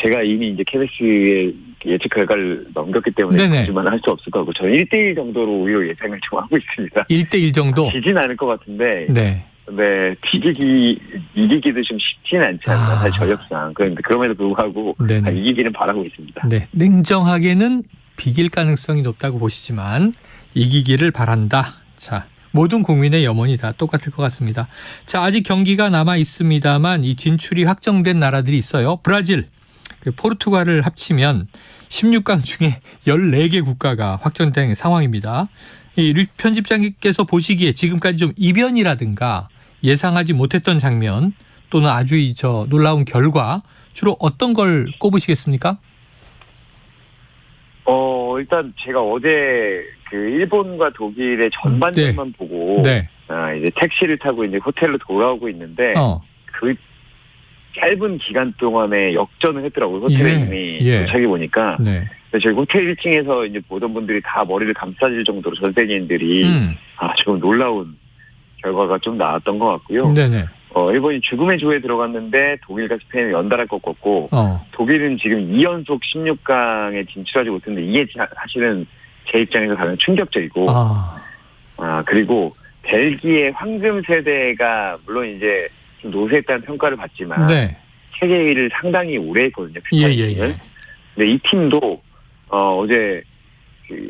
제가 이미 이제 KBS의 예측 결과를 넘겼기 때문에 거짓말 할 수 없을 것 같고 저는 1대1 정도로 오히려 예상을 좀 하고 있습니다. 1대1 정도? 지진 않을 것 같은데 네. 이기기도 좀 쉽지는 않지 않나 사실 전력상. 그런데 그럼에도 불구하고 이기기는 바라고 있습니다. 네, 냉정하게는 비길 가능성이 높다고 보시지만 이기기를 바란다. 자, 모든 국민의 염원이 다 똑같을 것 같습니다. 자, 아직 경기가 남아 있습니다만 이 진출이 확정된 나라들이 있어요. 브라질, 포르투갈을 합치면 16강 중에 14개 국가가 확정된 상황입니다. 이 류 편집장님께서 보시기에 지금까지 좀 이변이라든가 예상하지 못했던 장면 또는 아주 놀라운 결과 주로 어떤 걸 꼽으시겠습니까? 일단 제가 어제 일본과 독일의 전반전만 보고 이제 택시를 타고 이제 호텔로 돌아오고 있는데 그 짧은 기간 동안에 역전을 했더라고요. 호텔에 이미 도착해 보니까. 저희 호텔 1층에서 이제 보던 분들이 다 머리를 감싸질 정도로 전 세계인들이 지금 놀라운 결과가 좀 나왔던 것 같고요. 일본이 죽음의 조에 들어갔는데 독일과 스페인을 연달아 꺾었고 독일은 지금 2연속 16강에 진출하지 못했는데 이게 사실은 제 입장에서 가장 충격적이고 그리고 벨기에 황금 세대가 물론 이제 좀 노쇠했다는 평가를 받지만 세계 1위를 상당히 오래 했거든요. 근데 이 팀도 어제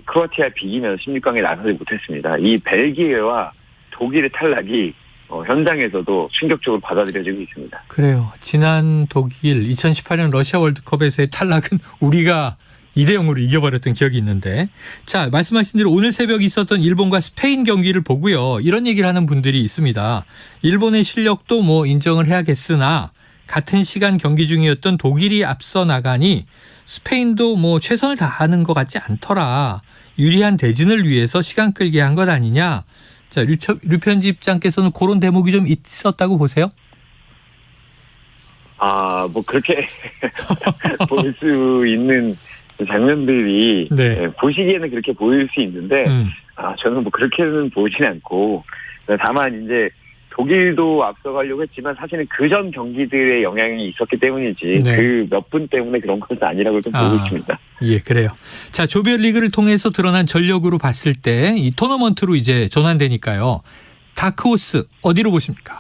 크로아티아 비기면서 16강에 나서지 못했습니다. 이 벨기에와 독일의 탈락이 현장에서도 충격적으로 받아들여지고 있습니다. 그래요. 지난 독일 2018년 러시아 월드컵에서의 탈락은 우리가 2대0으로 이겨버렸던 기억이 있는데, 자, 말씀하신 대로 오늘 새벽 있었던 일본과 스페인 경기를 보고요. 이런 얘기를 하는 분들이 있습니다. 일본의 실력도 뭐 인정을 해야겠으나 같은 시간 경기 중이었던 독일이 앞서 나가니 스페인도 뭐 최선을 다하는 것 같지 않더라. 유리한 대진을 위해서 시간 끌게 한 것 아니냐. 자, 류 편집장께서는 그런 대목이 좀 있었다고 보세요? 뭐 그렇게 볼 수 있는 장면들이 보시기에는 그렇게 보일 수 있는데 저는 뭐 그렇게는 보진 않고, 다만 이제 독일도 앞서가려고 했지만 사실은 그전 경기들의 영향이 있었기 때문이지 그 몇 분 때문에 그런 것은 아니라고 좀 보고 있습니다. 예, 그래요. 자, 조별리그를 통해서 드러난 전력으로 봤을 때 이 토너먼트로 이제 전환되니까요. 다크호스 어디로 보십니까?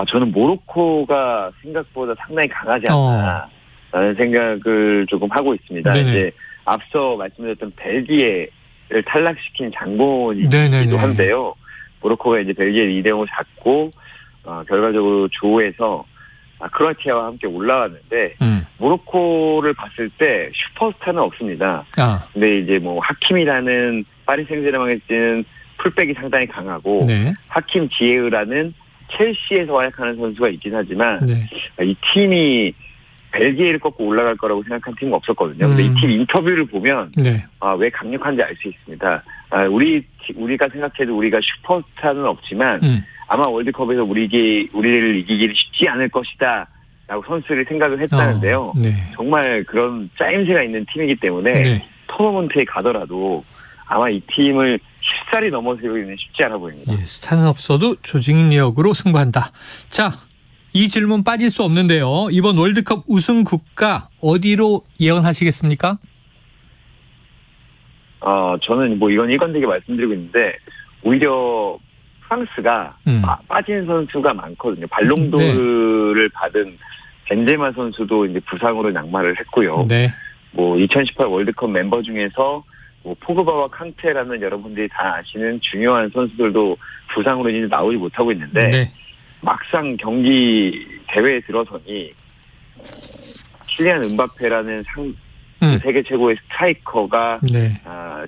저는 모로코가 생각보다 상당히 강하지 않나라는 생각을 조금 하고 있습니다. 네네. 이제 앞서 말씀드렸던 벨기에를 탈락시킨 장본이기도 한데요. 모로코가 이제 벨기에를 2대0으로 잡고 결과적으로 조에서 크로아티아와 함께 올라왔는데 모로코를 봤을 때 슈퍼스타는 없습니다. 근데 이제 뭐 하킴이라는 파리 생제르맹에 뛰는 풀백이 상당히 강하고 하킴 지에으라는 첼시에서 활약하는 선수가 있긴 하지만 이 팀이 벨기에를 꺾고 올라갈 거라고 생각한 팀은 없었거든요. 근데 이 팀 인터뷰를 보면 왜 강력한지 알 수 있습니다. 우리가 생각해도 우리가 슈퍼스타는 없지만 아마 월드컵에서 우리를 이기기는 쉽지 않을 것이다 라고 선수들이 생각을 했다는데요. 정말 그런 짜임새가 있는 팀이기 때문에 토너먼트에 가더라도 아마 이 팀을 쉽사리 넘어서기는 쉽지 않아 보입니다. 예, 스타는 없어도 조직력으로 승부한다. 자, 이 질문 빠질 수 없는데요. 이번 월드컵 우승 국가 어디로 예언하시겠습니까? 저는 뭐 이건 일관되게 말씀드리고 있는데 오히려 프랑스가 빠진 선수가 많거든요. 발롱도르를 받은 벤제마 선수도 이제 부상으로 낙마를 했고요. 뭐 2018 월드컵 멤버 중에서 뭐 포그바와 칸테라는 여러분들이 다 아시는 중요한 선수들도 부상으로 이제 나오지 못하고 있는데 막상 경기 대회에 들어서니 킬리안 음바페라는 세계 최고의 스트라이커가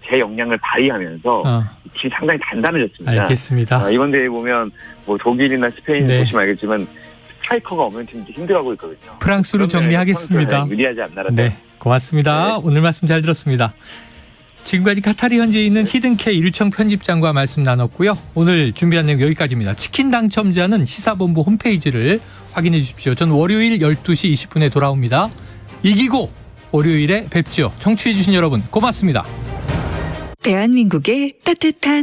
제 역량을 발휘하면서 이 팀이 상당히 단단해졌습니다. 알겠습니다. 이번 대회 보면 뭐 독일이나 스페인 보시면 알겠지만 스트라이커가 없는 팀도 힘들어하고 있거든요. 프랑스로 정리하겠습니다. 유리하지 않나라. 고맙습니다. 오늘 말씀 잘 들었습니다. 지금까지 카타르 현지에 있는 히든K 류청 편집장과 말씀 나눴고요. 오늘 준비한 내용 여기까지입니다. 치킨 당첨자는 시사본부 홈페이지를 확인해 주십시오. 전 월요일 12시 20분에 돌아옵니다. 이기고 월요일에 뵙죠. 청취해 주신 여러분 고맙습니다. 대한민국의 따뜻한